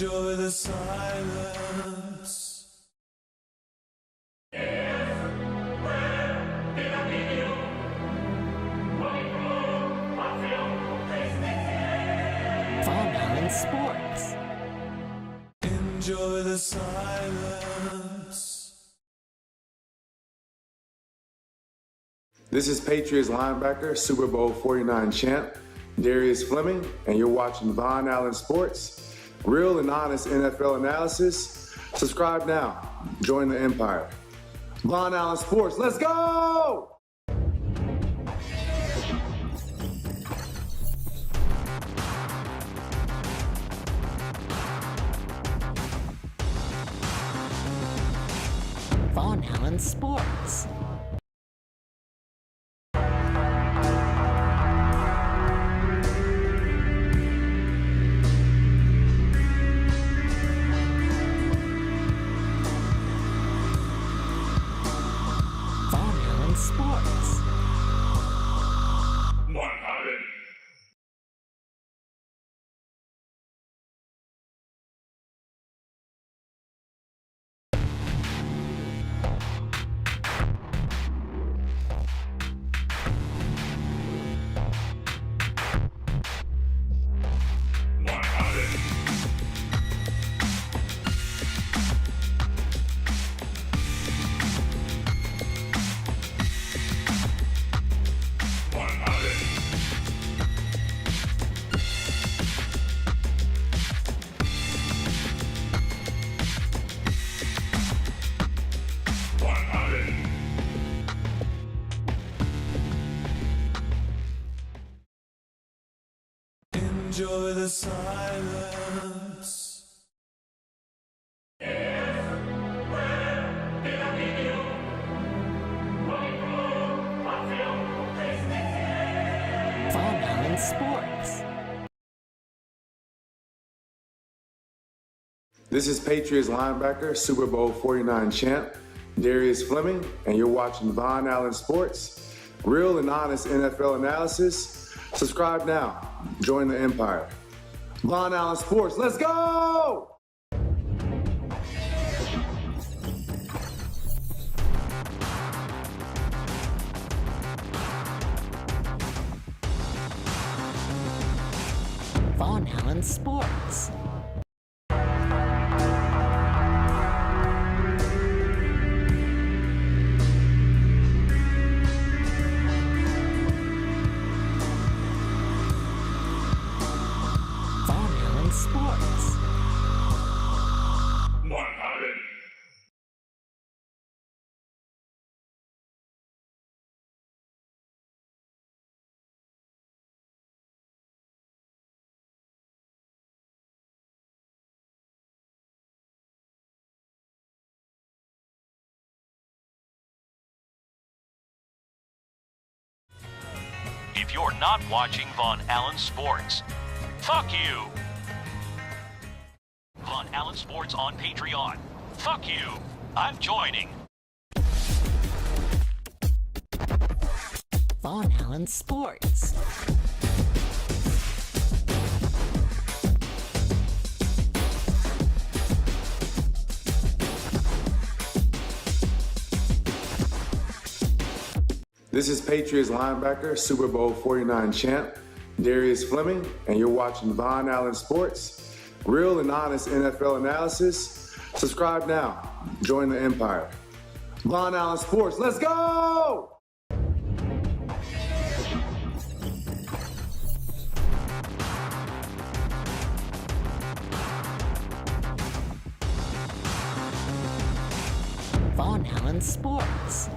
Enjoy the silence. Sports. Enjoy the silence. This is Patriots linebacker, Super Bowl 49 champ, Darius Fleming, and you're watching Von Allen Sports. Real and honest NFL analysis. Subscribe now. Join the empire. Von Allen Sports, let's go! Von Allen Sports. Von Allen Sports. Enjoy the silence. Von Allen Sports. This is Patriots linebacker, Super Bowl 49 champ, Darius Fleming, and you're watching Von Allen Sports. Real and honest NFL analysis. Subscribe now. Join the empire. Von Allen Sports, let's go! Von Allen Sports. Von Allen Sports. If you're not watching Von Allen Sports, fuck you. Von Allen Sports on Patreon. Fuck you. I'm joining. Von Allen Sports. This is Patriots linebacker, Super Bowl 49 champ, Darius Fleming, and you're watching Von Allen Sports. Real and honest NFL analysis. Subscribe now. Join the empire. Von Allen Sports, let's go! Von Allen Sports.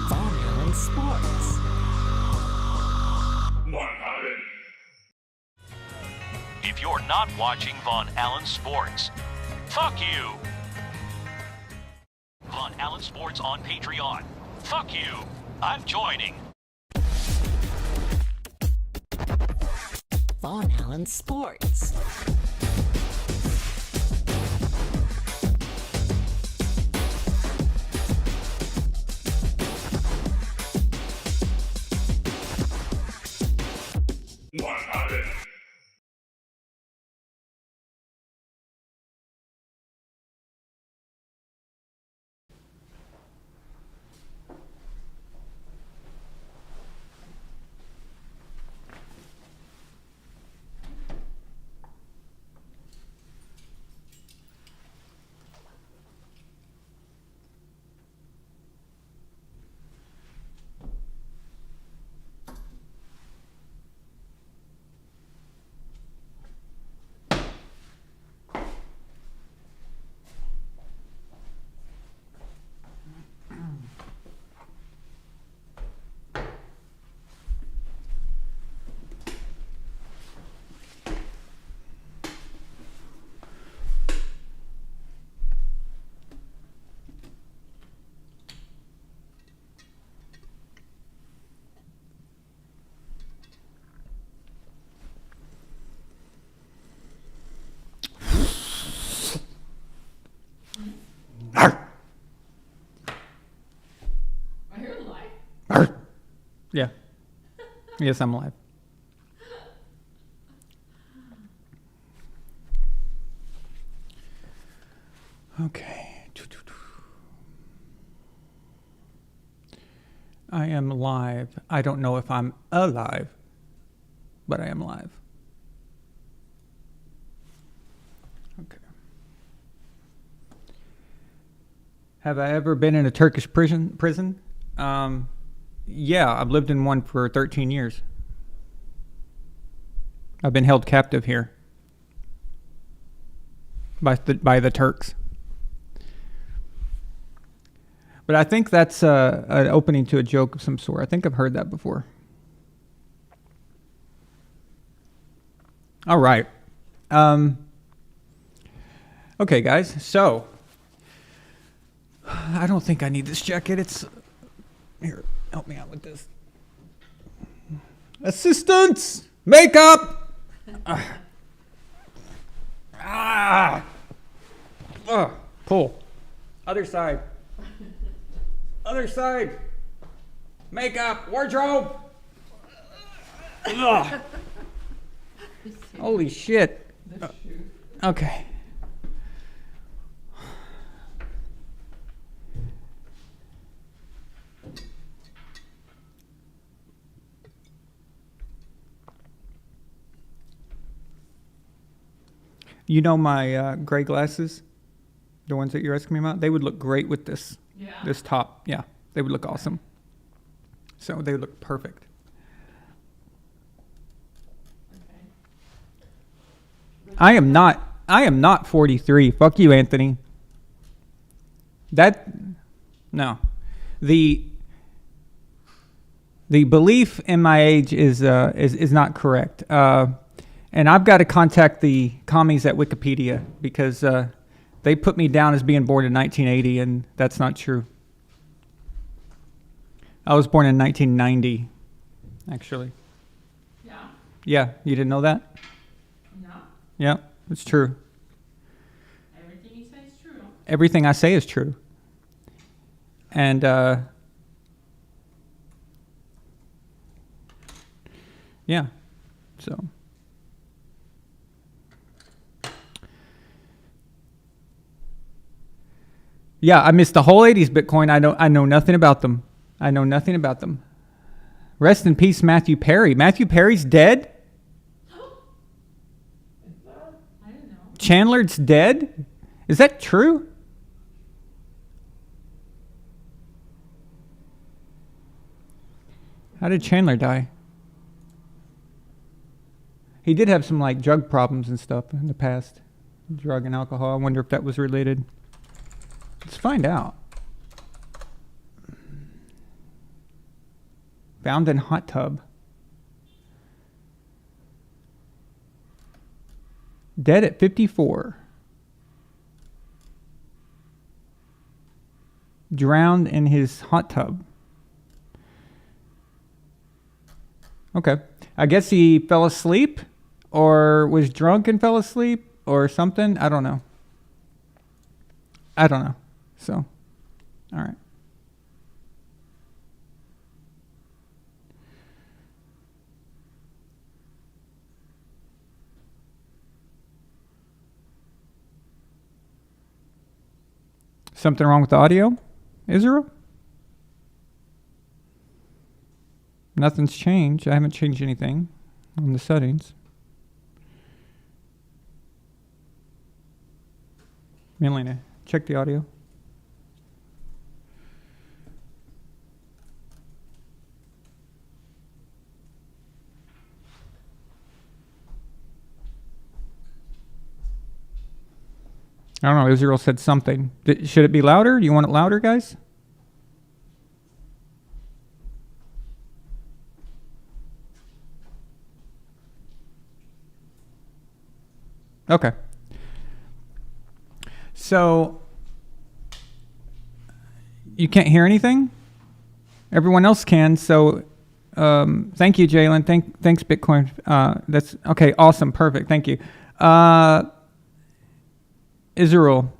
Von Allen Sports. If you're not watching Von Allen Sports, fuck you. Von Allen Sports on Patreon. Fuck you. I'm joining. Von Allen Sports. Yeah. Yes, I'm live. Okay. I am live. I don't know if I'm alive, but I am live. Okay. Have I ever been in a Turkish prison? Yeah, I've lived in one for 13 years. I've been held captive here by the Turks. But I think that's an opening to a joke of some sort. I think I've heard that before. All right. Okay, guys. So I don't think I need this jacket. It's here. Help me out with this. Assistance! Makeup! Pull. Other side. Other side. Makeup. Wardrobe. Ugh. Holy shit. Okay. You know my gray glasses, the ones that you're asking me about, they would look great with this this top. Yeah, they would look awesome. So they would look perfect. I am not 43. Fuck you, Anthony. No. The belief in my age is not correct. And I've got to contact the commies at Wikipedia because they put me down as being born in 1980, and that's not true. I was born in 1990, actually. Yeah. Yeah, you didn't know that? No. Yeah, it's true. Everything you say is true. Everything I say is true. And yeah, so. Yeah, I missed the whole 80s Bitcoin. I know nothing about them. I know nothing about them. Rest in peace, Matthew Perry. Matthew Perry's dead? I don't know. Chandler's dead? Is that true? How did Chandler die? He did have some like drug problems and stuff in the past. Drug and alcohol. I wonder if that was related. Let's find out. Found in hot tub. Dead at 54. Drowned in his hot tub. Okay. I guess he fell asleep or was drunk and fell asleep or something. I don't know. So, all right. Something wrong with the audio, Israel? Nothing's changed. I haven't changed anything on the settings. Melina, check the audio. I don't know. Israel said something. Should it be louder? Do you want it louder, guys? Okay. So you can't hear anything? Everyone else can. So thank you, Jalen. Thanks, Bitcoin. That's okay. Awesome. Perfect. Thank you. Israel.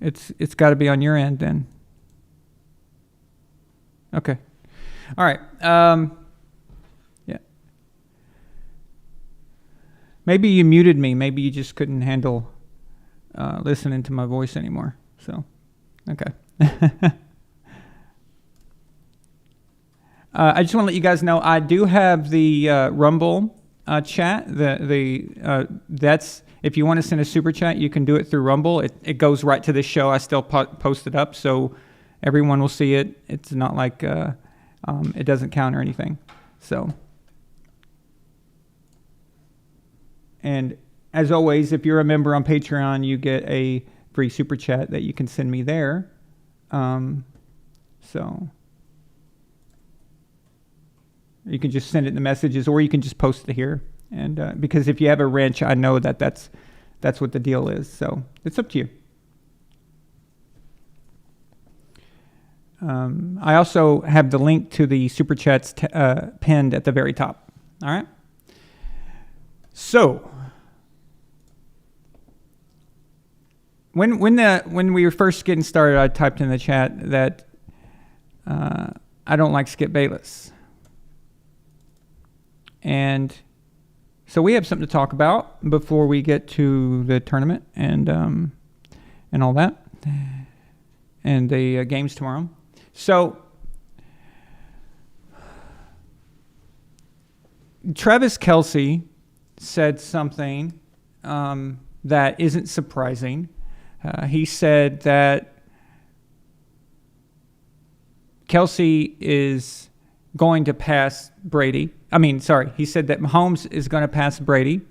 It's got to be on your end then. Okay. All right. Yeah. Maybe you muted me. Maybe you just couldn't handle listening to my voice anymore. So, okay. I just want to let you guys know I do have the Rumble chat. That's if you want to send a super chat, you can do it through Rumble. It goes right to the show. I still post it up, so everyone will see it. It's not like it doesn't count or anything. So, and as always, if you're a member on Patreon, you get a free super chat that you can send me there. So you can just send it in the messages, or you can just post it here. And because if you have a wrench, I know that's what the deal is. So it's up to you. I also have the link to the super chats pinned at the very top. All right. So when we were first getting started, I typed in the chat that I don't like Skip Bayless. And so we have something to talk about before we get to the tournament and all that, and the games tomorrow. So Travis Kelce said something that isn't surprising. He said that Kelce is going to pass Brady. He said that Mahomes is going to pass Brady,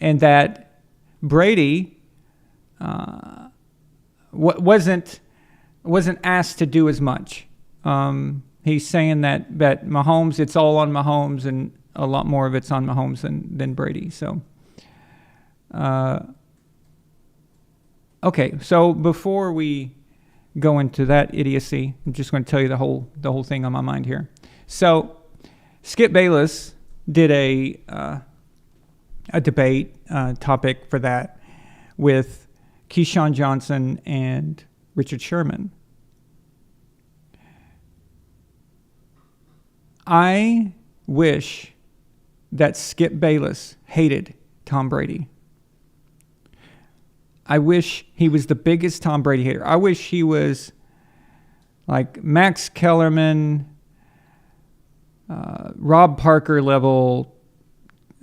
and that Brady wasn't asked to do as much. He's saying that Mahomes, it's all on Mahomes, and a lot more of it's on Mahomes than Brady. So, okay. So before we go into that idiocy, I'm just going to tell you the whole thing on my mind here. So Skip Bayless did a debate topic for that with Keyshawn Johnson and Richard Sherman. I wish that Skip Bayless hated Tom Brady. I wish he was the biggest Tom Brady hater. I wish he was like Max Kellerman, Rob Parker level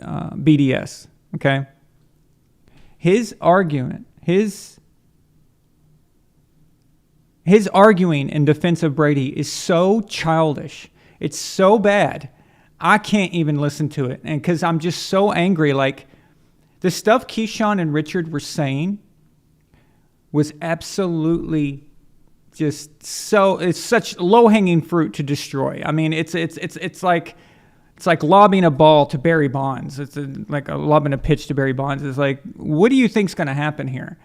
BDS, okay? His argument, his arguing in defense of Brady is so childish. It's so bad. I can't even listen to it. And because I'm just so angry, like the stuff Keyshawn and Richard were saying was absolutely just so, it's such low-hanging fruit to destroy. I mean, it's like lobbing a ball to Barry Bonds. It's like lobbing a pitch to Barry Bonds. It's like, what do you think's going to happen here?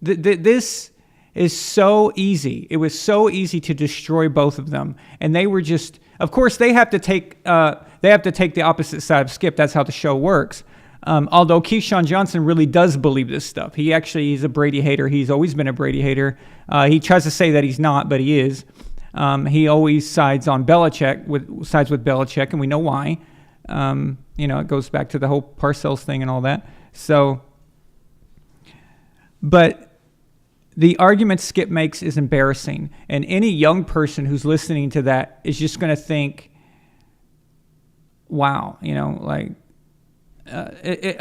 This is so easy. It was so easy to destroy both of them, and they were just. Of course, they have to take the opposite side of Skip. That's how the show works. Although Keyshawn Johnson really does believe this stuff. He's a Brady hater. He's always been a Brady hater. He tries to say that he's not, but he is. He always sides with Belichick, and we know why. It goes back to the whole Parcells thing and all that. So, but the argument Skip makes is embarrassing. And any young person who's listening to that is just going to think, wow, I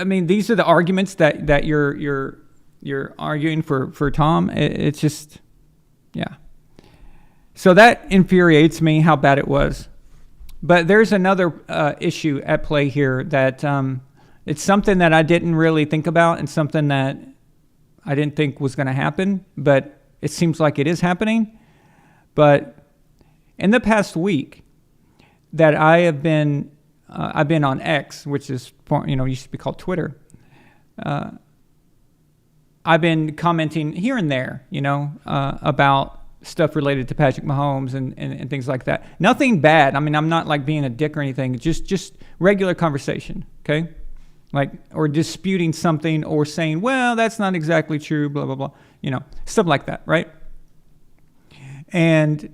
mean, these are the arguments that you're arguing for Tom. It's just, yeah. So that infuriates me how bad it was. But there's another issue at play here that it's something that I didn't really think about and something that I didn't think was going to happen, but it seems like it is happening. But in the past week that I've been on X, which is, used to be called Twitter. I've been commenting here and there, about stuff related to Patrick Mahomes and things like that. Nothing bad. I mean, I'm not like being a dick or anything. Just regular conversation, okay? Or disputing something or saying, well, that's not exactly true, blah, blah, blah. Stuff like that, right? And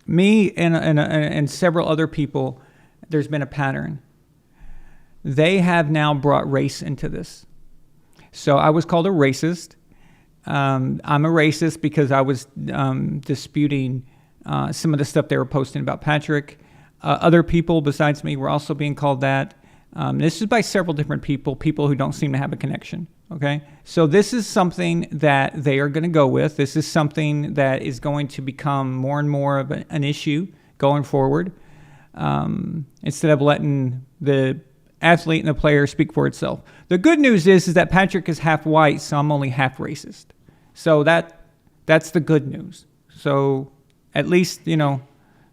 me and several other people, there's been a pattern. They have now brought race into this. So I was called a racist. I'm a racist because I was disputing some of the stuff they were posting about Patrick. Other people besides me were also being called that. This is by several different people who don't seem to have a connection. Okay, so this is something that they are going to go with. This is something that is going to become more and more of an issue going forward. Instead of letting the athlete and the player speak for itself. The good news is that Patrick is half white, so I'm only half racist. So that's the good news. So at least,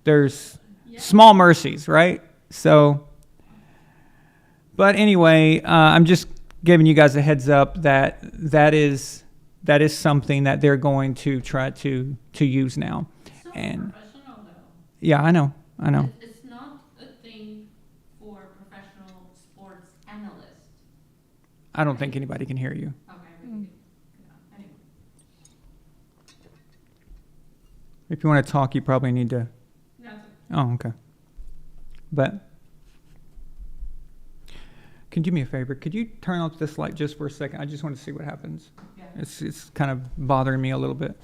there's small mercies, right? So, but anyway, I'm just giving you guys a heads up that is something that they're going to try to use now. So And professional though. yeah, I know. It's not a thing for professional sports analysts. I don't think anybody can hear you. Okay, really. Yeah, anyway. If you want to talk, you probably need to. That's it. Oh, okay. But can you do me a favor? Could you turn off this light just for a second? I just want to see what happens. Yeah. It's kind of bothering me a little bit.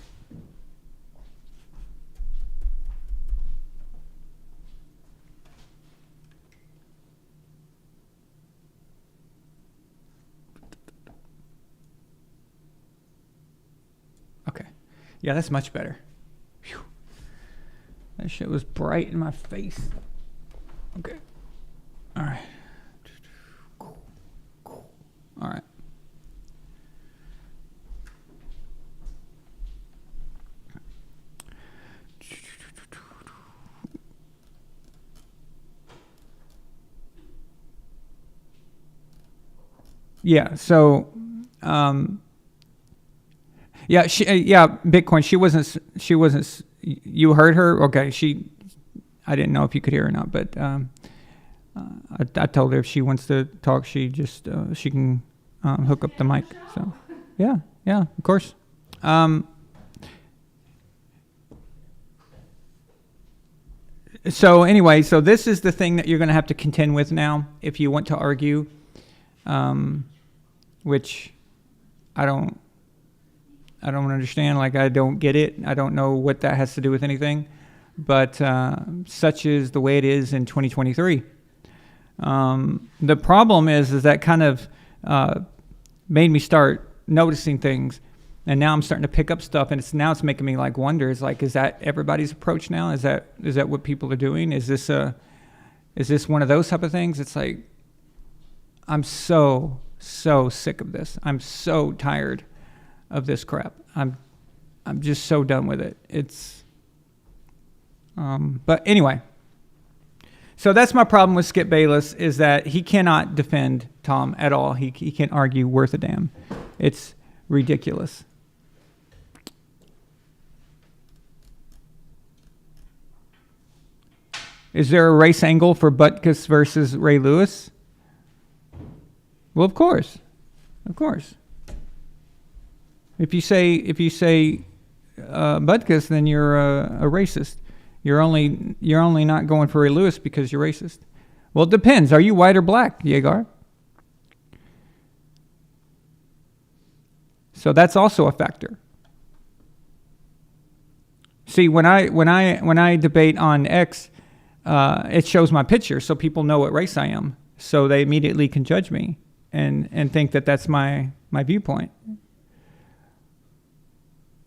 Okay. Yeah, that's much better. Phew. That shit was bright in my face. Okay. All right. All right. Yeah. So, yeah, Bitcoin. She wasn't. You heard her? Okay. I didn't know if you could hear her or not, but I told her if she wants to talk, she can hook up the mic. So, yeah, of course. So anyway, so this is the thing that you're going to have to contend with now if you want to argue, which I don't understand. Like, I don't get it. I don't know what that has to do with anything, but such is the way it is in 2023. The problem is that kind of made me start noticing things, and now I'm starting to pick up stuff, and it's making me like wonder. Is that everybody's approach now? Is that what people are doing? Is this one of those type of things? It's like, I'm so sick of this. I'm so tired of this crap. I'm just so done with it. It's but anyway. So that's my problem with Skip Bayless, is that he cannot defend Tom at all. He can't argue worth a damn. It's ridiculous. Is there a race angle for Butkus versus Ray Lewis? Well, of course. If you say Butkus, then you're a racist. You're only not going for Ray Lewis because you're racist. Well, it depends. Are you white or black, Yegar? So that's also a factor. See, when I debate on X, it shows my picture, so people know what race I am. So they immediately can judge me and think that that's my viewpoint.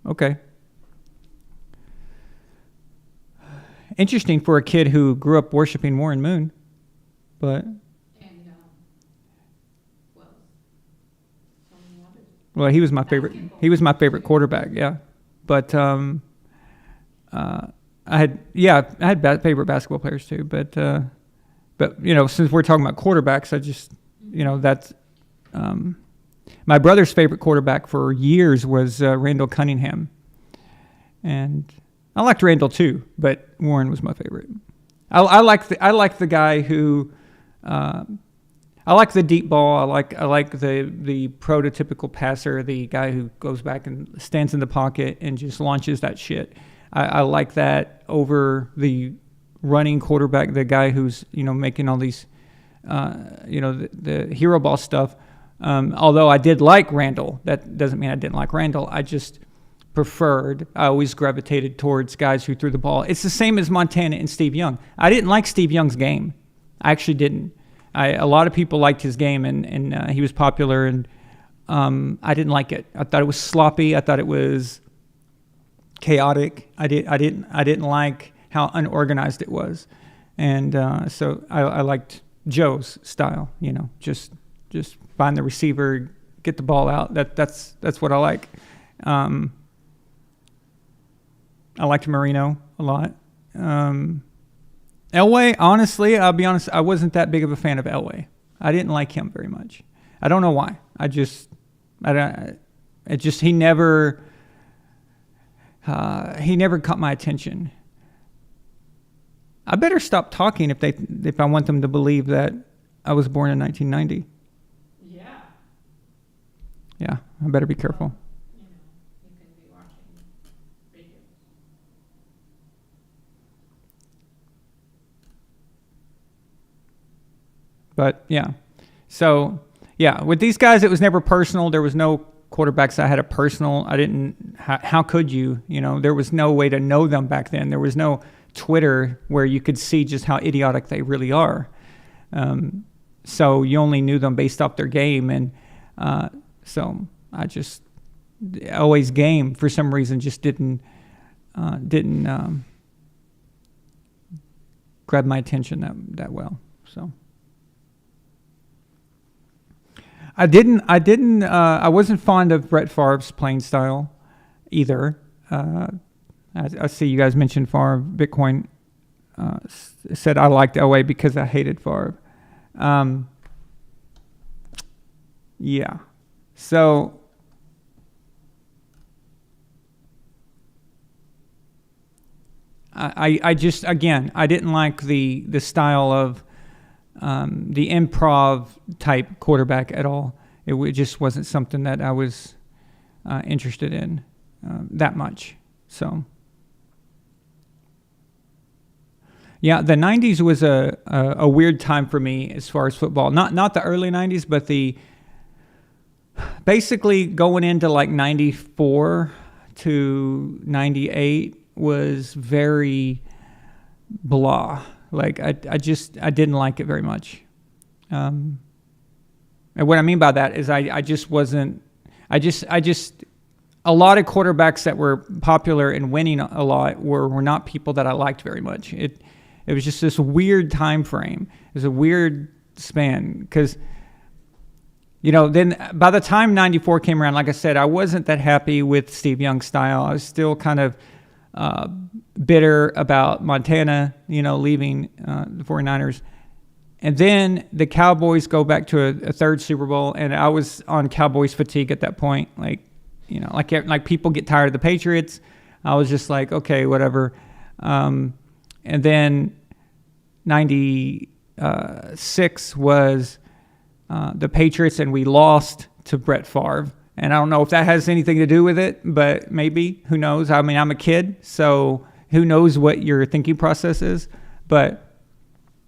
Okay. Interesting for a kid who grew up worshiping Warren Moon, but well, he was my favorite. He was my favorite quarterback. Yeah, but I had favorite basketball players too. But since we're talking about quarterbacks, I just that's my brother's favorite quarterback for years was Randall Cunningham, and I liked Randall too, but Warren was my favorite. I like the guy who I like the deep ball. I like the prototypical passer, the guy who goes back and stands in the pocket and just launches that shit. I like that over the running quarterback, the guy who's making all these the hero ball stuff. Although I did like Randall, that doesn't mean I didn't like Randall. I just preferred. I always gravitated towards guys who threw the ball. It's the same as Montana and Steve Young. I didn't like Steve Young's game. I actually didn't. A lot of people liked his game, and he was popular, and I didn't like it. I thought it was sloppy. I thought it was chaotic. I didn't like how unorganized it was, and so I liked Joe's style. Just find the receiver, get the ball out. That's what I like. I liked Marino a lot. Elway, honestly, I'll be honest, I wasn't that big of a fan of Elway. I didn't like him very much. I don't know why. He never caught my attention. I better stop talking if I want them to believe that I was born in 1990. Yeah, I better be careful. You can be watching videos. But yeah, so yeah, with these guys, it was never personal. There was no quarterbacks I had a personal. I didn't. How could you? There was no way to know them back then. There was no Twitter where you could see just how idiotic they really are. So you only knew them based off their game, and so I just always game for some reason just didn't grab my attention that well. So. I wasn't fond of Brett Favre's playing style either. I see you guys mentioned Favre. Bitcoin said I liked Elway because I hated Favre. Yeah. So I just, again, I didn't like the style of the improv type quarterback at all. It just wasn't something that I was interested in that much. So, yeah, the 90s was a weird time for me as far as football. Not the early 90s, but basically going into like 94 to 98 was very blah. Like I didn't like it very much. And what I mean by that is I just wasn't. I just a lot of quarterbacks that were popular and winning a lot were not people that I liked very much. It was just this weird time frame. It was a weird span because then by the time 94 came around, like I said, I wasn't that happy with Steve Young's style. I was still kind of bitter about Montana, leaving the 49ers. And then the Cowboys go back to a third Super Bowl, and I was on Cowboys fatigue at that point. Like people get tired of the Patriots. I was just like, okay, whatever. And then 96 was the Patriots, and we lost to Brett Favre. And I don't know if that has anything to do with it, but maybe. Who knows? I mean, I'm a kid, so who knows what your thinking process is. But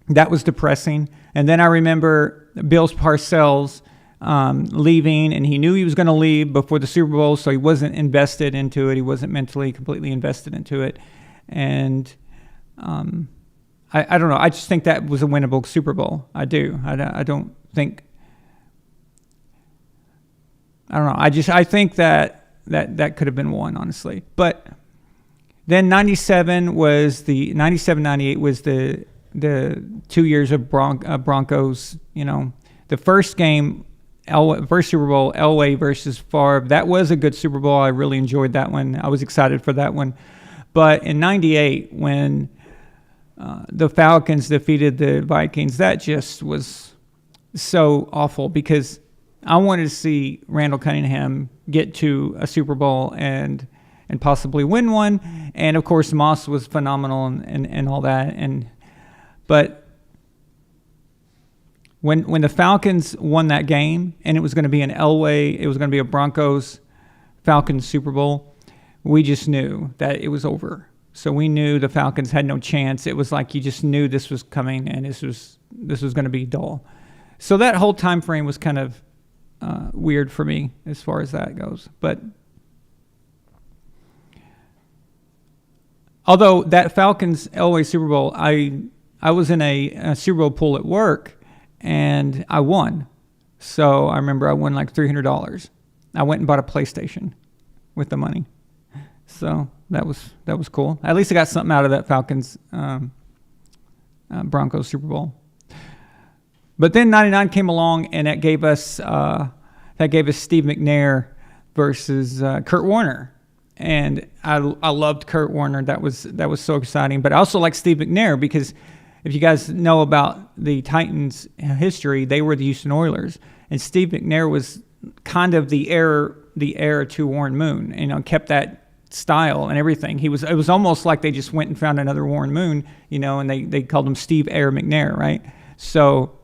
that was depressing. And then I remember Bill Parcells leaving, and he knew he was going to leave before the Super Bowl, so he wasn't invested into it. He wasn't mentally completely invested into it. And I don't know. I just think that was a winnable Super Bowl. I do. I don't think. I don't know. I think that could have been won, honestly. But then 98 was the 2 years of Broncos. You know, the first game, first Super Bowl, Elway versus Favre. That was a good Super Bowl. I really enjoyed that one. I was excited for that one. But in 98, when the Falcons defeated the Vikings, that just was so awful because I wanted to see Randall Cunningham get to a Super Bowl and possibly win one. And of course, Moss was phenomenal and all that. But when the Falcons won that game, and it was going to be an Elway, it was going to be a Broncos Falcons Super Bowl, we just knew that it was over. So we knew the Falcons had no chance. It was like you just knew this was coming, and this was going to be dull. So that whole time frame was kind of weird for me as far as that goes. But although that Falcons Elway Super Bowl, I was in a Super Bowl pool at work, and I won. So I remember I won like $300. I went and bought a PlayStation with the money. So that was cool. At least I got something out of that Falcons Broncos Super Bowl. But then 99 came along, and that gave us Steve McNair versus Kurt Warner. And I loved Kurt Warner. That was so exciting. But I also like Steve McNair because if you guys know about the Titans history, they were the Houston Oilers, and Steve McNair was kind of the heir to Warren Moon. You know, kept that style and everything. It was almost like they just went and found another Warren Moon, you know, and they called him Steve Air McNair, right? So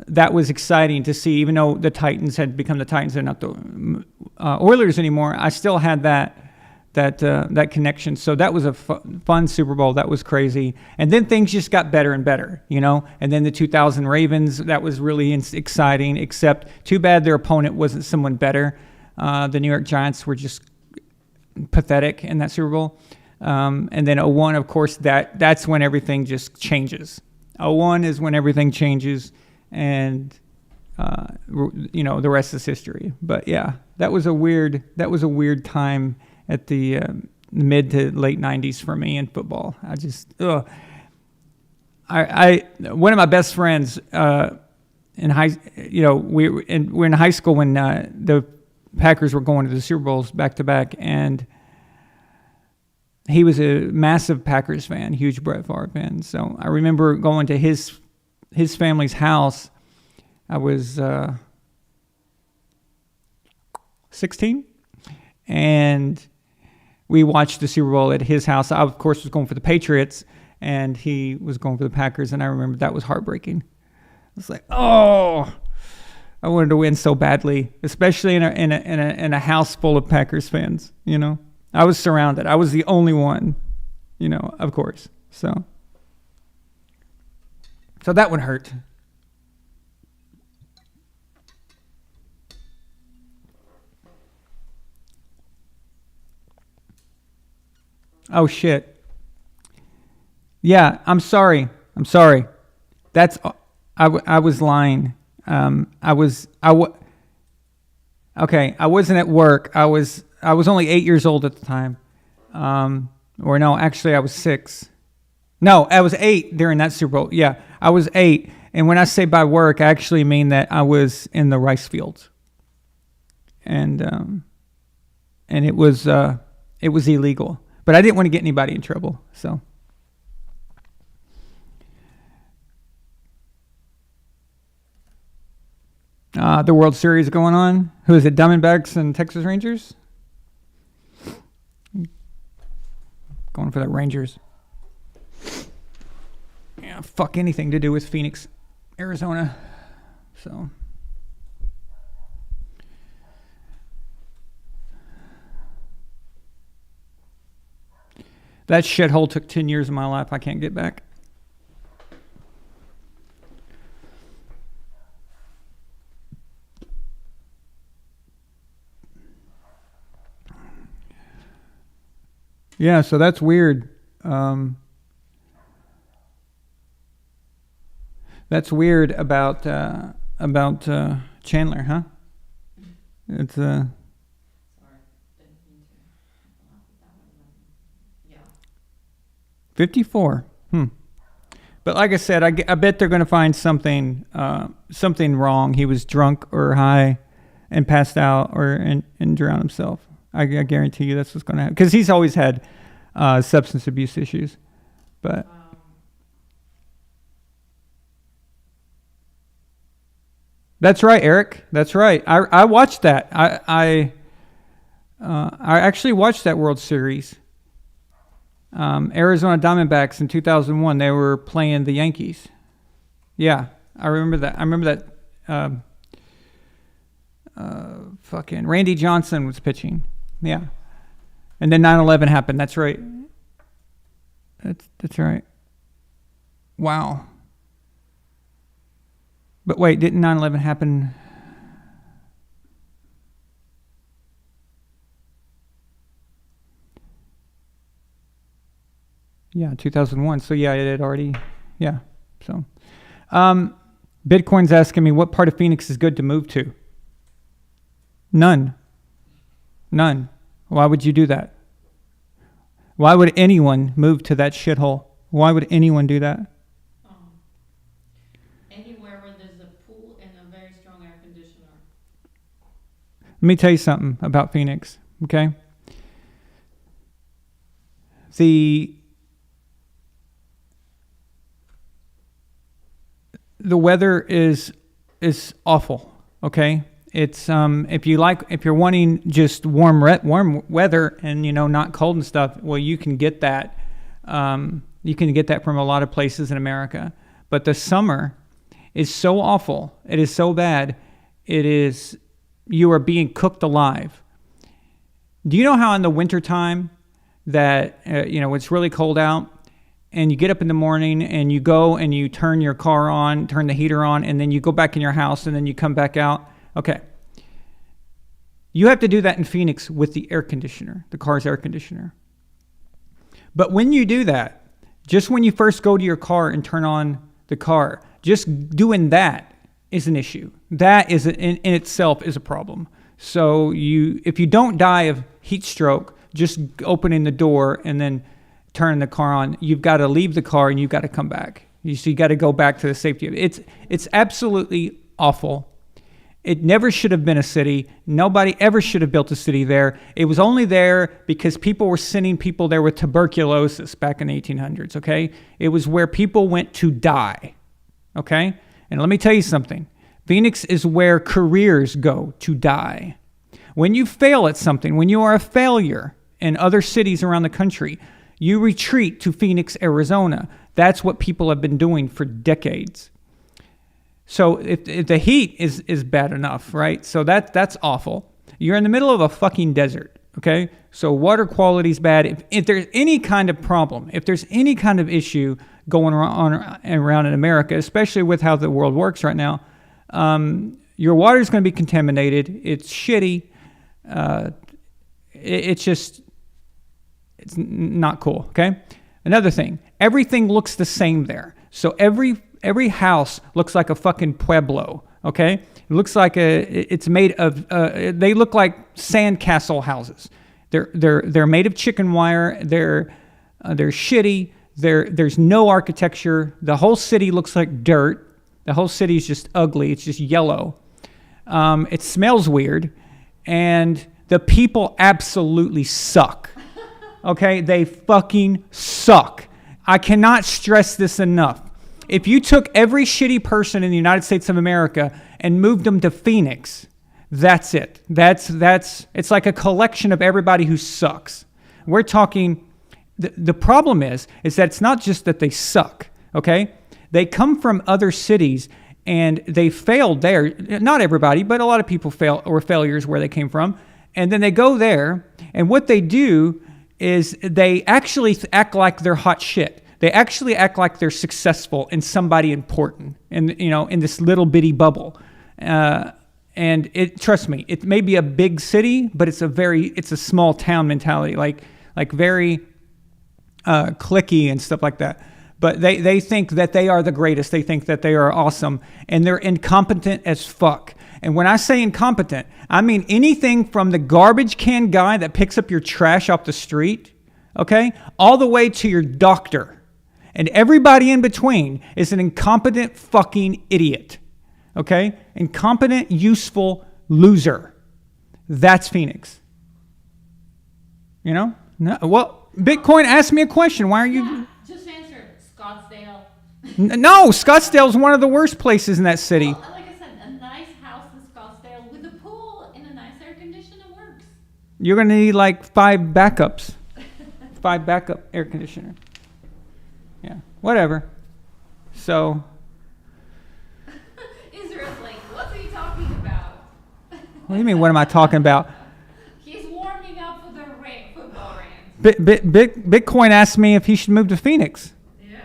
that was exciting to see. Even though the Titans had become the Titans and not the Oilers anymore, I still had that connection. So that was a fun Super Bowl. That was crazy. And then things just got better and better, you know. And then the 2000 Ravens, that was really exciting. Except too bad their opponent wasn't someone better. The New York Giants were just pathetic in that Super Bowl. And then 01, of course, that's when everything just changes. 01 is when everything changes, and you know, the rest is history. But yeah, that was a weird time at the mid to late 90s for me in football. I just one of my best friends in high, you know, we're in high school when the Packers were going to the Super Bowls back to back, and he was a massive Packers fan, huge Brett Favre fan. So I remember going to his family's house. I was 16, and we watched the Super Bowl at his house. I, of course, was going for the Patriots, and he was going for the Packers, and I remember that was heartbreaking. I was like, oh, I wanted to win so badly, especially in a house full of Packers fans. You know, I was surrounded. I was the only one, you know, of course. So that one hurt. Oh shit. Yeah, I'm sorry. That's I was lying. Okay, I wasn't at work. I was only 8 years old at the time. Or no, actually I was 6. No, I was 8 during that Super Bowl. Yeah, I was 8. And when I say by work, I actually mean that I was in the rice fields. And it was illegal. But I didn't want to get anybody in trouble, so. The World Series going on. Who is it? Diamondbacks and Texas Rangers? Going for the Rangers. Yeah, fuck anything to do with Phoenix, Arizona. So. That shithole took 10 years of my life I can't get back. Yeah, so that's weird. That's weird about Chandler, huh? It's Sorry, didn't mean to. Yeah. 54. But like I said, I bet they're going to find something wrong. He was drunk or high and passed out and drowned himself. I guarantee you that's what's going to happen. Because he's always had substance abuse issues. But that's right, Eric. That's right. I watched that. I actually watched that World Series. Arizona Diamondbacks in 2001. They were playing the Yankees. Yeah, I remember that. I remember that. Fucking Randy Johnson was pitching. Yeah, and then 9/11 happened. That's right. That's right. Wow. But wait, didn't 9/11 happen? Yeah, 2001. So yeah, it had already. Yeah. So, Bitcoin's asking me what part of Phoenix is good to move to. None. Why would you do that? Why would anyone move to that shithole? Why would anyone do that? Anywhere where there's a pool and a very strong air conditioner. Let me tell you something about Phoenix, okay? The weather is awful, okay? It's if you're wanting just warm weather and not cold and stuff, well, you can get that. You can get that from a lot of places in America. But the summer is so awful. It is so bad. You are being cooked alive. Do you know how in the wintertime that it's really cold out and you get up in the morning and you go and you turn your car on, turn the heater on, and then you go back in your house and then you come back out? Okay. You have to do that in Phoenix with the air conditioner, the car's air conditioner. But when you do that, just when you first go to your car and turn on the car, just doing that is an issue. That is in itself is a problem. So if you don't die of heat stroke, just opening the door and then turning the car on, you've got to leave the car and you've got to come back. You got to go back to the safety of it. It's absolutely awful. It never should have been a city. Nobody ever should have built a city there. It was only there because people were sending people there with tuberculosis back in the 1800s, okay? It was where people went to die, okay? And let me tell you something. Phoenix is where careers go to die. When you fail at something, when you are a failure in other cities around the country, you retreat to Phoenix, Arizona. That's what people have been doing for decades. So if the heat is bad enough, right? So that's awful. You're in the middle of a fucking desert, okay? So water quality is bad. If there's any kind of problem, if there's any kind of issue going around in America, especially with how the world works right now, your water is going to be contaminated. It's shitty. It's not cool, okay? Another thing, everything looks the same there. So every house looks like a fucking pueblo, okay? It looks like it's made of, they look like sandcastle houses. They're made of chicken wire. They're shitty. There's no architecture. The whole city looks like dirt. The whole city is just ugly. It's just yellow. It smells weird. And the people absolutely suck. Okay? They fucking suck. I cannot stress this enough. If you took every shitty person in the United States of America and moved them to Phoenix, that's it. It's like a collection of everybody who sucks. We're talking, the problem is that it's not just that they suck, okay? They come from other cities and they failed there. Not everybody, but a lot of people were failures where they came from. And then they go there, and what they do is they actually act like they're hot shit. They actually act like they're successful and somebody important, and in this little bitty bubble. And trust me, it may be a big city, but it's a small town mentality, like very cliquey and stuff like that. But they think that they are the greatest. They think that they are awesome, and they're incompetent as fuck. And when I say incompetent, I mean anything from the garbage can guy that picks up your trash off the street, okay, all the way to your doctor. And everybody in between is an incompetent fucking idiot, okay? Incompetent, useful loser. That's Phoenix. No, well, Bitcoin asked me a question. Why are you... Yeah, just answer. Scottsdale. No, Scottsdale's one of the worst places in that city. Well, like I said, a nice house in Scottsdale with a pool and a nice air conditioner works. You're going to need like 5 backups. 5 backup air conditioner. Yeah, whatever. So... Israel's like, what's he talking about? What do you mean, what am I talking about? He's warming up for the football rant. Bitcoin asked me if he should move to Phoenix. Yeah.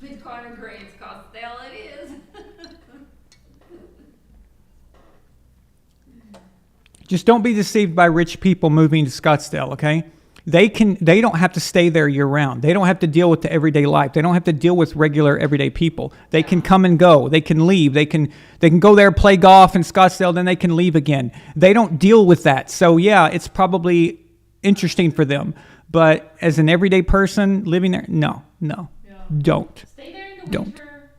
Bitcoin agrees, Scottsdale it is. Just don't be deceived by rich people moving to Scottsdale, okay? They don't have to stay there year round. They don't have to deal with the everyday life. They don't have to deal with regular everyday people. They can come and go. They can leave. They can go there, play golf in Scottsdale, then they can leave again. They don't deal with that. So yeah, it's probably interesting for them. But as an everyday person living there, no, Yeah. don't. Stay there in the Don't. winter.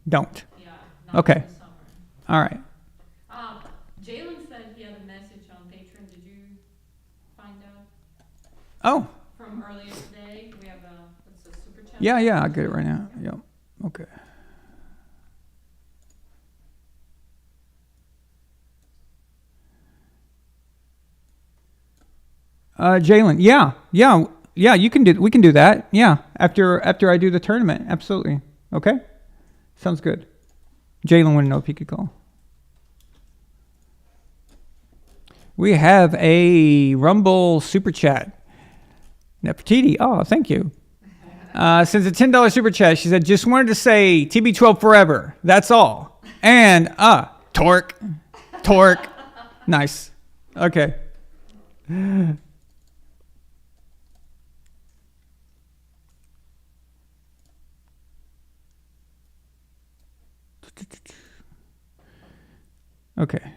Don't. Yeah. Not Okay. in the summer. All right. Jalen said he had a message on Patreon. Did you find out Oh, from earlier today? We have it's a super chat. yeah, I'll get it right now. Yep. Okay. Jalen, yeah, we can do that. Yeah, after I do the tournament, absolutely. Okay, sounds good. Jalen wanted to know if he could call. We have a Rumble super chat. Nefertiti, oh, thank you. Since a $10 super chat, she said, just wanted to say TB12 forever. That's all. And torque. Nice. Okay. Okay.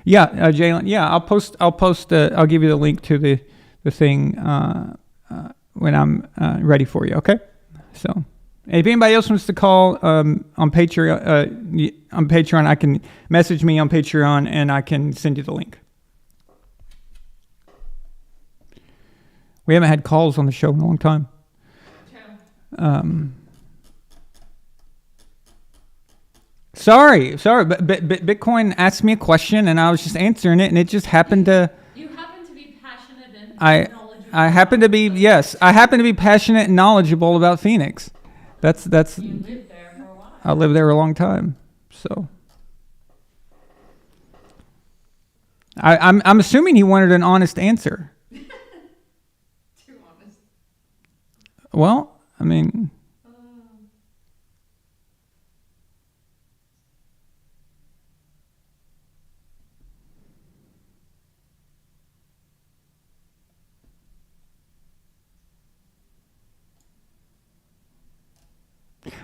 Yeah, Jalen. Yeah, I'll post. I'll give you the link to the thing when I'm ready for you. Okay. So, if anybody else wants to call on Patreon, I can message me on Patreon and I can send you the link. We haven't had calls on the show in a long time. Sorry, but Bitcoin asked me a question and I was just answering it, and it just happened to. You happen to be passionate and knowledgeable. I happen to be passionate and knowledgeable about Phoenix. That's. You lived there for a while. I lived there a long time, so. I'm assuming he wanted an honest answer. Too honest. Well, I mean.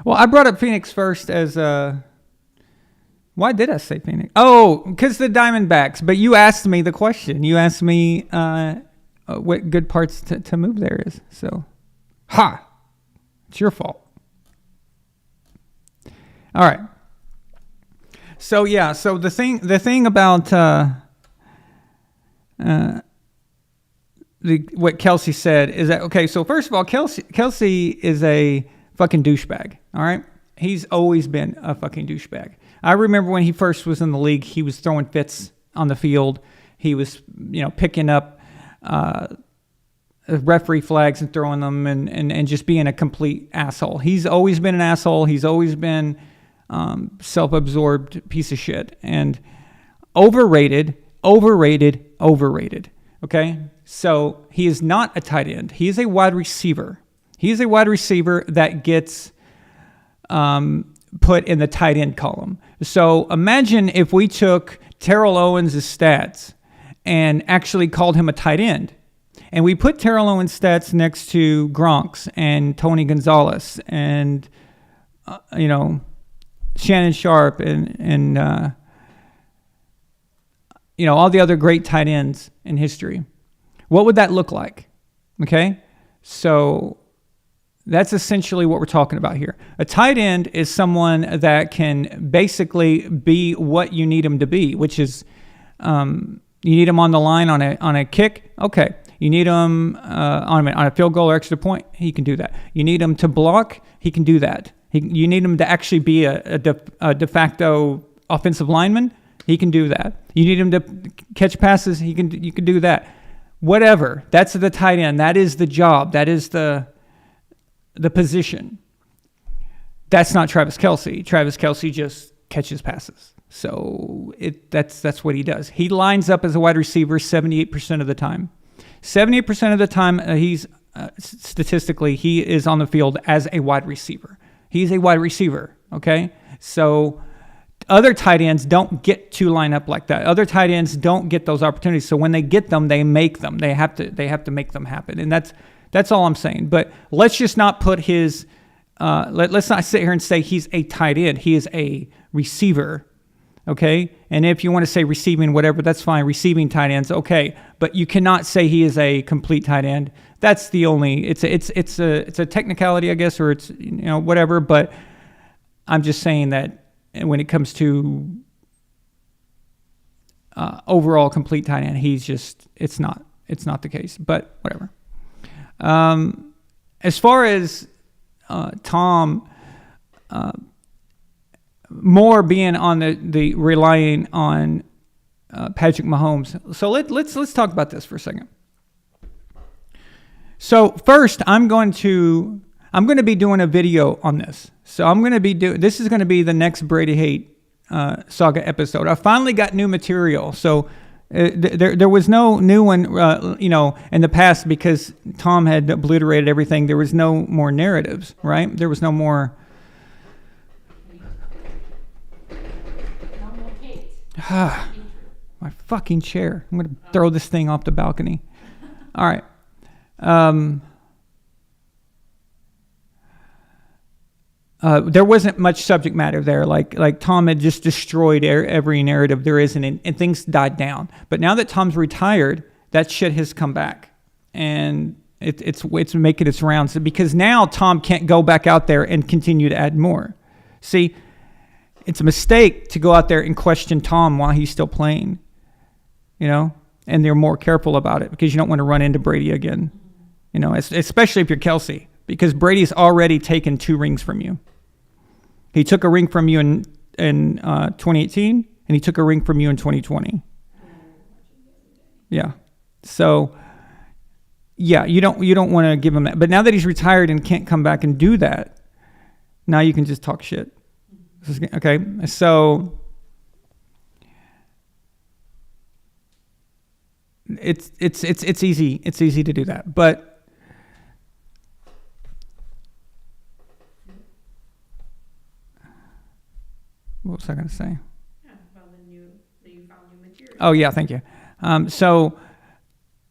Well, I brought up Phoenix first as why did I say Phoenix? Oh, because the Diamondbacks. But you asked me the question. You asked me what good parts to move there is. So, it's your fault. All right. So yeah. So the thing about what Kelsey said is that okay. So first of all, Kelsey is a fucking douchebag. All right. He's always been a fucking douchebag. I remember when he first was in the league, he was throwing fits on the field. He was, picking up referee flags and throwing them and just being a complete asshole. He's always been an asshole. He's always been self-absorbed piece of shit. And overrated, overrated, overrated. Okay? So he is not a tight end. He is a wide receiver. He is a wide receiver that gets put in the tight end column. So imagine if we took Terrell Owens' stats and actually called him a tight end. And we put Terrell Owens' stats next to Gronk's and Tony Gonzalez and, Shannon Sharp and all the other great tight ends in history. What would that look like? Okay? So that's essentially what we're talking about here. A tight end is someone that can basically be what you need him to be, which is you need him on the line on a kick. Okay. You need him on a field goal or extra point. He can do that. You need him to block. He can do that. You need him to actually be a de facto offensive lineman. He can do that. You need him to catch passes. You can do that. Whatever. That's the tight end. That is the job. That is the position. That's not Travis Kelce. Travis Kelce just catches passes. So that's what he does. He lines up as a wide receiver 78% of the time. 78% of the time, he's statistically, he is on the field as a wide receiver. He's a wide receiver, okay? So other tight ends don't get to line up like that. Other tight ends don't get those opportunities. So when they get them, they make them. They have to make them happen. And that's all I'm saying. But let's just not put his let's not sit here and say he's a tight end. He is a receiver. Okay? And if you want to say receiving whatever, that's fine. Receiving tight ends, okay. But you cannot say he is a complete tight end. That's the only it's a technicality, I guess, or it's whatever, but I'm just saying that when it comes to overall complete tight end, it's not the case, but whatever. As far as Tom more being on the relying on Patrick Mahomes, so let's talk about this for a second. So first, I'm going to be doing a video on this. So this is going to be the next Brady hate saga episode. I finally got new material. So there was no new one, in the past because Tom had obliterated everything. There was no more narratives, right? There was no more. My fucking chair. I'm going to throw this thing off the balcony. All right. There wasn't much subject matter there. Like Tom had just destroyed every narrative there is, and things died down. But now that Tom's retired, that shit has come back, and it's making its rounds because now Tom can't go back out there and continue to add more. See, it's a mistake to go out there and question Tom while he's still playing, and they're more careful about it because you don't want to run into Brady again, especially if you're Kelce, because Brady's already taken 2 rings from you. He took a ring from you in 2018, and he took a ring from you in 2020. Yeah. So, yeah, you don't want to give him that. But now that he's retired and can't come back and do that, now you can just talk shit. Okay, so it's easy. It's easy to do that, but what was I going to say? Yeah, about that you found new material. Oh yeah, thank you. So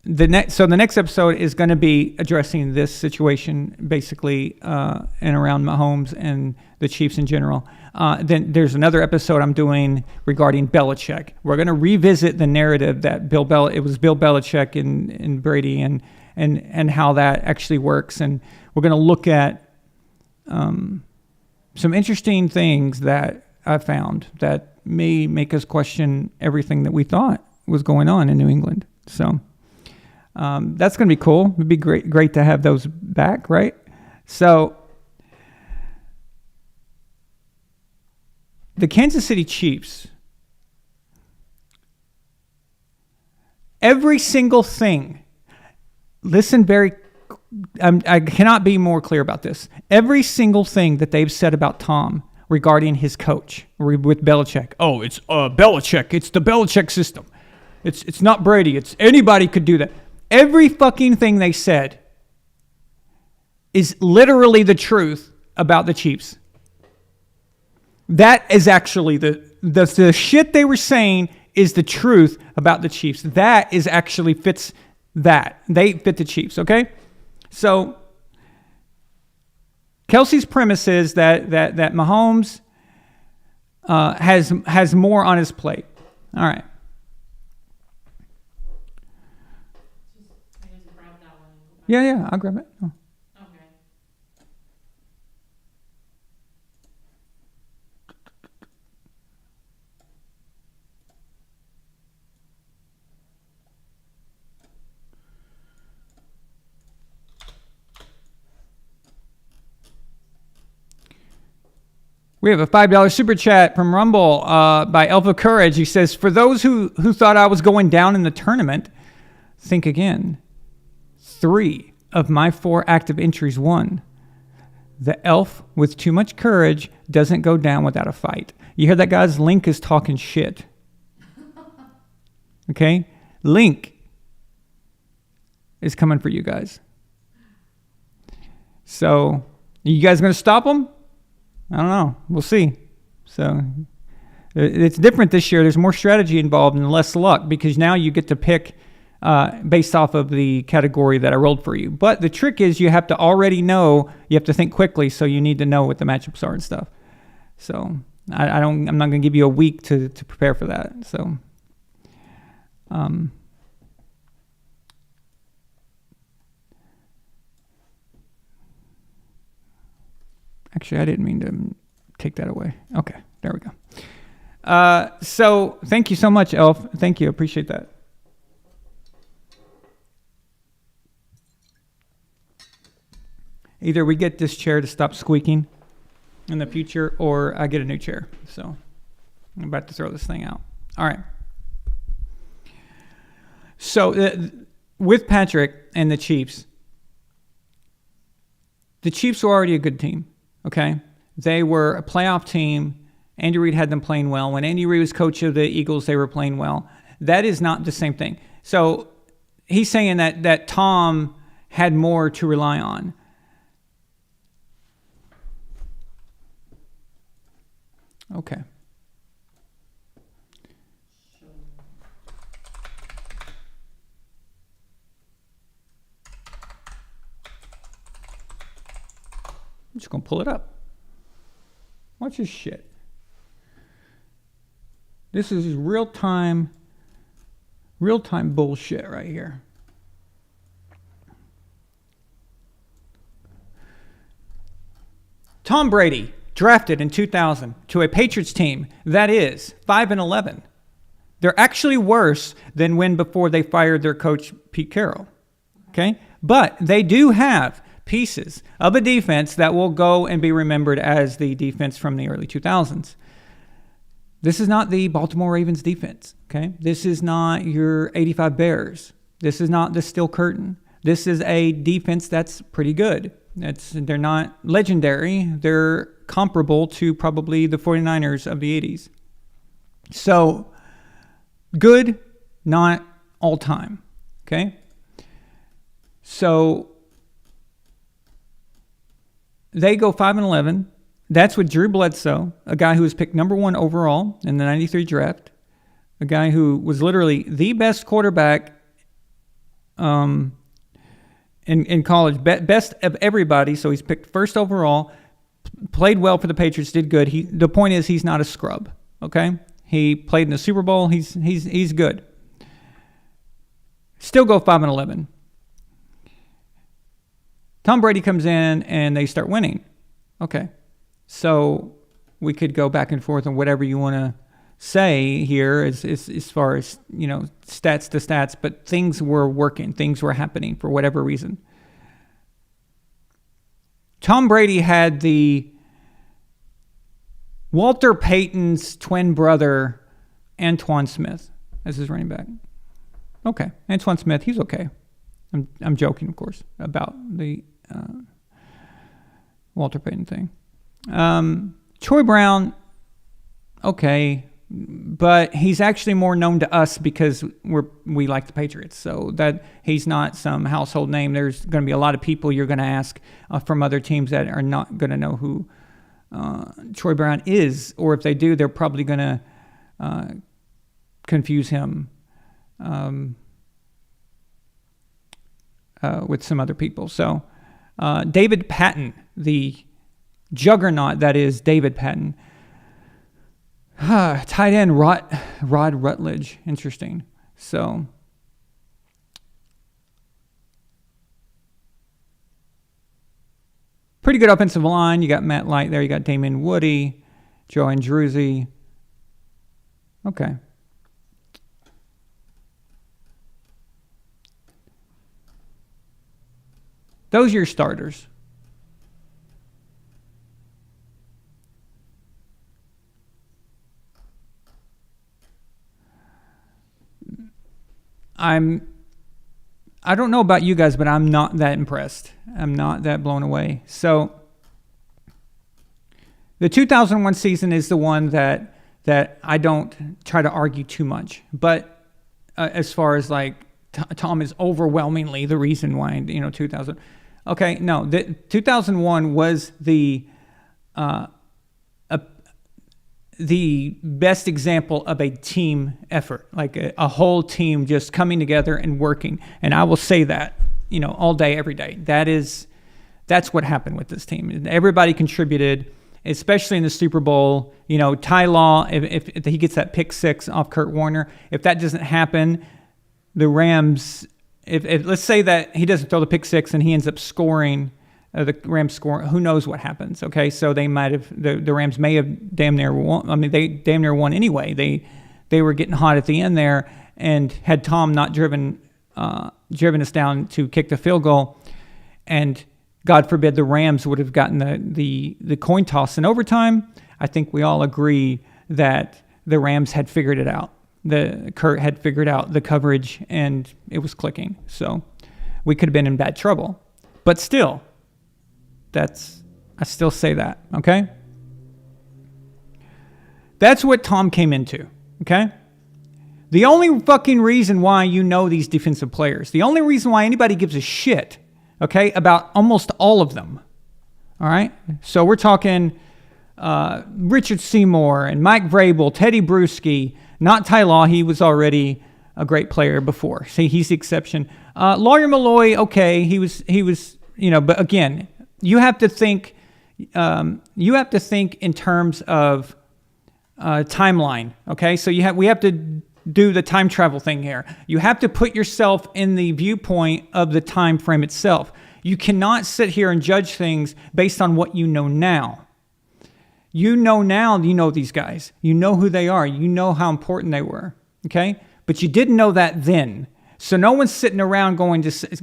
the next episode is going to be addressing this situation basically, and around Mahomes and the Chiefs in general. Then there's another episode I'm doing regarding Belichick. We're going to revisit the narrative that it was Bill Belichick and Brady and how that actually works. And we're going to look at some interesting things that I found that may make us question everything that we thought was going on in New England. So that's going to be cool. It'd be great to have those back, right? So the Kansas City Chiefs, every single thing, listen I cannot be more clear about this. Every single thing that they've said about Tom regarding his coach with Belichick. Oh, it's Belichick. It's the Belichick system. It's not Brady. It's anybody could do that. Every fucking thing they said is literally the truth about the Chiefs. That is actually the shit they were saying is the truth about the Chiefs. That is actually fits that. They fit the Chiefs, okay? So Kelsey's premise is that Mahomes has more on his plate. All right. I just grab that one. Yeah, I'll grab it. Oh. Okay. We have a $5 super chat from Rumble by Elf of Courage. He says, for those who thought I was going down in the tournament, think again. 3 of my 4 active entries won. The elf with too much courage doesn't go down without a fight. You hear that, guys? Link is talking shit. Okay? Link is coming for you guys. So, you guys going to stop him? I don't know. We'll see. So it's different this year. There's more strategy involved and less luck because now you get to pick based off of the category that I rolled for you. But the trick is you have to already know. You have to think quickly, so you need to know what the matchups are and stuff. So I'm not going to give you a week to prepare for that. So actually, I didn't mean to take that away. Okay, there we go. So thank you so much, Elf. Thank you. Appreciate that. Either we get this chair to stop squeaking in the future or I get a new chair. So I'm about to throw this thing out. All right. So with Patrick and the Chiefs were already a good team. Okay, they were a playoff team. Andy Reid had them playing well. When Andy Reid was coach of the Eagles, they were playing well. That is not the same thing. So he's saying that Tom had more to rely on. Okay. I'm just going to pull it up. Watch this shit. This is real-time bullshit right here. Tom Brady drafted in 2000 to a Patriots team that is 5-11. They're actually worse than when before they fired their coach Pete Carroll. Okay? But they do have pieces of a defense that will go and be remembered as the defense from the early 2000s. This is not the Baltimore Ravens defense, okay? This is not your 85 Bears. This is not the Steel Curtain. This is a defense that's pretty good. They're not legendary. They're comparable to probably the 49ers of the 80s. So, good, not all time, okay? So, they go 5-11. That's with Drew Bledsoe, a guy who was picked number 1 overall in the 93 draft, a guy who was literally the best quarterback in college, best of everybody. So he's picked first overall, played well for the Patriots, did good. The point is he's not a scrub, okay? He played in the Super Bowl. He's good. Still go 5-11. Tom Brady comes in and they start winning. Okay. So we could go back and forth on whatever you want to say here as far as, stats to stats, but things were working. Things were happening for whatever reason. Tom Brady had the Walter Payton's twin brother, Antoine Smith, as his running back. Okay. Antoine Smith, he's okay. I'm joking, of course, about the Walter Payton thing. Troy Brown, okay, but he's actually more known to us because we like the Patriots. So that he's not some household name. There's going to be a lot of people you're going to ask from other teams that are not going to know who Troy Brown is, or if they do, they're probably going to confuse him with some other people. So David Patton, the juggernaut that is David Patton. Tight end Rod Rutledge. Interesting. So pretty good offensive line. You got Matt Light there. You got Damien Woody, Joe Andruzzi. Okay. Those are your starters. I don't know about you guys, but I'm not that impressed. I'm not that blown away. So the 2001 season is the one that I don't try to argue too much. But as far as like Tom is overwhelmingly the reason why, 2000. Okay, no, the 2001 was the best example of a team effort, like a whole team just coming together and working. And I will say that, all day, every day. That's what happened with this team. Everybody contributed, especially in the Super Bowl. Ty Law, if he gets that pick six off Kurt Warner, if that doesn't happen, the Rams, if let's say that he doesn't throw the pick six and he ends up scoring, the Rams score, who knows what happens, okay? So they might have, the Rams may have damn near won. I mean, they damn near won anyway. They were getting hot at the end there, and had Tom not driven us down to kick the field goal, and God forbid the Rams would have gotten the coin toss in overtime, I think we all agree that the Rams had figured it out. Kurt had figured out the coverage, and it was clicking. So we could have been in bad trouble. But still, I still say that, okay? That's what Tom came into, okay? The only fucking reason why you know these defensive players, the only reason why anybody gives a shit, okay, about almost all of them, all right? So we're talking Richard Seymour and Mike Vrabel, Teddy Bruschi, not Ty Law. He was already a great player before. See, he's the exception. Lawyer Malloy, okay, he was, but again, you have to think in terms of timeline, okay? So we have to do the time travel thing here. You have to put yourself in the viewpoint of the time frame itself. You cannot sit here and judge things based on what you know now. You know these guys. You know who they are. You know how important they were, okay? But you didn't know that then. So no one's sitting around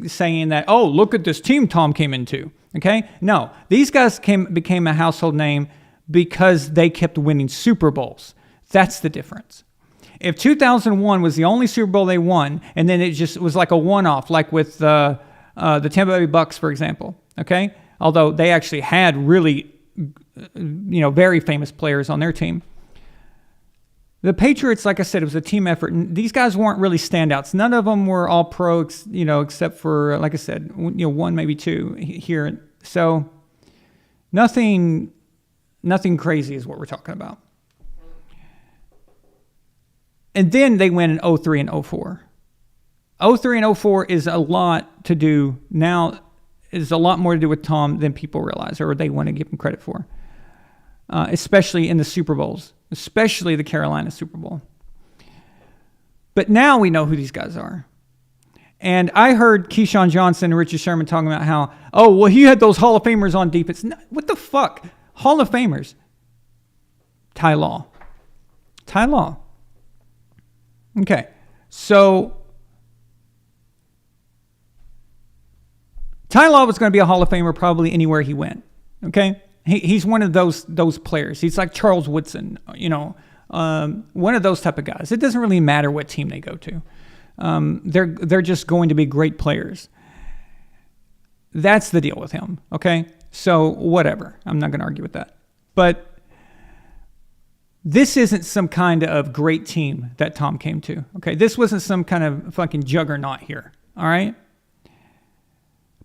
saying that, oh, look at this team Tom came into. Okay? No. These guys became a household name because they kept winning Super Bowls. That's the difference. If 2001 was the only Super Bowl they won, and then it just was like a one-off, like with the Tampa Bay Bucks, for example, okay? Although they actually had really, very famous players on their team. The Patriots, like I said, it was a team effort. And these guys weren't really standouts. None of them were all pro, except for, like I said, one, maybe two here. So nothing crazy is what we're talking about. And then they win in 03 and 04. 03 and 04 is a lot to do now. Is a lot more to do with Tom than people realize, or they want to give him credit for. Especially in the Super Bowls, especially the Carolina Super Bowl. But now we know who these guys are. And I heard Keyshawn Johnson and Richard Sherman talking about how, he had those Hall of Famers on defense. No, what the fuck? Hall of Famers. Ty Law. Okay. So Ty Law was going to be a Hall of Famer probably anywhere he went. Okay? He's one of those players. He's like Charles Woodson, one of those type of guys. It doesn't really matter what team they go to. They're just going to be great players. That's the deal with him, okay? So whatever. I'm not going to argue with that. But This isn't some kind of great team that Tom came to. Okay, this wasn't some kind of fucking juggernaut here. All right.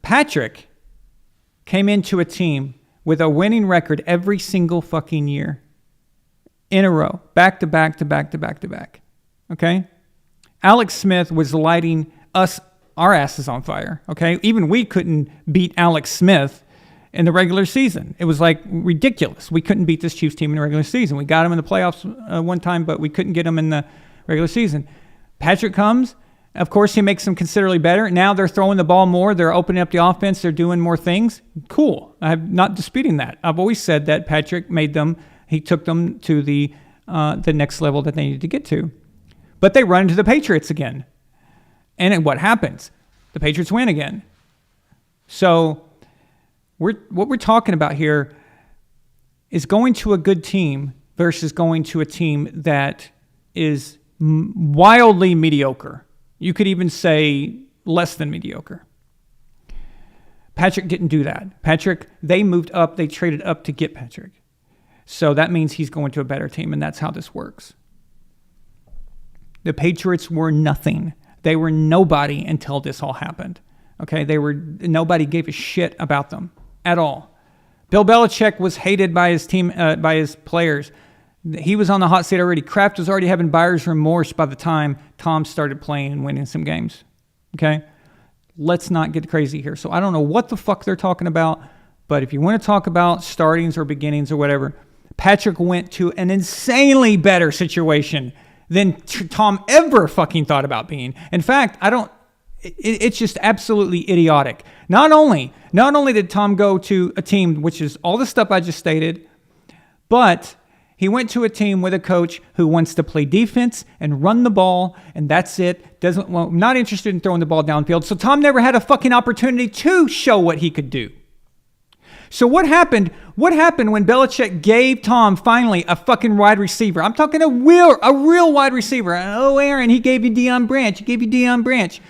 Patrick came into a team with a winning record every single fucking year in a row, back to back to back to back to back. Okay. Alex Smith was lighting our asses on fire. Okay. Even we couldn't beat Alex Smith in the regular season. It was like ridiculous. We couldn't beat this Chiefs team in the regular season. We got them in the playoffs one time, but we couldn't get them in the regular season. Patrick comes. Of course, he makes them considerably better. Now they're throwing the ball more. They're opening up the offense. They're doing more things. Cool. I'm not disputing that. I've always said that Patrick he took them to the next level that they needed to get to. But they run into the Patriots again. And what happens? The Patriots win again. So what we're talking about here is going to a good team versus going to a team that is wildly mediocre. You could even say less than mediocre. Patrick didn't do that. They moved up. They traded up to get Patrick. So that means he's going to a better team, and that's how this works. The Patriots were nothing. They were nobody until this all happened. Okay, nobody gave a shit about them at all. Bill Belichick was hated by his team, by his players. He was on the hot seat already. Kraft was already having buyer's remorse by the time Tom started playing and winning some games. Okay, let's not get crazy here. So I don't know what the fuck they're talking about, but if you want to talk about startings or beginnings or whatever, Patrick went to an insanely better situation than Tom ever fucking thought about being. In fact, it's just absolutely idiotic. Not only did Tom go to a team, which is all the stuff I just stated, but he went to a team with a coach who wants to play defense and run the ball, and that's it. Not interested in throwing the ball downfield. So Tom never had a fucking opportunity to show what he could do. So what happened? What happened when Belichick gave Tom finally a fucking wide receiver? I'm talking a real wide receiver. Oh, Aaron, he gave you Deion Branch.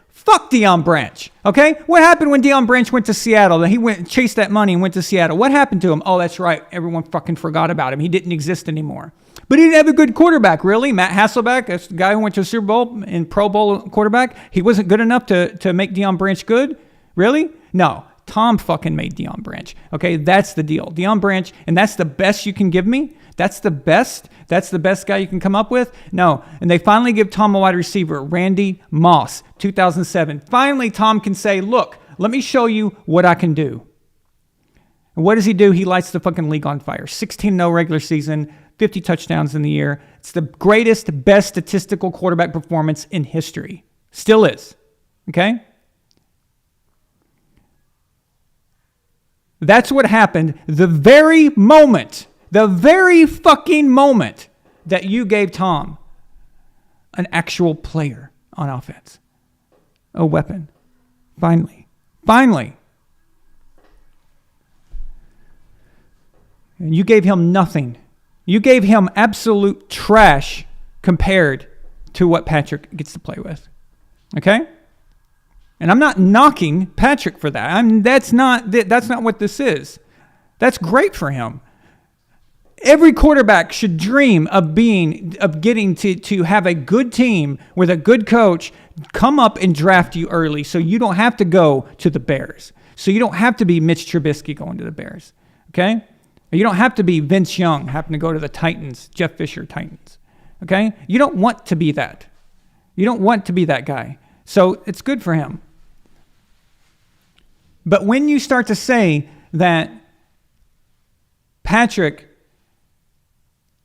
Fuck Deion Branch. Okay? What happened when Deion Branch went to Seattle? He chased that money and went to Seattle. What happened to him? Oh, that's right. Everyone fucking forgot about him. He didn't exist anymore. But he didn't have a good quarterback, really. Matt Hasselbeck, that's the guy who went to the Super Bowl and Pro Bowl quarterback. He wasn't good enough to make Deion Branch good? Really? No. Tom fucking made Deion Branch. Okay, that's the deal. Deion Branch, and that's the best you can give me? That's the best guy you can come up with? No. And they finally give Tom a wide receiver, Randy Moss, 2007. Finally, Tom can say, look, let me show you what I can do. And what does he do? He lights the fucking league on fire. 16-0 regular season, 50 touchdowns in the year. It's the greatest, best statistical quarterback performance in history. Still is. Okay? That's what happened the very fucking moment that you gave Tom an actual player on offense. A weapon. Finally. And you gave him nothing. You gave him absolute trash compared to what Patrick gets to play with. Okay? And I'm not knocking Patrick for that. That's not what this is. That's great for him. Every quarterback should dream of getting to have a good team with a good coach come up and draft you early so you don't have to go to the Bears. So you don't have to be Mitch Trubisky going to the Bears. Okay? Or you don't have to be Vince Young having to go to the Titans, Jeff Fisher Titans. Okay? You don't want to be that. You don't want to be that guy. So it's good for him. But when you start to say that Patrick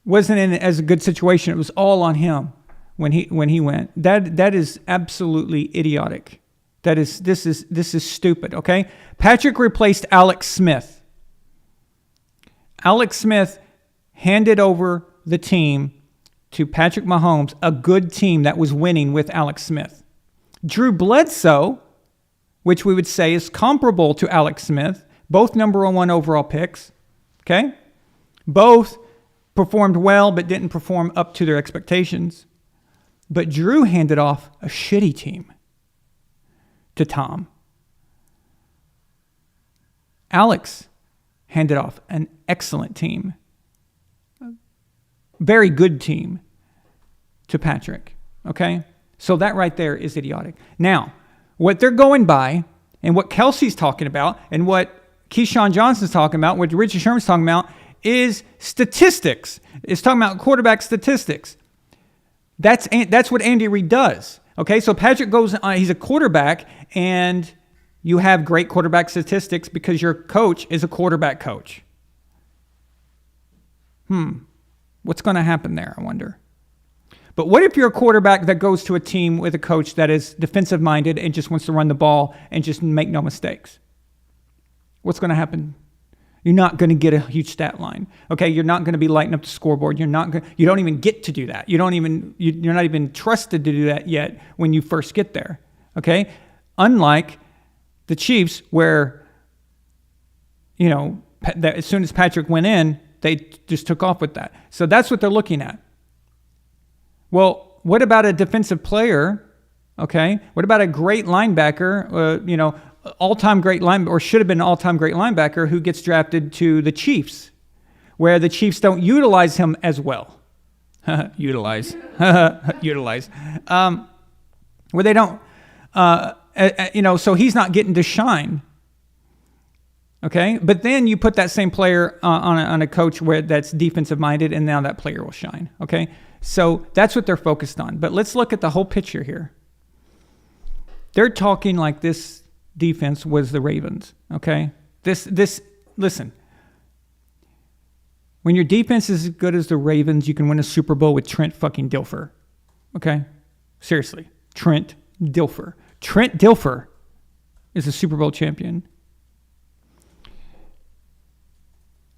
wasn't in as a good situation, it was all on him when he went, that is absolutely idiotic. This is stupid, okay? Patrick replaced Alex Smith. Alex Smith handed over the team to Patrick Mahomes, a good team that was winning with Alex Smith. Drew Bledsoe, which we would say is comparable to Alex Smith, both number 1 overall picks, okay? Both performed well but didn't perform up to their expectations. But Drew handed off a shitty team to Tom. Alex handed off an excellent team. very good team to Patrick. Okay? So that right there is idiotic. Now, what they're going by and what Kelsey's talking about and what Keyshawn Johnson's talking about, what Richard Sherman's talking about is statistics. It's talking about quarterback statistics. That's what Andy Reid does. Okay? So Patrick goes, he's a quarterback, and you have great quarterback statistics because your coach is a quarterback coach. What's going to happen there, I wonder? But what if you're a quarterback that goes to a team with a coach that is defensive-minded and just wants to run the ball and just make no mistakes? What's going to happen? You're not going to get a huge stat line. Okay, you're not going to be lighting up the scoreboard. You don't even get to do that. You're not even trusted to do that yet when you first get there. Okay? Unlike the Chiefs, where, as soon as Patrick went in, they just took off with that. So that's what they're looking at. Well, what about a defensive player? Okay. What about a great linebacker, all-time great linebacker, or should have been an all-time great linebacker who gets drafted to the Chiefs, where the Chiefs don't utilize him as well? Utilize. Utilize. Where they don't, so he's not getting to shine. Okay, but then you put that same player on a coach that's defensive minded, and now that player will shine. Okay, so that's what they're focused on. But let's look at the whole picture here. They're talking like this defense was the Ravens. Okay, listen. When your defense is as good as the Ravens, you can win a Super Bowl with Trent fucking Dilfer. Okay, seriously, Trent Dilfer. Trent Dilfer is a Super Bowl champion.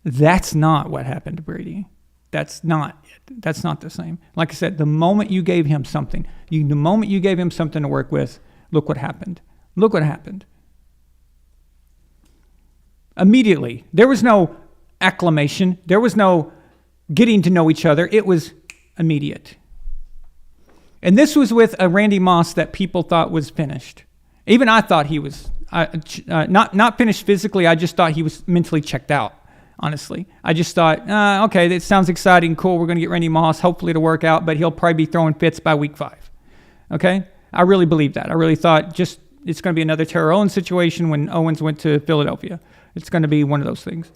That's not what happened to Brady. That's not it. That's not the same. Like I said, the moment you gave him something, to work with, look what happened. Look what happened. Immediately. There was no acclamation. There was no getting to know each other. It was immediate. And this was with a Randy Moss that people thought was finished. Even I thought he was not finished physically. I just thought he was mentally checked out. Honestly, I just thought, okay, that sounds exciting, cool. We're going to get Randy Moss. Hopefully it'll work out, but he'll probably be throwing fits by week 5. Okay, I really believed that. I really thought it's going to be another Terrell Owens situation when Owens went to Philadelphia. It's going to be one of those things.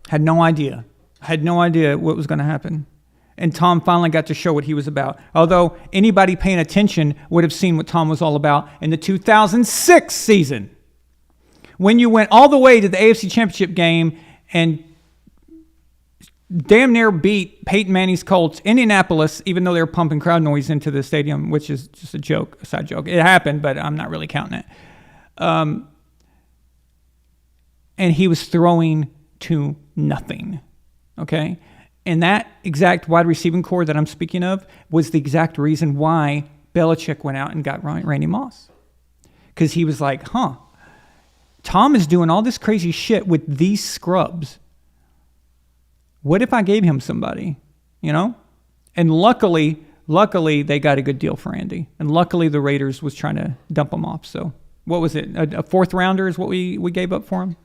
Had no idea what was going to happen. And Tom finally got to show what he was about. Although anybody paying attention would have seen what Tom was all about in the 2006 season, when you went all the way to the AFC Championship game and damn near beat Peyton Manning's Colts, Indianapolis, even though they were pumping crowd noise into the stadium, which is just a side joke. It happened, but I'm not really counting it. And he was throwing to nothing, okay? And that exact wide receiving core that I'm speaking of was the exact reason why Belichick went out and got Randy Moss. Because he was like, Tom is doing all this crazy shit with these scrubs. What if I gave him somebody, And luckily they got a good deal for Andy. And luckily the Raiders was trying to dump him off. So what was it? A 4th rounder is what we gave up for him?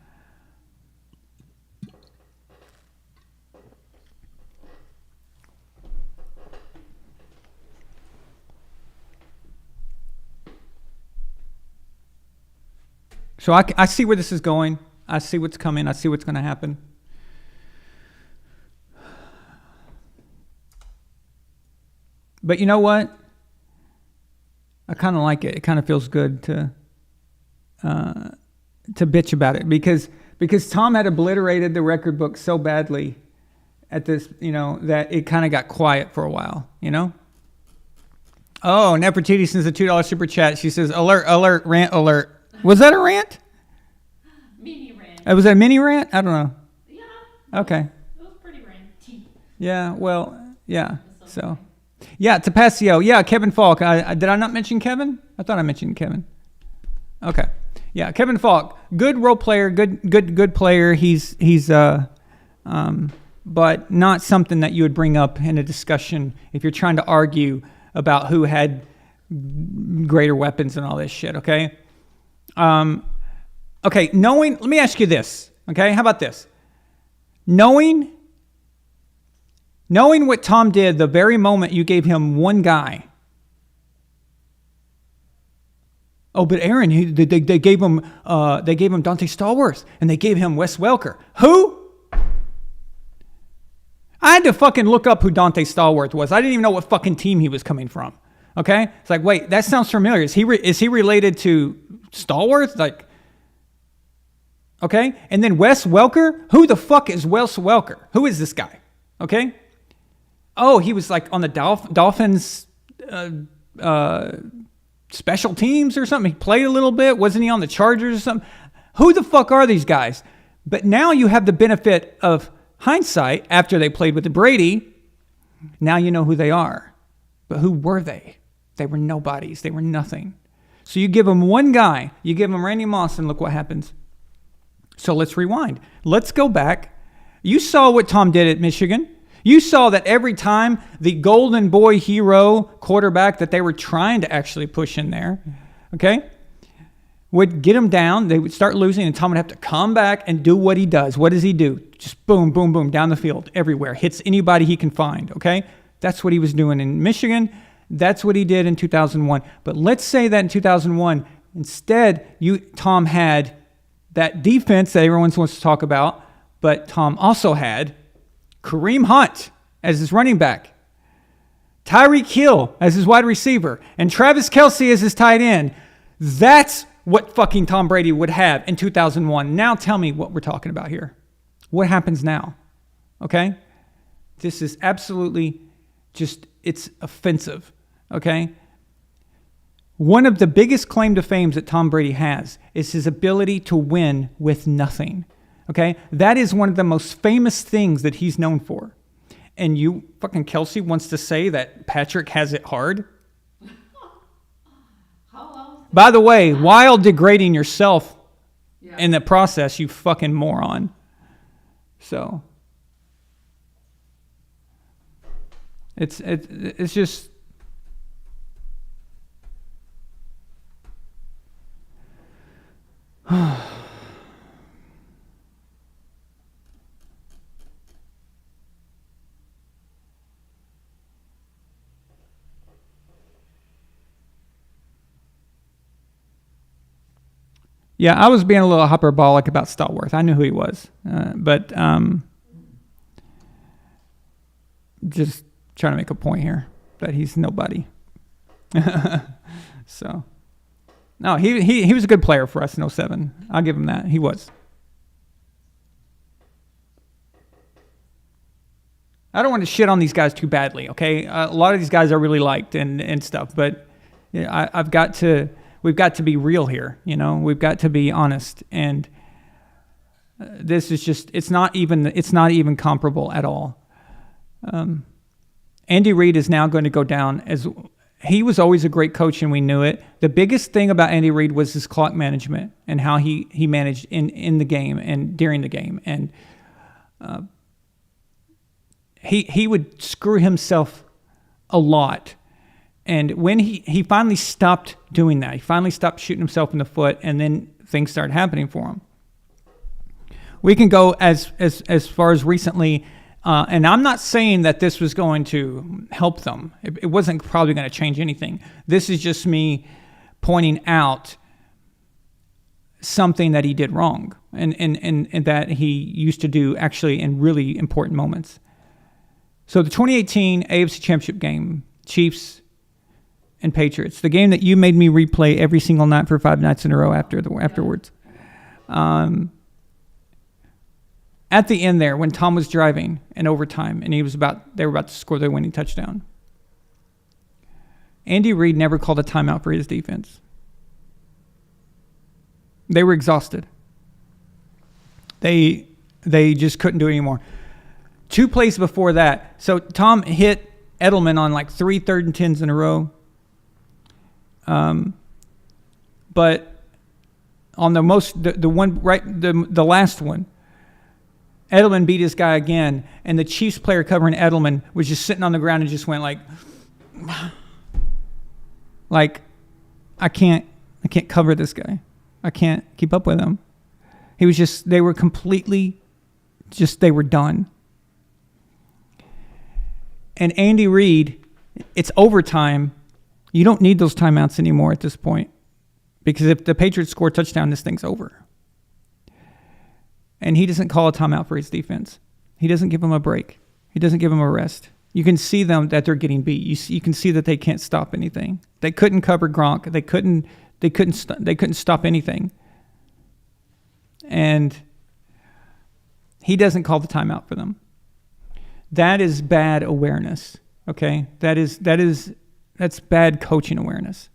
So I see where this is going. I see what's coming. I see what's going to happen. But you know what? I kind of like it. It kind of feels good to bitch about it because Tom had obliterated the record book so badly at this, that it kind of got quiet for a while, Oh, Nefertiti sends a $2 super chat. She says, "Alert, alert, rant, alert." Was that a rant? Mini rant. Was that a mini rant? I don't know. Yeah. Okay. It was pretty ranty. Yeah, well, yeah. So, yeah, Tapasio. Yeah, Kevin Falk. Did I not mention Kevin? I thought I mentioned Kevin. Okay. Yeah, Kevin Falk. Good role player, good player. He's but not something that you would bring up in a discussion if you're trying to argue about who had greater weapons and all this shit, okay? Okay, let me ask you this, okay? How about this? Knowing Knowing what Tom did the very moment you gave him one guy. Oh, but Aaron, they gave him Dante Stallworth, and they gave him Wes Welker. Who? I had to fucking look up who Dante Stallworth was. I didn't even know what fucking team he was coming from. Okay, it's like, wait, that sounds familiar. Is he related to Stallworth? Like, okay, and then Wes Welker. Who the fuck is Wes Welker? Who is this guy? Okay. Oh, he was like on the Dolphins special teams or something. He played a little bit. Wasn't he on the Chargers or something? Who the fuck are these guys? But now you have the benefit of hindsight after they played with the Brady. Now you know who they are. But who were they? They were nobodies. They were nothing. So you give them one guy. You give them Randy Moss, and look what happens. So let's rewind. Let's go back. You saw what Tom did at Michigan. You saw that every time the golden boy hero quarterback that they were trying to actually push in there, okay, would get him down. They would start losing, and Tom would have to come back and do what he does. What does he do? Just boom, boom, boom, down the field, everywhere. Hits anybody he can find, okay? That's what he was doing in Michigan. That's what he did in 2001. But let's say that in 2001, instead, Tom had that defense that everyone wants to talk about, but Tom also had Kareem Hunt as his running back, Tyreek Hill as his wide receiver, and Travis Kelce as his tight end. That's what fucking Tom Brady would have in 2001. Now tell me what we're talking about here. What happens now? Okay? This is absolutely it's offensive. Okay? One of the biggest claim to fame that Tom Brady has is his ability to win with nothing. Okay? That is one of the most famous things that he's known for. And you fucking Kelce wants to say that Patrick has it hard? By the way, while degrading yourself in the process, you fucking moron. So it's just yeah, I was being a little hyperbolic about Stallworth. I knew who he was, but just trying to make a point here that he's nobody. So, no, he was a good player for us in 07. I'll give him that. He was. I don't want to shit on these guys too badly, okay? A lot of these guys are really liked and stuff, but I've got to... We've got to be real here, you know. We've got to be honest, and this is just—it's not even comparable at all. Andy Reid is now going to go down as he was always a great coach, and we knew it. The biggest thing about Andy Reid was his clock management and how he managed in the game and during the game, and he would screw himself a lot. And when he finally stopped doing that, he finally stopped shooting himself in the foot, and then things started happening for him. We can go as far as recently, and I'm not saying that this was going to help them. It wasn't probably going to change anything. This is just me pointing out something that he did wrong, and that he used to do actually in really important moments. So the 2018 AFC Championship game, Chiefs and Patriots, the game that you made me replay every single night for 5 nights in a row afterwards. At the end there, when Tom was driving in overtime and they were about to score their winning touchdown, Andy Reid never called a timeout for his defense. They were exhausted. They just couldn't do it anymore. 2 plays before that, so Tom hit Edelman on like 3 3rd and 10s in a row. But on the last one, Edelman beat his guy again, and the Chiefs player covering Edelman was just sitting on the ground and just went like I can't cover this guy. I can't keep up with him. They were completely they were done. And Andy Reid, it's overtime. You don't need those timeouts anymore at this point. Because if the Patriots score a touchdown, this thing's over. And he doesn't call a timeout for his defense. He doesn't give them a break. He doesn't give them a rest. You can see them that they're getting beat. You can see that they can't stop anything. They couldn't cover Gronk. They couldn't stop anything. And he doesn't call the timeout for them. That is bad awareness. Okay? That's bad coaching awareness.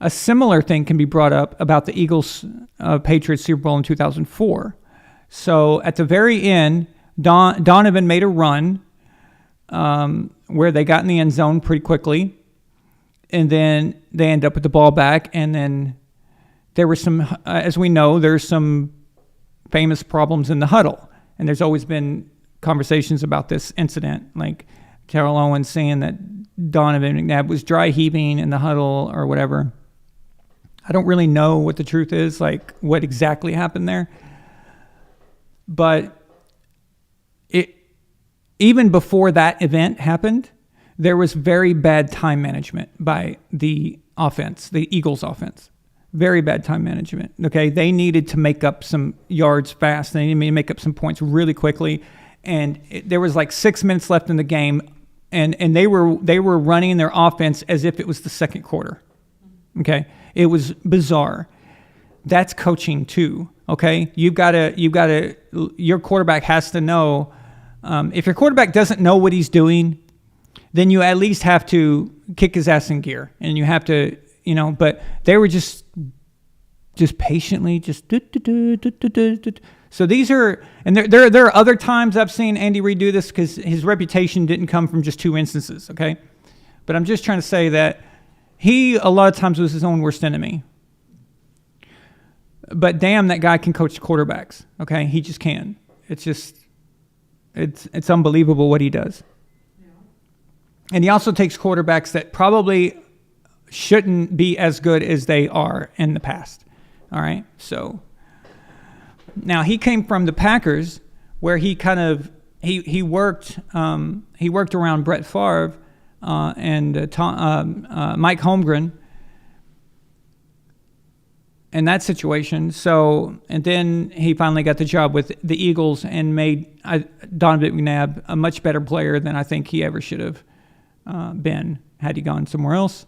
A similar thing can be brought up about the Eagles Patriots Super Bowl in 2004. So at the very end, Donovan made a run where they got in the end zone pretty quickly, and then they end up with the ball back, and then there were some, as we know, there's some famous problems in the huddle, and there's always been conversations about this incident, like Terrell Owens saying that Donovan McNabb was dry heaving in the huddle or whatever. I don't really know what the truth is, like what exactly happened there. But even before that event happened, there was very bad time management by the offense, the Eagles offense. Very bad time management. Okay, they needed to make up some yards fast. They needed to make up some points really quickly. And there was like 6 minutes left in the game, and they were running their offense as if it was the second quarter. Okay, it was bizarre. That's coaching too. Okay, your quarterback has to know. If your quarterback doesn't know what he's doing, then you at least have to kick his ass in gear, and you have to, But they were just patiently, So these are, and there are other times I've seen Andy Reid do this because his reputation didn't come from just two instances. Okay, but I'm just trying to say that he a lot of times was his own worst enemy. But damn, that guy can coach quarterbacks. Okay, he just can. It's unbelievable what he does. Yeah. And he also takes quarterbacks that probably shouldn't be as good as they are in the past. All right, so now he came from the Packers, where he kind of he worked around Brett Favre and Mike Holmgren. In that situation. So, and then he finally got the job with the Eagles and made Donovan McNabb a much better player than I think he ever should have been had he gone somewhere else.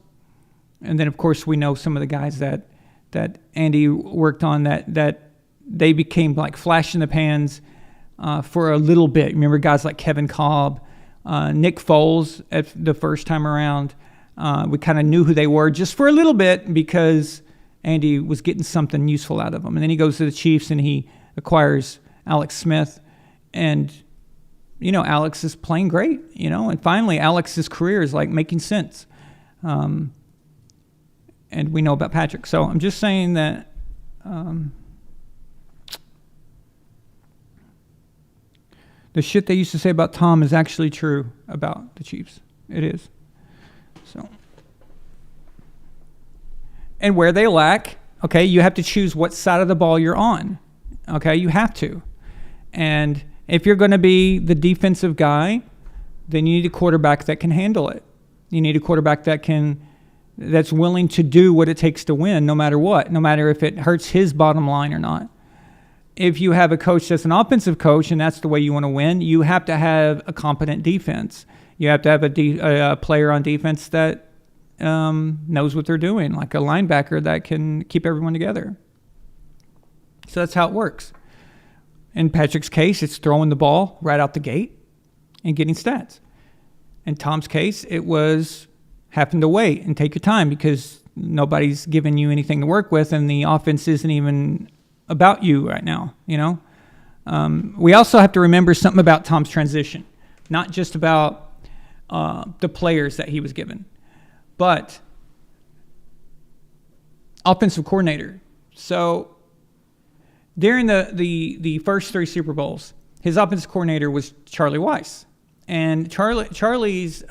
And then, of course, we know some of the guys that Andy worked on that they became like flash in the pans for a little bit. Remember guys like Kevin Kolb, Nick Foles at the first time around. We kind of knew who they were just for a little bit because Andy was getting something useful out of them. And then he goes to the Chiefs and he acquires Alex Smith. And, Alex is playing great, And finally, Alex's career is like making sense. And we know about Patrick. So I'm just saying that the shit they used to say about Tom is actually true about the Chiefs. It is. So... And where they lack, okay, you have to choose what side of the ball you're on. Okay, you have to. And if you're going to be the defensive guy, then you need a quarterback that can handle it. You need a quarterback that's willing to do what it takes to win, no matter what, no matter if it hurts his bottom line or not. If you have a coach that's an offensive coach and that's the way you want to win, you have to have a competent defense. You have to have a player on defense that knows what they're doing, like a linebacker that can keep everyone together. So that's how it works. In Patrick's case, it's throwing the ball right out the gate and getting stats. In Tom's case, it was having to wait and take your time because nobody's giving you anything to work with and the offense isn't even about you right now, We also have to remember something about Tom's transition, not just about the players that he was given. But offensive coordinator. So during the first three Super Bowls, his offensive coordinator was Charlie Weiss. And Charlie's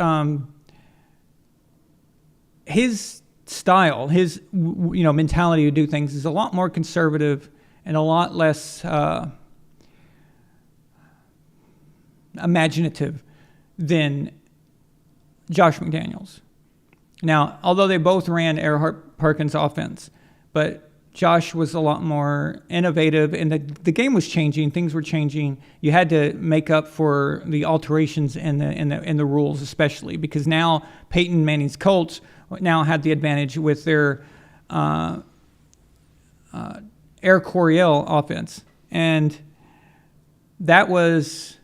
his style, his mentality to do things is a lot more conservative and a lot less imaginative than Josh McDaniels. Now, although they both ran Erhardt-Perkins offense, but Josh was a lot more innovative, and the game was changing. Things were changing. You had to make up for the alterations in the rules, especially because now Peyton Manning's Colts now had the advantage with their Air Coryell offense, and that was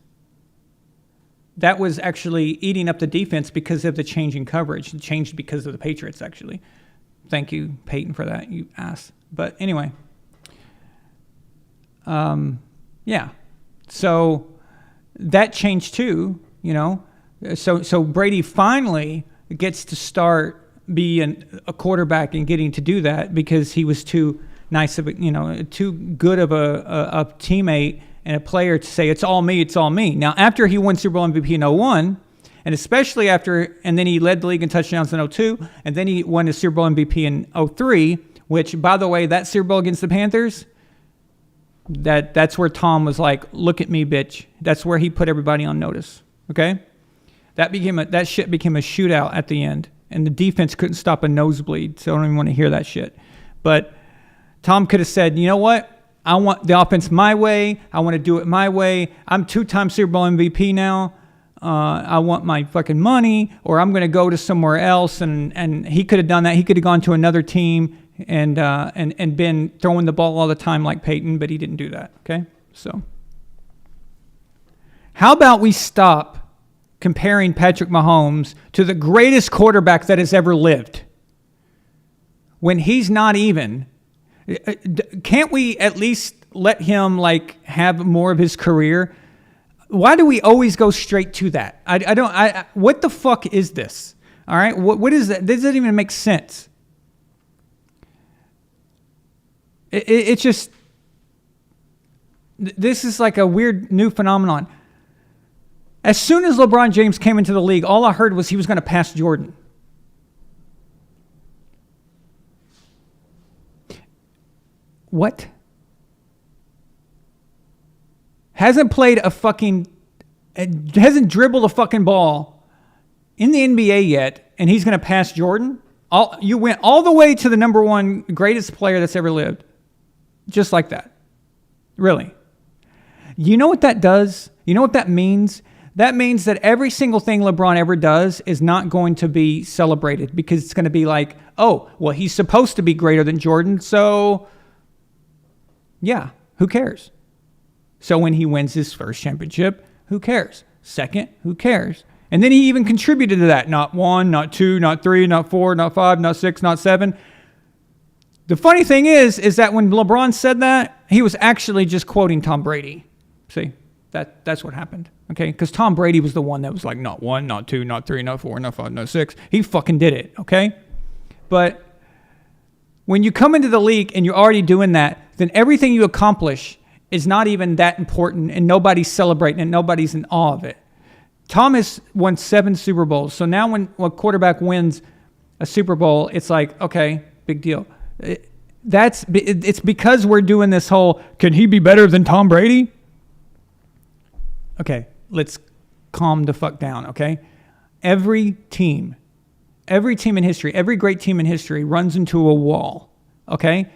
actually eating up the defense because of the changing coverage. It changed because of the Patriots, actually. Thank you, Peyton, for that, you ass. But anyway, yeah. So that changed too, you know. So Brady finally gets to start being a quarterback and getting to do that because he was too nice of too good of a teammate and a player to say it's all me, it's all me. Now after he won Super Bowl MVP in 01, and especially after, and then he led the league in touchdowns in 02, and then he won the Super Bowl MVP in 03. Which, by the way, that Super Bowl against the Panthers, that's where Tom was like, "Look at me, bitch." That's where he put everybody on notice. Okay, that shit became a shootout at the end, and the defense couldn't stop a nosebleed. So I don't even want to hear that shit. But Tom could have said, "You know what? I want the offense my way. I want to do it my way. I'm 2-time Super Bowl MVP now. I want my fucking money, or I'm going to go to somewhere else." And he could have done that. He could have gone to another team and been throwing the ball all the time like Peyton, but he didn't do that. Okay, so how about we stop comparing Patrick Mahomes to the greatest quarterback that has ever lived when he's not even? Can't we at least let him like have more of his career? Why do we always go straight to that? I don't. What the fuck is this? All right, what is that? This doesn't even make sense. It's just, this is like a weird new phenomenon. As soon as LeBron James came into the league, all I heard was he was going to pass Jordan. What? Hasn't dribbled a fucking ball in the NBA yet, and he's going to pass Jordan? You went all the way to the number one greatest player that's ever lived. Just like that. Really. You know what that does? You know what that means? That means that every single thing LeBron ever does is not going to be celebrated because it's going to be like, oh, well, he's supposed to be greater than Jordan, so yeah, who cares? So when he wins his first championship, who cares? Second, who cares? And then he even contributed to that. Not 1, not 2, not 3, not 4, not 5, not 6, not 7. The funny thing is that when LeBron said that, he was actually just quoting Tom Brady. See, that's what happened. Okay, because Tom Brady was the one that was like, not 1, not 2, not 3, not 4, not 5, not 6. He fucking did it, okay? But when you come into the league and you're already doing that, then everything you accomplish is not even that important, and nobody's celebrating it, nobody's in awe of it. Tom has won 7 Super Bowls, so now when a quarterback wins a Super Bowl, it's like, okay, big deal. It's because we're doing this whole, can he be better than Tom Brady? Okay, let's calm the fuck down, okay? Every team in history, every great team in history runs into a wall, okay?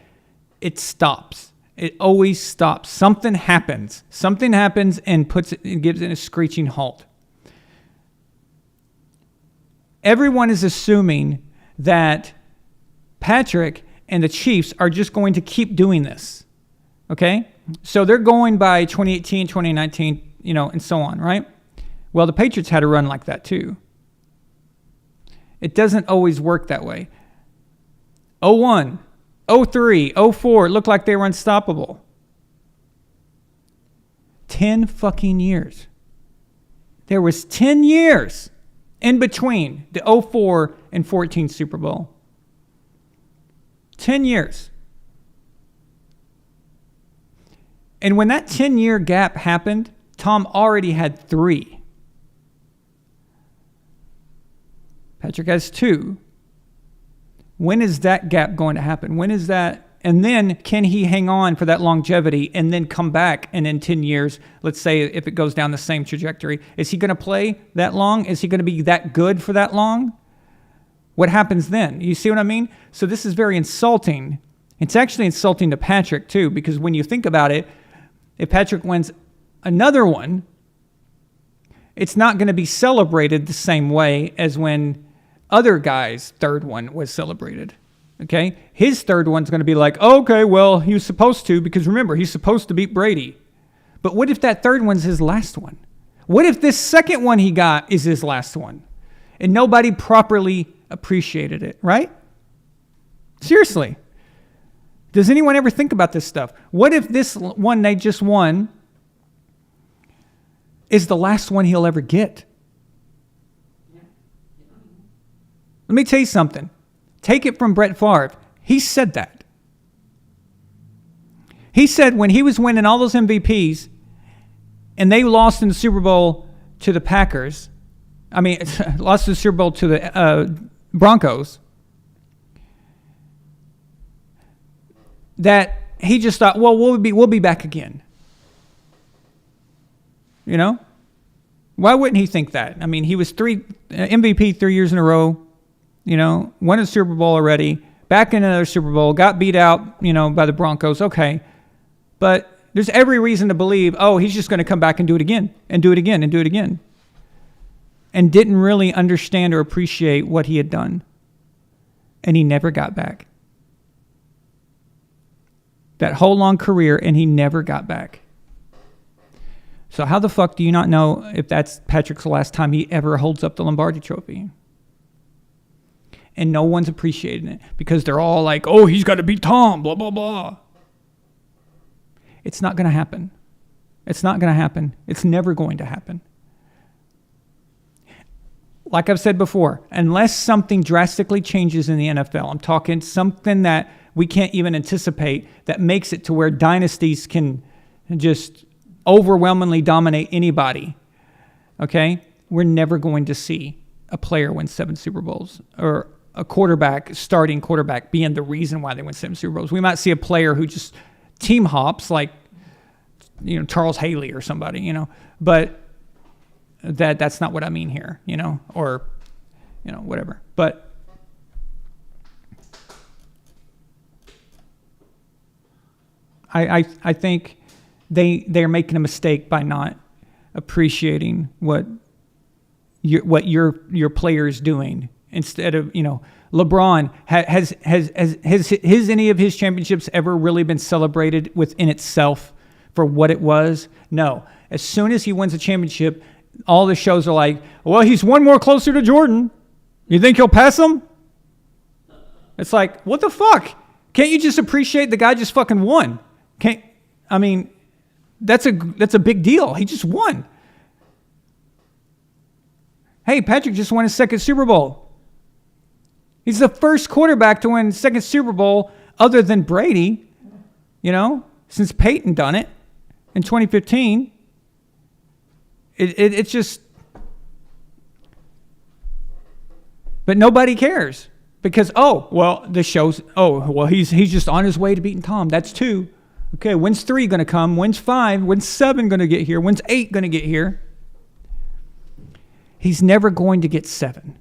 It stops. It always stops. Something happens and gives it a screeching halt. Everyone is assuming that Patrick and the Chiefs are just going to keep doing this, okay? So they're going by 2018, 2019, and so on, right? Well, the Patriots had a run like that too. It doesn't always work that way. 01, 03, 04, it looked like they were unstoppable. 10 fucking years. There was 10 years in between the 04 and 14 Super Bowl. 10 years. And when that 10-year gap happened, Tom already had 3. Patrick has 2. When is that gap going to happen? When is that And then can he hang on for that longevity and then come back and in 10 years, let's say if it goes down the same trajectory, is he going to play that long? Is he going to be that good for that long? What happens then? You see what I mean? So this is very insulting. It's actually insulting to Patrick too, because when you think about it, if Patrick wins another one, it's not going to be celebrated the same way as when other guys' third one was celebrated. Okay? His third one's going to be like, okay, well, he was supposed to, because remember, he's supposed to beat Brady. But what if that third one's his last one? What if this second one he got is his last one? And nobody properly appreciated it, right? Seriously. Does anyone ever think about this stuff? What if this one they just won is the last one he'll ever get? Let me tell you something. Take it from Brett Favre. He said that. He said when he was winning all those MVPs and they lost in the Super Bowl to the Packers, lost the Super Bowl to the Broncos, that he just thought, well, we'll be back again. You know? Why wouldn't he think that? I mean, he was MVP 3 years in a row, you know, won a Super Bowl already, back in another Super Bowl, got beat out, you know, by the Broncos. Okay. But there's every reason to believe, oh, he's just going to come back and do it again, and do it again, and do it again. And didn't really understand or appreciate what he had done. And he never got back. That whole long career, and he never got back. So how the fuck do you not know if that's Patrick's last time he ever holds up the Lombardi Trophy? And no one's appreciating it because they're all like, oh, he's got to beat Tom, blah, blah, blah. It's not going to happen. It's not going to happen. It's never going to happen. Like I've said before, unless something drastically changes in the NFL, I'm talking something that we can't even anticipate that makes it to where dynasties can just overwhelmingly dominate anybody, okay? We're never going to see a player win 7 Super Bowls or a starting quarterback being the reason why they win 7 Super Bowls. We might see a player who just team hops like, you know, Charles Haley or somebody, you know, but that's not what I mean here, you know, or, you know, whatever. But I think they're making a mistake by not appreciating what your player is doing. Instead of, you know, LeBron has any of his championships ever really been celebrated within itself for what it was? No. As soon as he wins a championship, all the shows are like, well, he's one more closer to Jordan. You think he'll pass him? It's like, what the fuck? Can't you just appreciate the guy just fucking won? That's a big deal. He just won. Hey, Patrick just won his second Super Bowl. He's the first quarterback to win second Super Bowl other than Brady, you know, since Peyton done it in 2015. It's just, but nobody cares because, he's just on his way to beating Tom. That's 2. Okay, when's 3 going to come? When's 5? When's 7 going to get here? When's 8 going to get here? He's never going to get 7.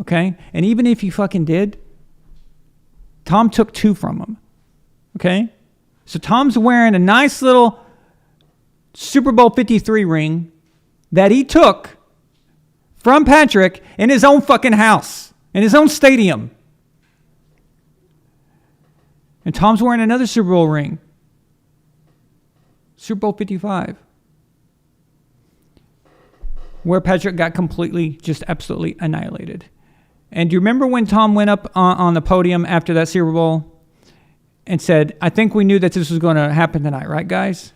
Okay? And even if he fucking did, Tom took 2 from him. Okay? So Tom's wearing a nice little Super Bowl 53 ring that he took from Patrick in his own fucking house, in his own stadium. And Tom's wearing another Super Bowl ring. Super Bowl 55. Where Patrick got completely, just absolutely annihilated. And do you remember when Tom went up on the podium after that Super Bowl and said, I think we knew that this was going to happen tonight, right, guys?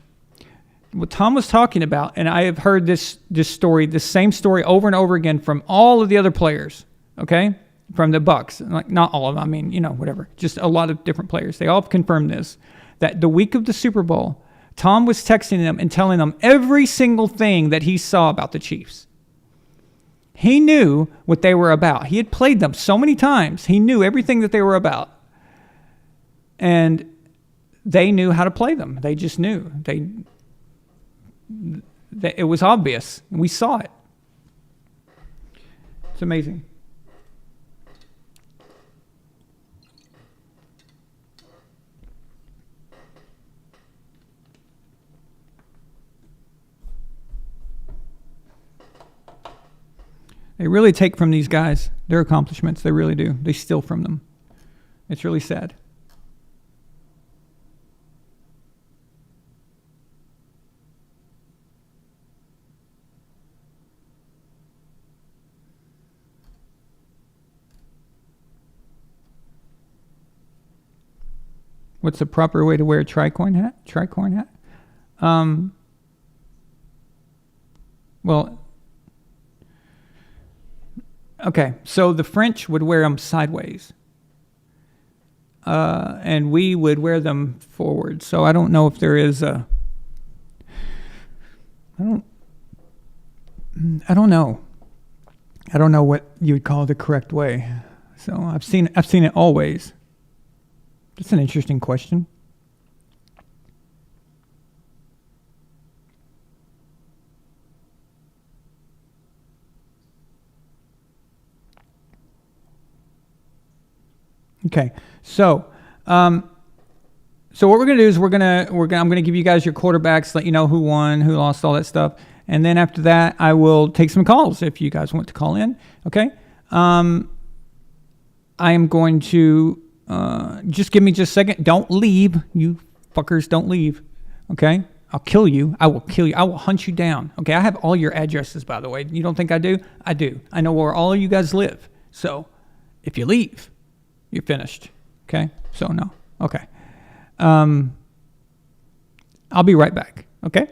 What Tom was talking about, and I have heard this story, the same story over and over again from all of the other players, okay? From the Bucks. Like, not all of them, I mean, you know, whatever. Just a lot of different players. They all confirmed this, that the week of the Super Bowl, Tom was texting them and telling them every single thing that he saw about the Chiefs. He knew what they were about. He had played them so many times. He knew everything that they were about. And they knew how to play them. They just knew. It was obvious. We saw it. It's amazing. They really take from these guys their accomplishments. They really do. They steal from them. It's really sad. What's the proper way to wear a tricorn hat? Tricorn hat? Well, okay. So the French would wear them sideways, and we would wear them forward. So I don't know if there is a. I don't know. I don't know what you would call the correct way. So I've seen it always. That's an interesting question. Okay, so what we're gonna do is I'm gonna give you guys your quarterbacks, let you know who won, who lost, all that stuff, and then after that, I will take some calls if you guys want to call in. Okay, I am going to. Just give me just a second. Don't leave. You fuckers, don't leave. Okay? I'll kill you. I will kill you. I will hunt you down. Okay? I have all your addresses, by the way. You don't think I do? I do. I know where all of you guys live. So if you leave, you're finished. Okay? So no. Okay. I'll be right back. Okay?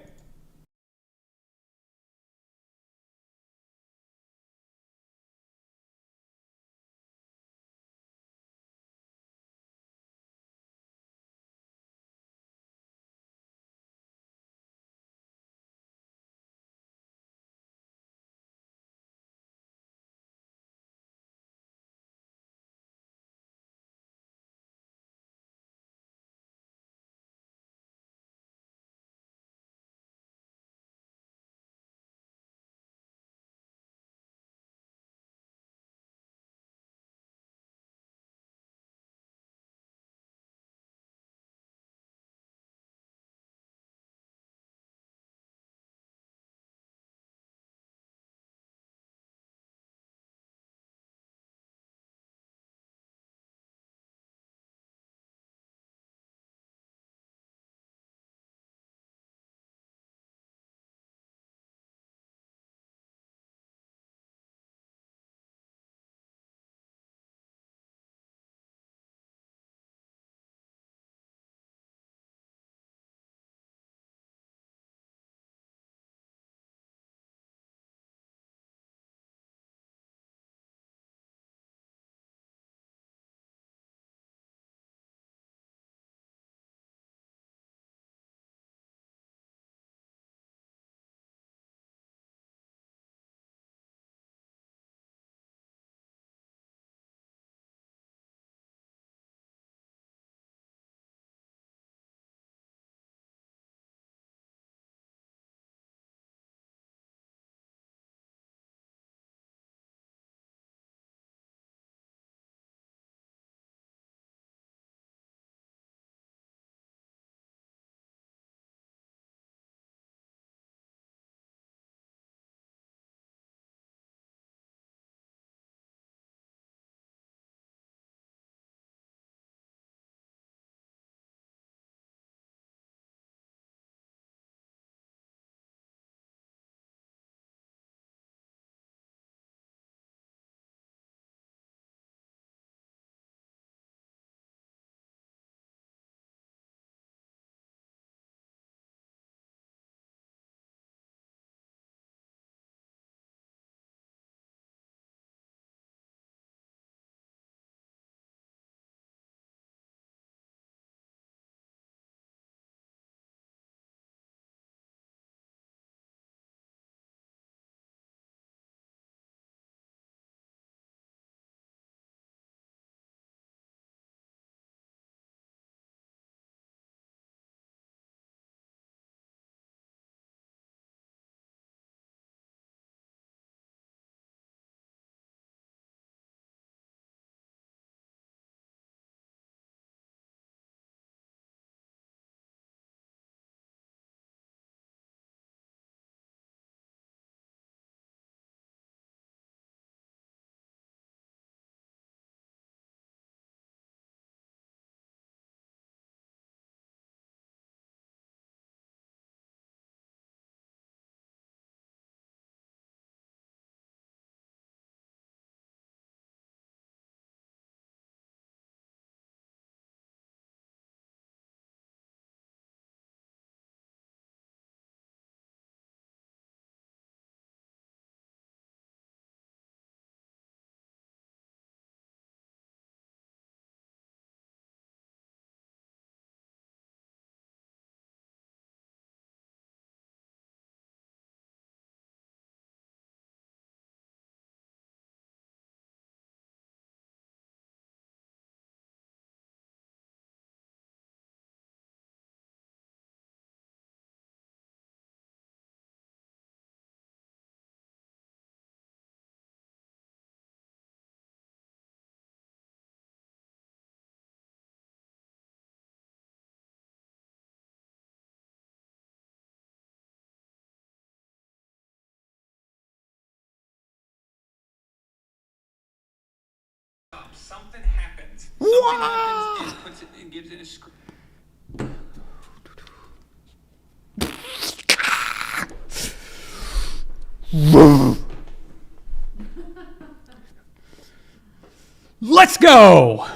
something happens. It gives it a scream. Let's go.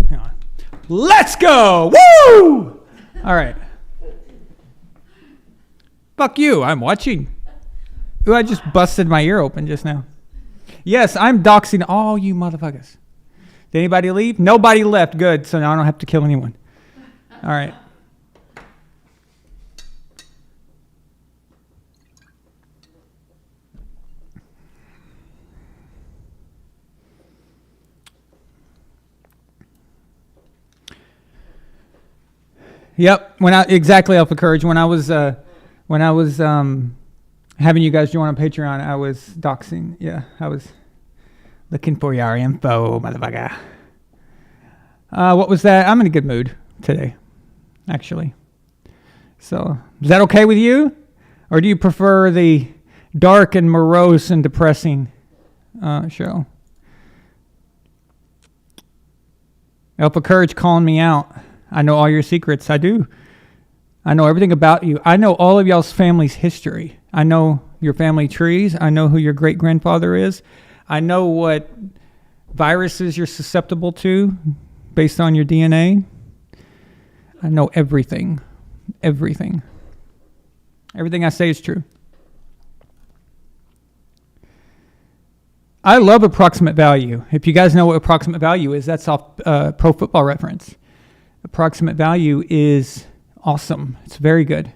Hang on. Let's go. Woo! All right. Fuck you. I'm watching. Ooh, I just busted my ear open just now. Yes, I'm doxing all you motherfuckers. Did anybody leave? Nobody left. Good. So now I don't have to kill anyone. All right. Yep. Exactly, Alpha Courage. When I was having you guys join on Patreon, I was doxing. Yeah, I was looking for your info, motherfucker. What was that? I'm in a good mood today, actually. So, is that okay with you? Or do you prefer the dark and morose and depressing show? Alpha Courage calling me out. I know all your secrets. I do. I know everything about you. I know all of y'all's family's history. I know your family trees. I know who your great-grandfather is. I know what viruses you're susceptible to based on your DNA. I know everything. Everything. Everything I say is true. I love approximate value. If you guys know what approximate value is, that's off Pro Football Reference. Approximate value is awesome. It's very good.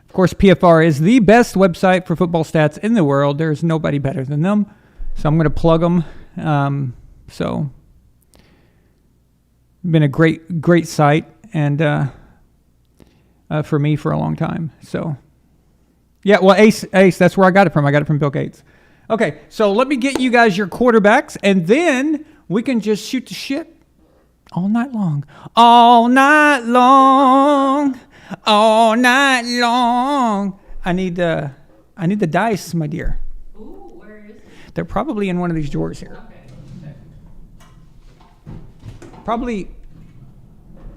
Of course, PFR is the best website for football stats in the world. There's nobody better than them. So I'm going to plug them. Been a great site and for me for a long time. So, yeah, well, Ace, that's where I got it from. I got it from Bill Gates. Okay, so let me get you guys your quarterbacks, and then we can just shoot the shit. All night long. All night long. All night long. I need the dice, my dear. Ooh, where is it? They're probably in one of these drawers here. Okay. Probably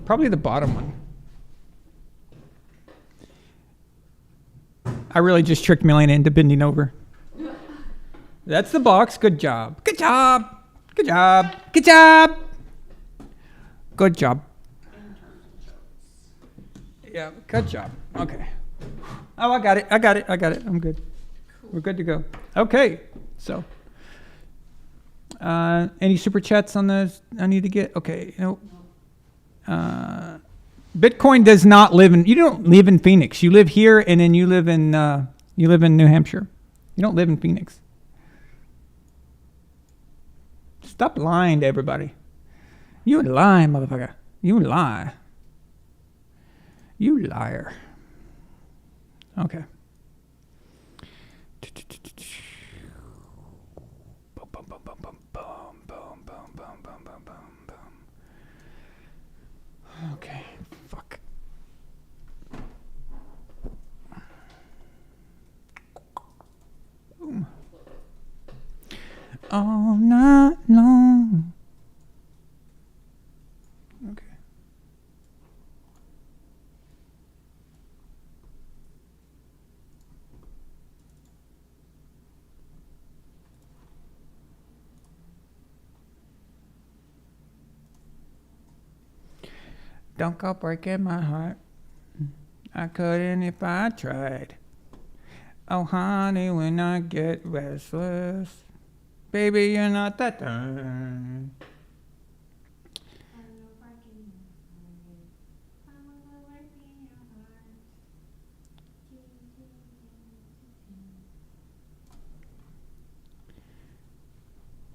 the bottom one. I really just tricked Milena into bending over. That's the box. Good job. Good job. Good job. Good job. Good job. Yeah, good job. Okay. Oh, I got it. I'm good. Cool. We're good to go. Okay. So, any super chats on those I need to get? Okay. Nope. Bitcoin does not live in. You don't live in Phoenix. You live here, and then you live in New Hampshire. You don't live in Phoenix. Stop lying to everybody. You lie, motherfucker. You lie. You liar. Okay. Okay. Fuck. All night long. Okay. Don't go breaking my heart. I couldn't if I tried. Oh, honey, when I get restless. Baby, you're not that time.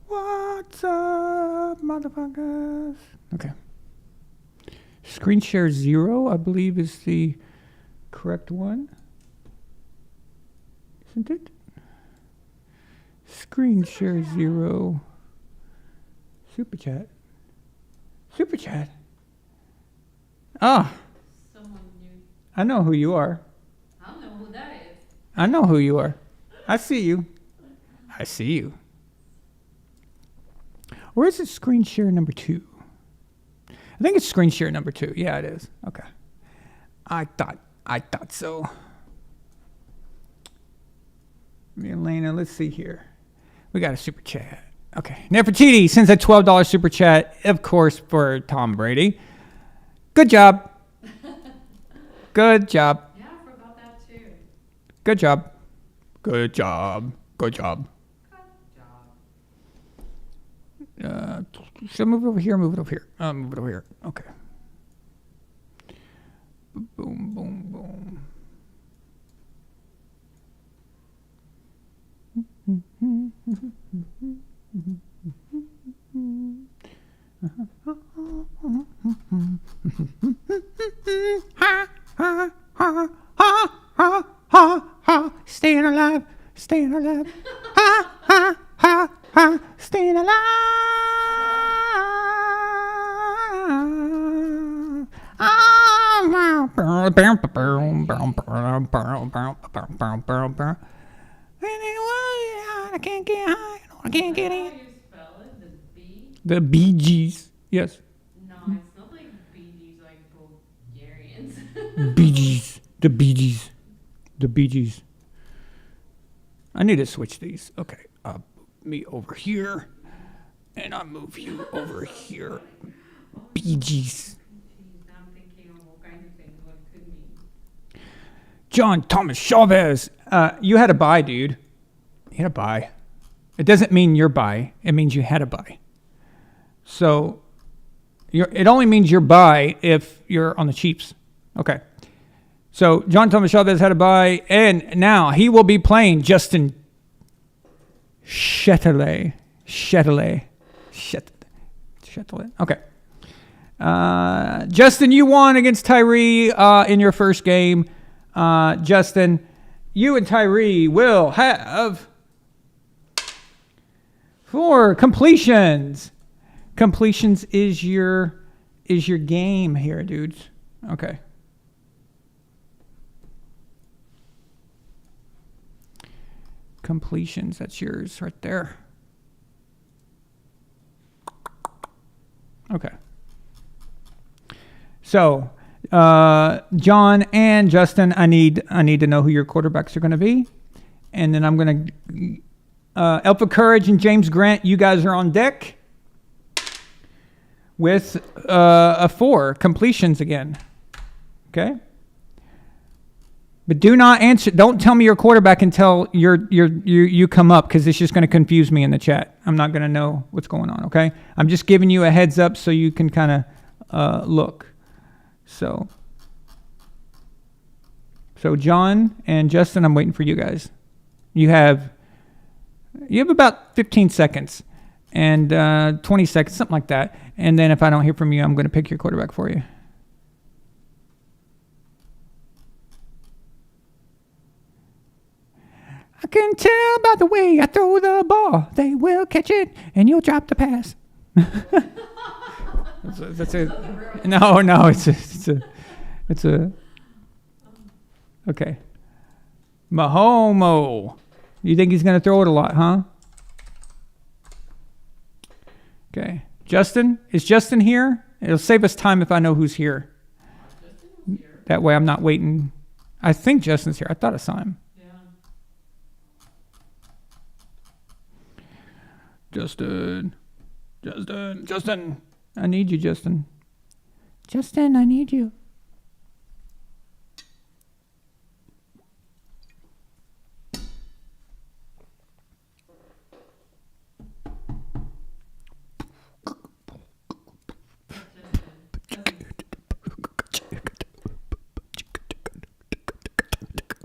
What's up, motherfuckers? Okay. Screen share 0, I believe, is the correct one. Isn't it? Screen share 0. Super chat. Super chat. Ah. Someone new. I know who you are. I don't know who that is. I know who you are. I see you. I see you. Or is it screen share number 2? I think it's screen share number 2. Yeah, it is. Okay. I thought so. Elena, let's see here. We got a super chat. Okay. Nefertiti sends a $12 super chat, of course, for Tom Brady. Good job. Good job. Yeah, I forgot that too. Good job. Good job. Good job. Good job. Should I move it over here? Move it over here. Move it over here. Okay. Boom, boom, boom. Staying alive, staying alive. Ha, ha, ha, ha, staying alive. I can't get high. I can't get in. How you spell it? The B? The Bee Gees. Yes. No, it's not like Bee Gees, like Bulgarians. Bee Gees. The Bee Gees. The Bee Gees. I need to switch these. Okay. Me over here. And I move you over here. Bee Gees. Jeez, I'm thinking of all kinds of things what it could mean. John Thomas Chavez. You had a bye, dude. You had a bye. It doesn't mean you're bye. It means you had a bye. So it only means you're bye if you're on the Chiefs. Okay. So John Thomas Chavez had a bye, and now he will be playing Justin Chatelain. Okay. Justin, you won against Tyree in your first game. Justin, you and Tyree will have 4 completions. Completions is your game here, dudes. Okay. Completions, that's yours right there. Okay. So, John and Justin, I need to know who your quarterbacks are going to be, and then I'm going to Alpha Courage and James Grant. You guys are on deck with a 4 completions again. Okay. But do not answer. Don't tell me your quarterback until you come up, because it's just going to confuse me in the chat. I'm not going to know what's going on. Okay. I'm just giving you a heads up so you can kind of look. So John and Justin, I'm waiting for you guys. You have about 15 seconds and 20 seconds, something like that. And then if I don't hear from you, I'm going to pick your quarterback for you. I can tell by the way I throw the ball. They will catch it, and you'll drop the pass. That's it. No, it's a. Okay. Mahomo. You think he's going to throw it a lot, huh? Okay. Justin? Is Justin here? It'll save us time if I know who's here. That way I'm not waiting. I think Justin's here. I thought I saw him. Justin. I need you, Justin. Justin, I need you.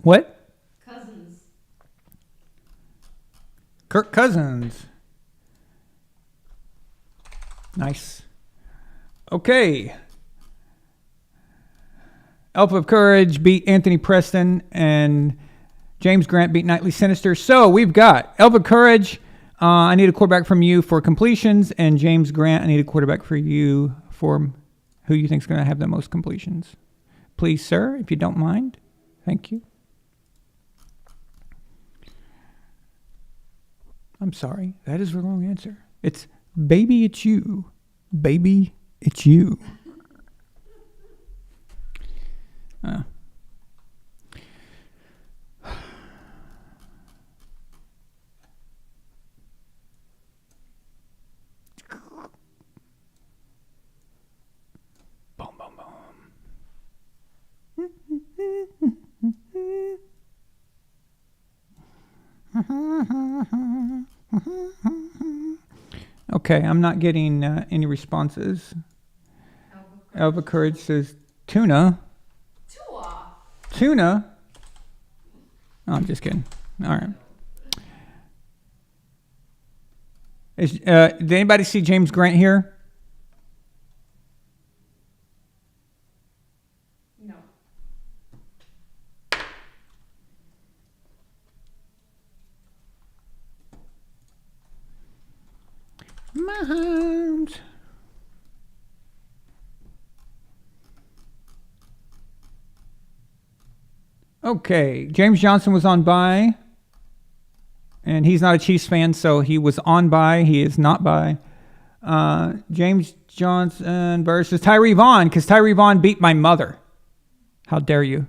What? Cousins. Kirk Cousins. Nice. Okay. Alpha of Courage beat Anthony Preston, and James Grant beat Nightly Sinister. So we've got Alpha of Courage. I need a quarterback from you for completions, and James Grant, I need a quarterback for you for who you think is going to have the most completions. Please, sir, if you don't mind. Thank you. I'm sorry. That is the wrong answer. It's Baby, it's you. Baby, it's you. Boom, boom, boom. Okay, I'm not getting any responses. Elva Courage says tuna. Tuna? Oh, I'm just kidding. All right. Did anybody see James Grant here? No. Mahomes. Okay, James Johnson was on bye, and he's not a Chiefs fan, so he was on bye. He is not bye. James Johnson versus Tyree Vaughn, because Tyree Vaughn beat my mother. How dare you?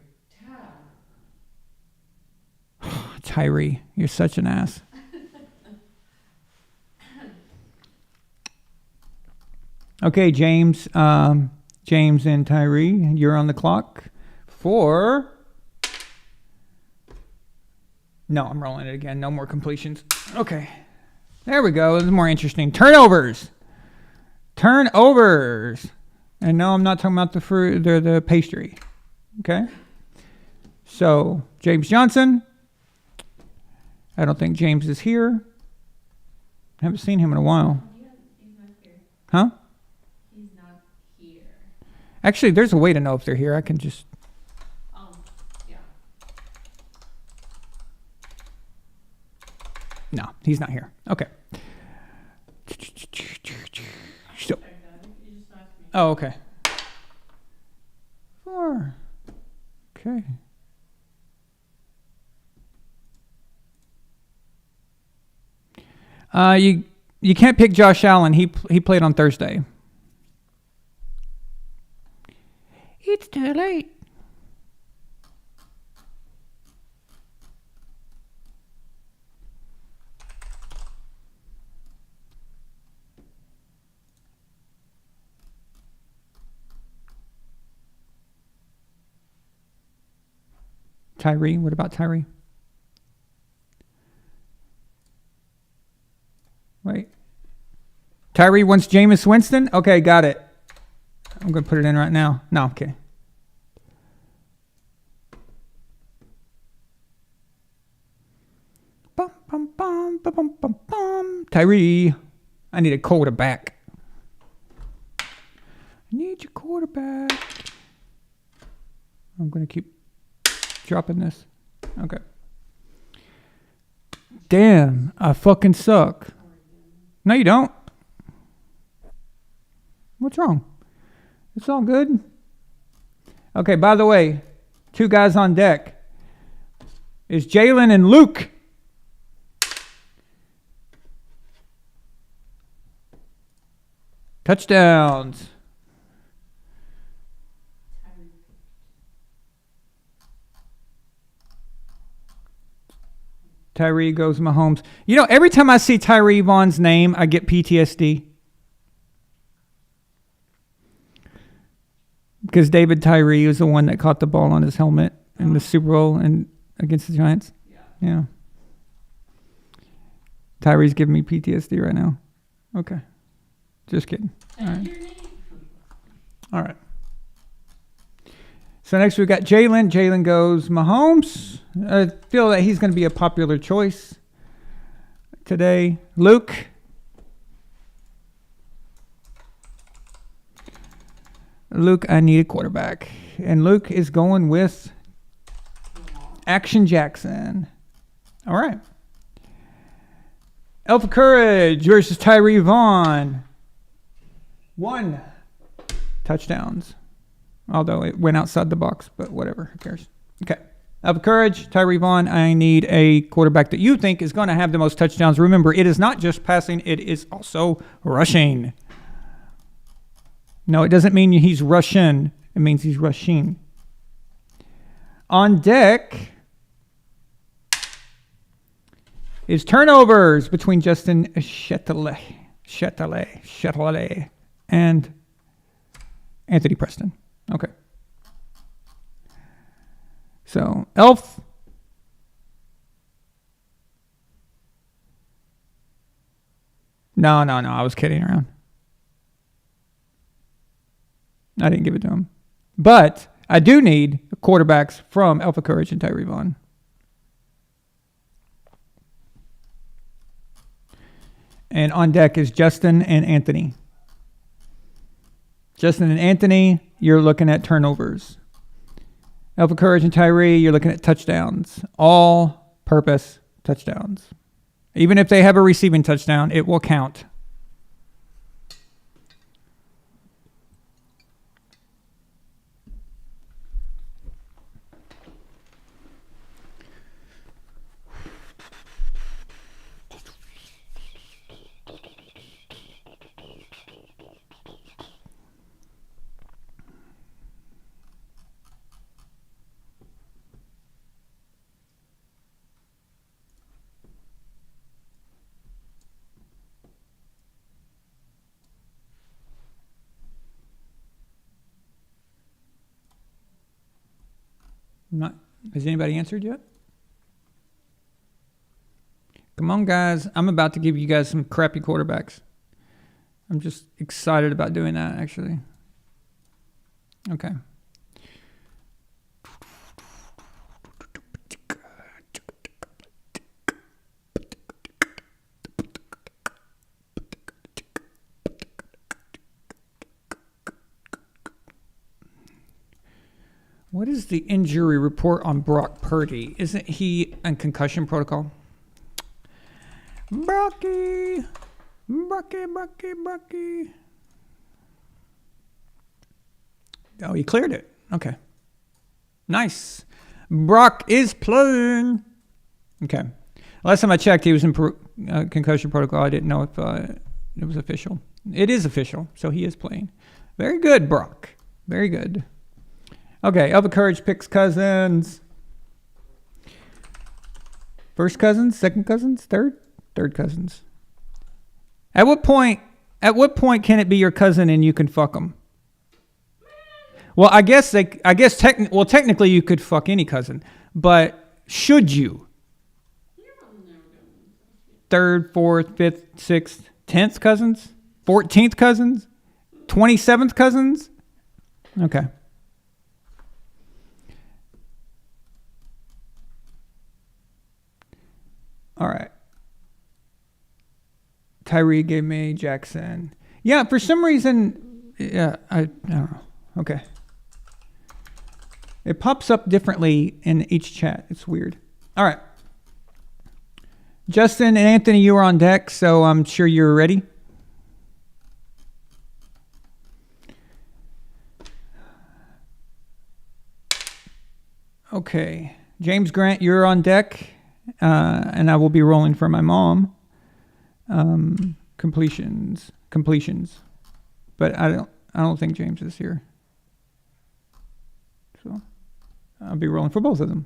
Tyree, you're such an ass. Okay, James and Tyree, you're on the clock for... No, I'm rolling it again. No more completions. Okay. There we go. This is more interesting. Turnovers. And no, I'm not talking about the fruit, the pastry. Okay. So, James Johnson. I don't think James is here. I haven't seen him in a while. He's not here. Huh? He's not here. Actually, there's a way to know if they're here. I can just... Yeah. No, he's not here. Okay. So, oh, okay. 4. Okay. You can't pick Josh Allen. He played on Thursday. It's too late. Tyree, what about Tyree? Wait. Tyree wants Jameis Winston? Okay, got it. I'm going to put it in right now. No, okay. Bum, bum, bum, bum, bum, bum, bum. Tyree, I need a quarterback. I need your quarterback. I'm going to keep dropping this. Okay. Damn, I fucking suck. No, you don't. What's wrong? It's all good. Okay, by the way, 2 guys on deck is Jalen and Luke. Touchdowns. Tyree goes Mahomes. You know, every time I see Tyree Vaughn's name, I get PTSD. Because David Tyree was the one that caught the ball on his helmet in the Super Bowl and against the Giants. Yeah. Tyree's giving me PTSD right now. Okay. Just kidding. All right. So next we got Jalen. Jalen goes Mahomes. I feel that he's going to be a popular choice today. Luke. Luke, I need a quarterback. And Luke is going with Action Jackson. All right. Alpha Courage versus Tyree Vaughn. 1 touchdowns. Although it went outside the box, but whatever. Who cares? Okay. Alpha Courage, Tyree Vaughn, I need a quarterback that you think is going to have the most touchdowns. Remember, it is not just passing, it is also rushing. No, it doesn't mean he's Russian. It means he's rushing. On deck is turnovers between Justin Chatelain and Anthony Preston. Okay. So, Elf. No, I was kidding around. I didn't give it to him. But I do need quarterbacks from Alpha Courage and Tyree Vaughn. And on deck is Justin and Anthony. Justin and Anthony, you're looking at turnovers. Alpha Courage and Tyree, you're looking at touchdowns. All-purpose touchdowns. Even if they have a receiving touchdown, it will count. Has anybody answered yet? Come on, guys. I'm about to give you guys some crappy quarterbacks. I'm just excited about doing that, actually. Okay. What is the injury report on Brock Purdy? Isn't he on concussion protocol? Brocky. Oh, he cleared it. Okay. Nice. Brock is playing. Okay. Last time I checked, he was in concussion protocol. I didn't know if it was official. It is official, so he is playing. Very good, Brock. Very good. Okay, Alpha Courage picks Cousins. First Cousins, second Cousins, third Cousins. At what point can it be your cousin and you can fuck them? Well, technically you could fuck any cousin, but should you? Third, fourth, fifth, sixth, 10th cousins, 14th cousins, 27th cousins. Okay. All right. Tyree gave me Jackson. Yeah, for some reason, yeah, I don't know. Okay. It pops up differently in each chat. It's weird. All right. Justin and Anthony, you are on deck, so I'm sure you're ready. Okay. James Grant, you're on deck. And I will be rolling for my mom. Completions. But I don't think James is here. So I'll be rolling for both of them.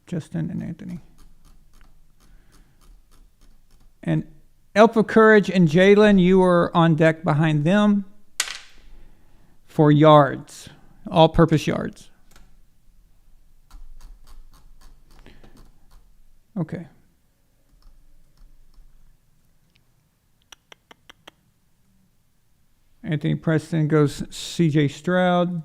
Justin and Anthony. And Alpha Courage and Jalen, you are on deck behind them. For yards, all-purpose yards. Okay. Anthony Preston goes C.J. Stroud.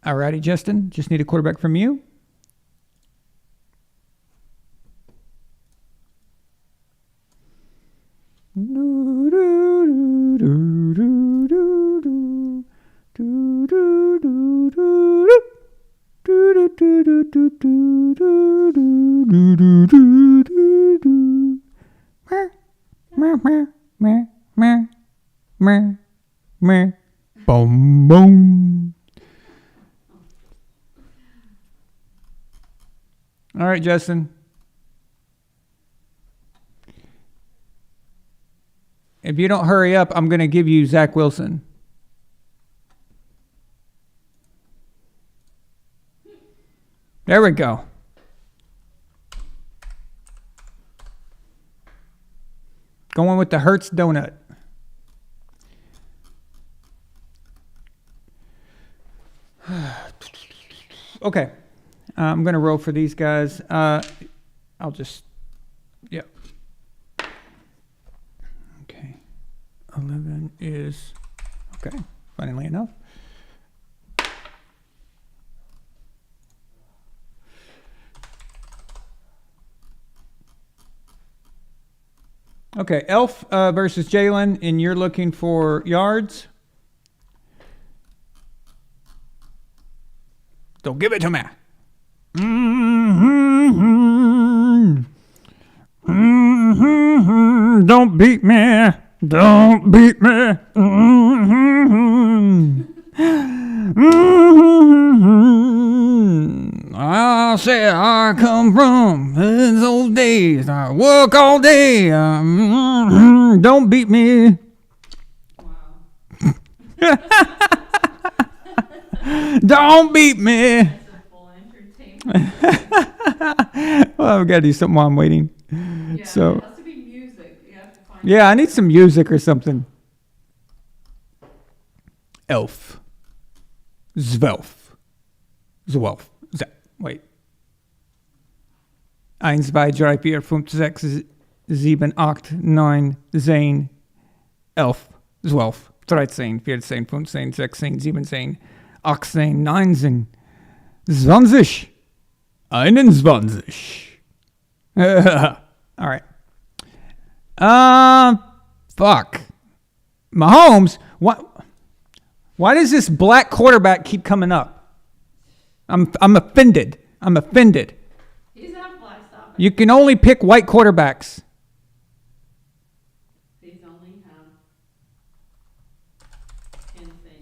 Alrighty, Justin. Just need a quarterback from you. meh. Boom, boom. All right, Justin. If you don't hurry up, I'm going to give you Zach Wilson. There we go. Going with the Hertz donut. Okay. I'm going to roll for these guys. I'll just, yeah. Okay. 11 is, okay, funnily enough. Okay, Elf versus Jalen, and you're looking for yards. Don't give it to me. Don't beat me. Don't beat me. I'll say I come from those days. I work all day. Don't beat me. Wow. Don't beat me. That's a full entertainment. Well, I've got to do something while I'm waiting. Yeah, So, it has to be music. You have to find yeah, I need some music or something. Elf. Zwölf. Zwölf. Wait. 1, 2, 3, 4, 5, 6, 7, 8, 9, 10, 11, 12, 13, 14, 15, 16, 17, 18, 19, 20, 21. All right. Fuck. Mahomes, why does this black quarterback keep coming up? I'm offended. I'm offended. He's not black, stop it. You can only pick white quarterbacks. He's only can't say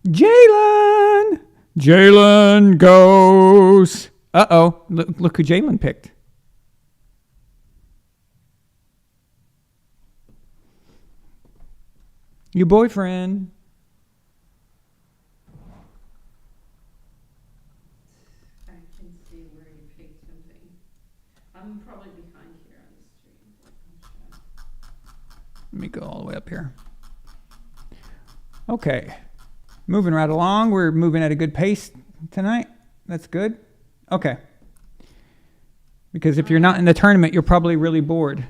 anything. Jalen goes. Uh-oh. Look who Jalen picked. Your boyfriend. I can see where you picked something. I'm probably behind here on the stream. Let me go all the way up here. Okay. Moving right along. We're moving at a good pace tonight. That's good. Okay. Because if you're not in the tournament, you're probably really bored.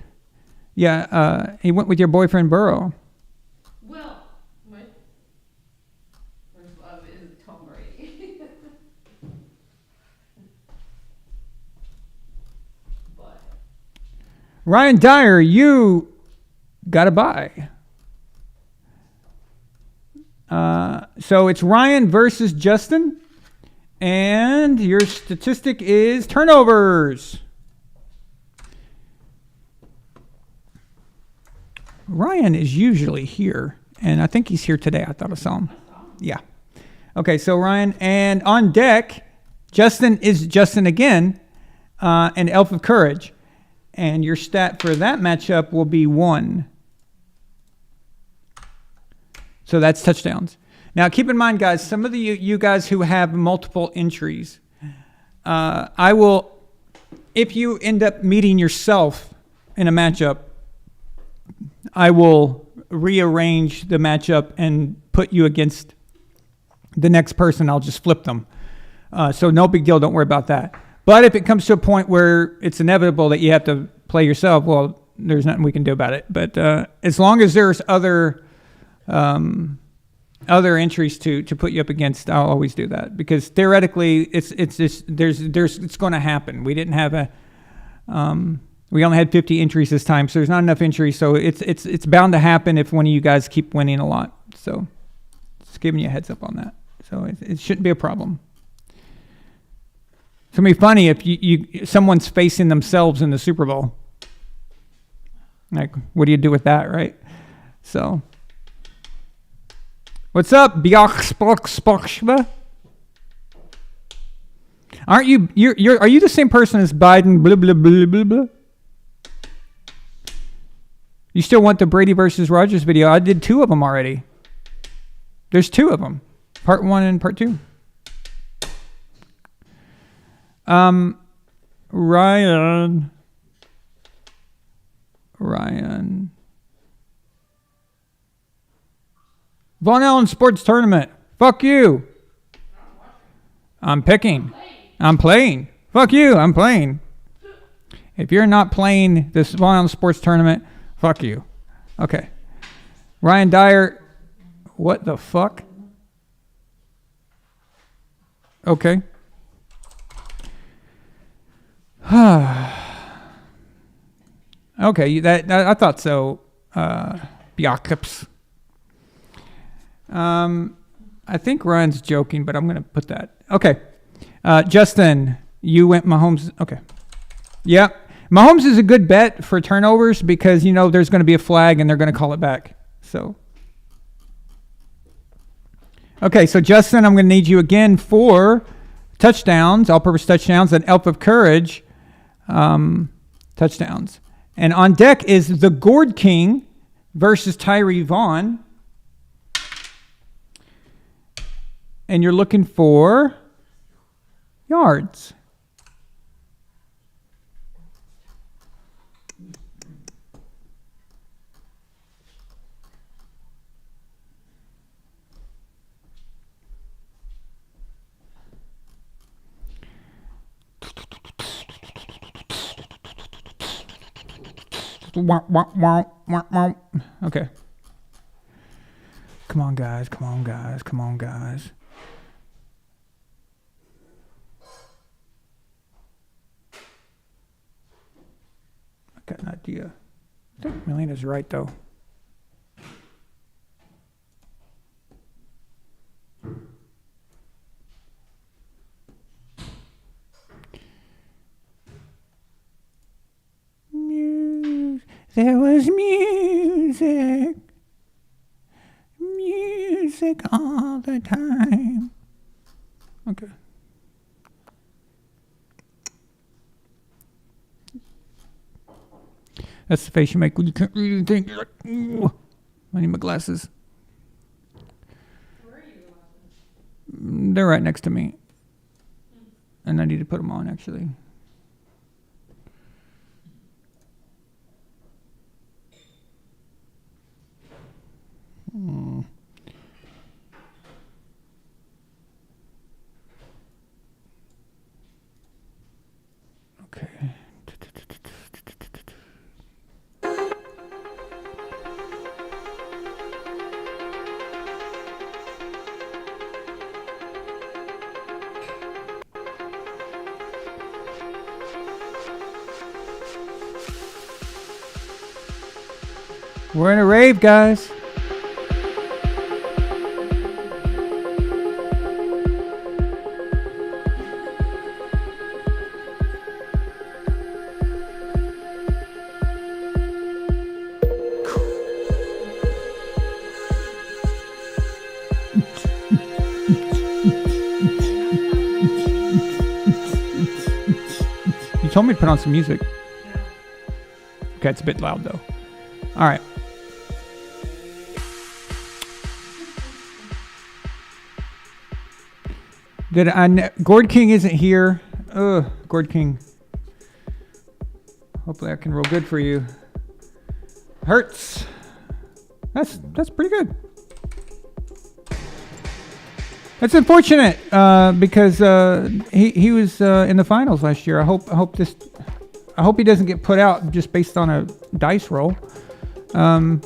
Yeah, he went with your boyfriend Burrow. Well, my first love is Tom Brady. But Ryan Dyer, you got a bye. So it's Ryan versus Justin. And your statistic is turnovers. Ryan is usually here. And I think he's here today. I thought I saw him. Yeah. Okay, so Ryan. And on deck, Justin is Justin again. And Elf of Courage. And your stat for that matchup will be 1. So that's touchdowns. Now, keep in mind, guys, some of you guys who have multiple entries, I will, if you end up meeting yourself in a matchup, I will rearrange the matchup and put you against the next person. I'll just flip them. So no big deal. Don't worry about that. But if it comes to a point where it's inevitable that you have to play yourself, well, there's nothing we can do about it. But as long as there's other entries to put you up against, I'll always do that, because theoretically it's going to happen. We didn't have we only had 50 entries this time, so there's not enough entries. So it's bound to happen if one of you guys keep winning a lot. So just giving you a heads up on that. So it shouldn't be a problem. It's gonna be funny if someone's facing themselves in the Super Bowl. Like, what do you do with that, right? So. What's up, Bjork? Aren't are you the same person as Biden? Blah blah blah blah blah. You still want the Brady versus Rodgers video? I did 2 of them already. There's 2 of them, part 1 and part 2. Ryan. Von Allen Sports Tournament. Fuck you. I'm picking. I'm playing. Fuck you. I'm playing. If you're not playing this Von Allen Sports Tournament, fuck you. Okay. Ryan Dyer. What the fuck? Okay. Okay, that I thought so. Bjorkups. I think Ryan's joking, but I'm gonna put that. Okay. Justin, you went Mahomes. Okay. Yep. Mahomes is a good bet for turnovers because you know there's going to be a flag and they're going to call it back. So. Okay, so Justin, I'm going to need you again for touchdowns, all-purpose touchdowns, and Elf of Courage touchdowns. And on deck is the Gourd King versus Tyree Vaughn. And you're looking for yards. Okay. Come on, guys. Come on, guys. Come on, guys. I got an idea. I think Melina's right, though. There was music all the time. Okay. That's the face you make when you can't read anything. You're like, ooh, I need my glasses. Where are your glasses? They're right next to me. And I need to put them on, actually. Okay. We're in a rave, guys. You told me to put on some music. Okay, it's a bit loud though. All right. Gourd King isn't here. Ugh, Gourd King. Hopefully I can roll good for you. Hurts. That's pretty good. That's unfortunate because he was in the finals last year. I hope he doesn't get put out just based on a dice roll. Damn.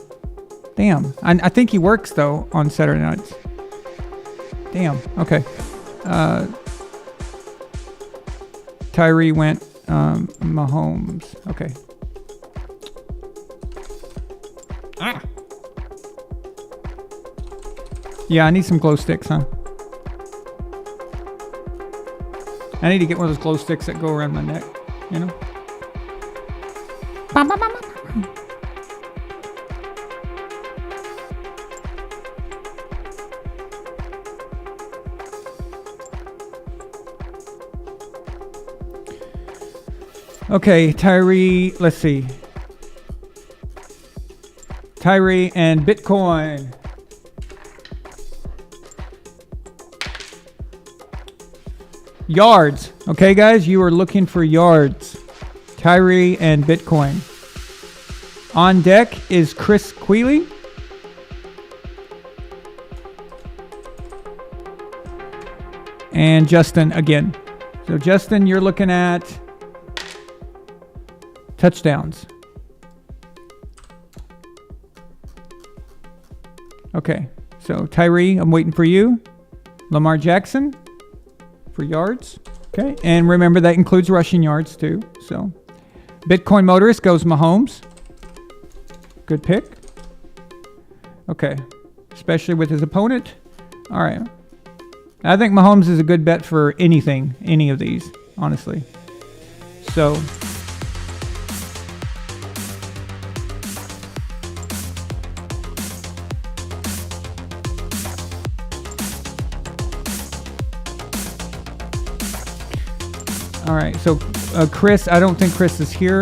I think he works though on Saturday nights. Damn. Okay. Tyree went Mahomes. Okay. Ah. Yeah, I need some glow sticks, huh? I need to get one of those glow sticks that go around my neck, you know? Bum, bum, bum, bum. Okay, Tyree. Let's see. Tyree and Bitcoin. Yards. Okay, guys, you are looking for yards. Tyree and Bitcoin. On deck is Chris Queeley. And Justin again. So Justin, you're looking at touchdowns. Okay. So Tyree, I'm waiting for you. Lamar Jackson for yards. Okay. And remember that includes rushing yards too. So Bitcoin Motorist goes Mahomes. Good pick. Okay. Especially with his opponent. All right. I think Mahomes is a good bet for anything, any of these, honestly. So, all right. So, Chris, I don't think Chris is here.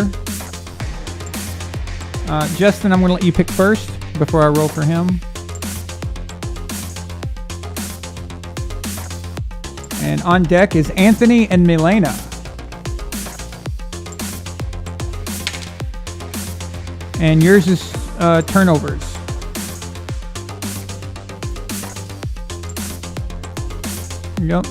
Justin, I'm going to let you pick first before I roll for him. And on deck is Anthony and Milena. And yours is turnovers. Yep.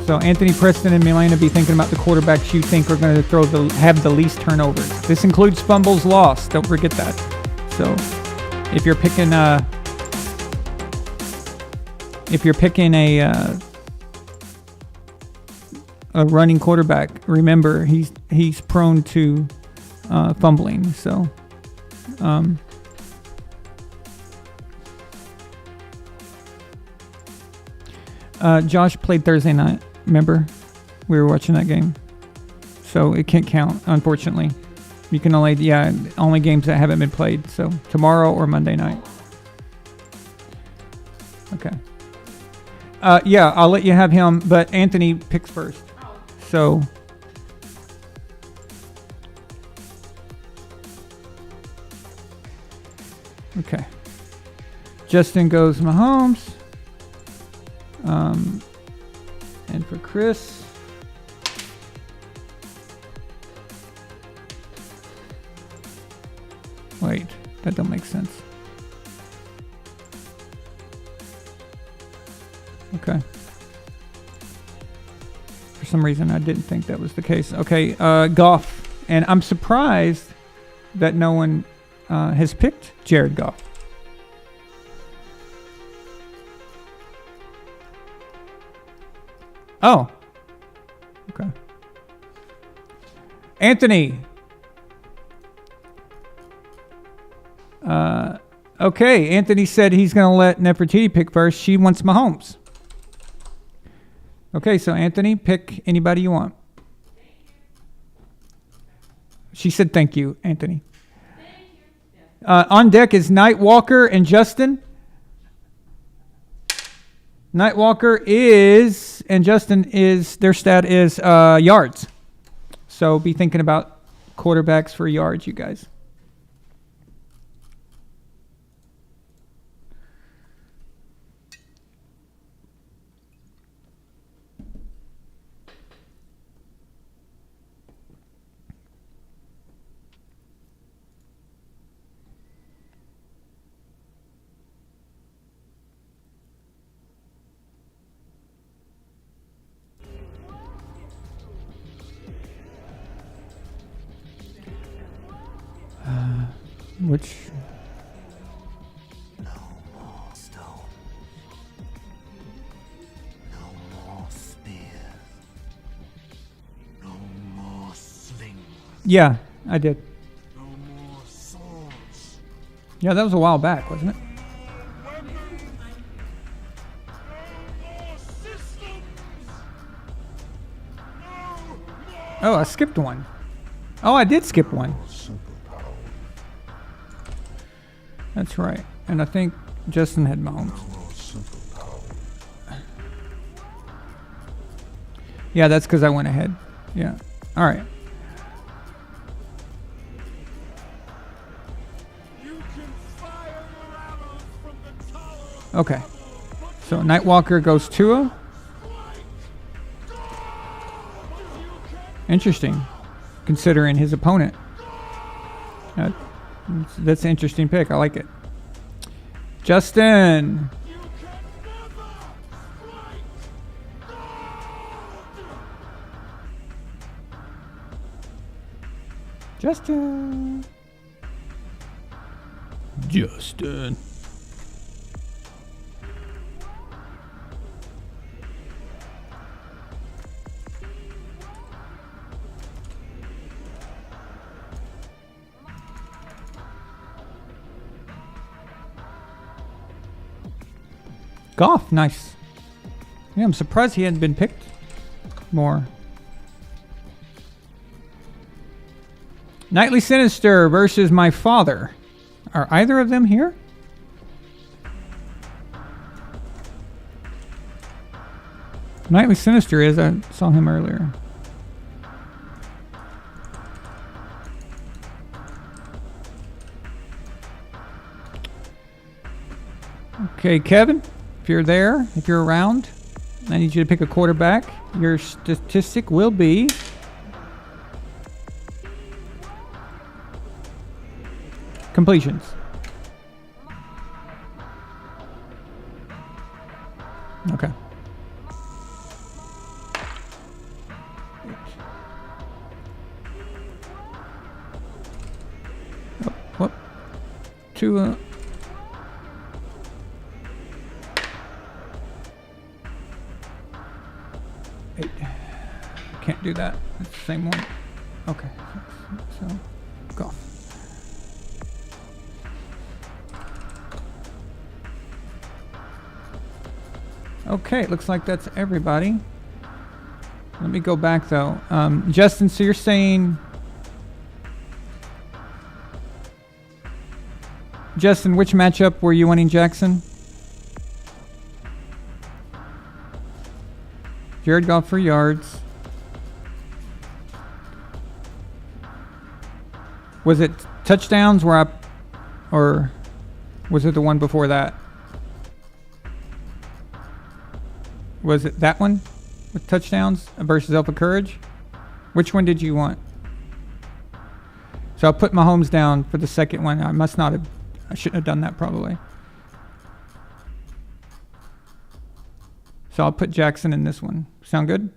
So Anthony, Preston, and Milena, be thinking about the quarterbacks you think are going to have the least turnovers. This includes fumbles lost. Don't forget that. So if you're picking a running quarterback, remember he's prone to fumbling. So Josh played Thursday night. Remember, we were watching that game, so it can't count. Unfortunately, you can only games that haven't been played. So tomorrow or Monday night. Okay. Yeah, I'll let you have him, but Anthony picks first. So. Okay. Justin goes Mahomes. And for Chris, wait, that don't make sense. Okay. For some reason, I didn't think that was the case. Okay, Goff, and I'm surprised that no one has picked Jared Goff. Oh. Okay. Anthony. Okay. Anthony said he's going to let Nefertiti pick first. She wants Mahomes. Okay, so Anthony, pick anybody you want. She said thank you, Anthony. On deck is Nightwalker and Justin. Nightwalker is, and Justin is, their stat is yards. So be thinking about quarterbacks for yards, you guys. Which No more stone. No more spears. No more slings. yeah, I did. No more swords. Yeah, that was a while back, wasn't it? Oh, I skipped one. Oh, I did skip one. That's right. And I think Justin had Mahomes. Yeah, that's because I went ahead. Yeah. All right. Okay. So Nightwalker goes Tua. Interesting, considering his opponent. That's an interesting pick. I like it. Justin. Justin. Justin. Goff, nice. Yeah, I'm surprised he hadn't been picked more. Nightly Sinister versus my father. Are either of them here? Nightly Sinister is. I saw him earlier. Okay, Kevin, if you're there, if you're around, I need you to pick a quarterback. Your statistic will be completions. Okay. Oh, what? Two. Can't do that. It's the same one. Okay. So, go. Okay, it looks like that's everybody. Let me go back though. Justin, so you're saying... Justin, which matchup were you wanting, Jackson? Jared Goff for yards. Was it touchdowns or was it the one before that? Was it that one with touchdowns versus Alpha Courage? Which one did you want? So I'll put Mahomes down for the second one. I shouldn't have done that probably. So I'll put Jackson in this one. Sound good?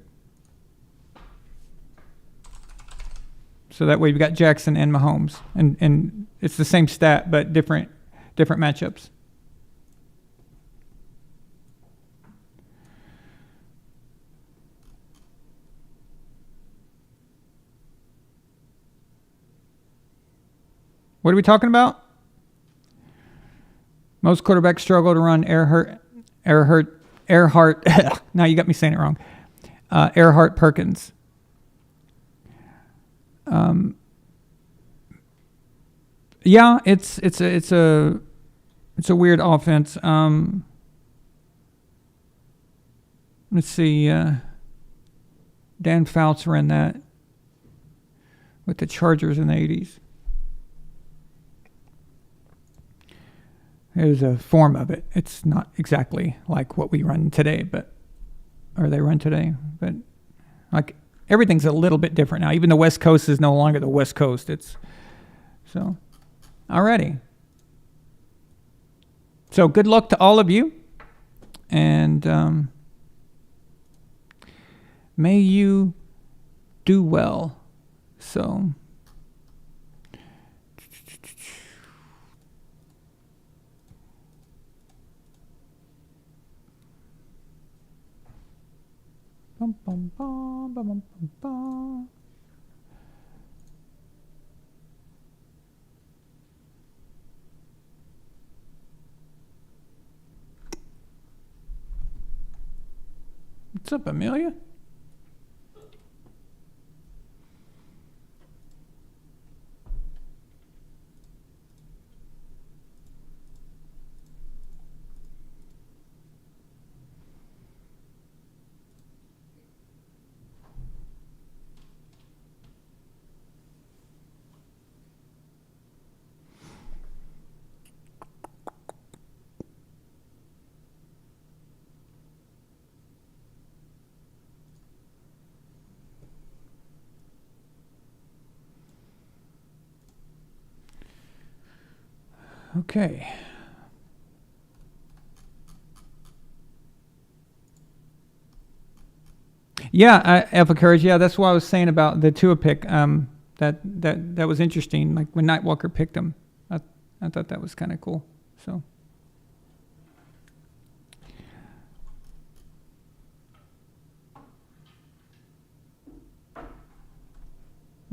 So that way we've got Jackson and Mahomes. And it's the same stat, but different matchups. What are we talking about? Most quarterbacks struggle to run Earhart. Now you got me saying it wrong. Earhart Perkins. Yeah, it's a weird offense. Let's see. Dan Fouts ran that with the Chargers in the 80s. It was a form of it. It's not exactly like what we run today, but like everything's a little bit different now. Even the West Coast is no longer the West Coast. It's so alrighty. So good luck to all of you, and may you do well. So. Bum, bum, bum, bum, bum, bum, bum. What's up, Amelia? Okay. Yeah, Alpha Courage. Yeah, that's what I was saying about the Tua pick. That was interesting. Like when Nightwalker picked him, I thought that was kind of cool. So.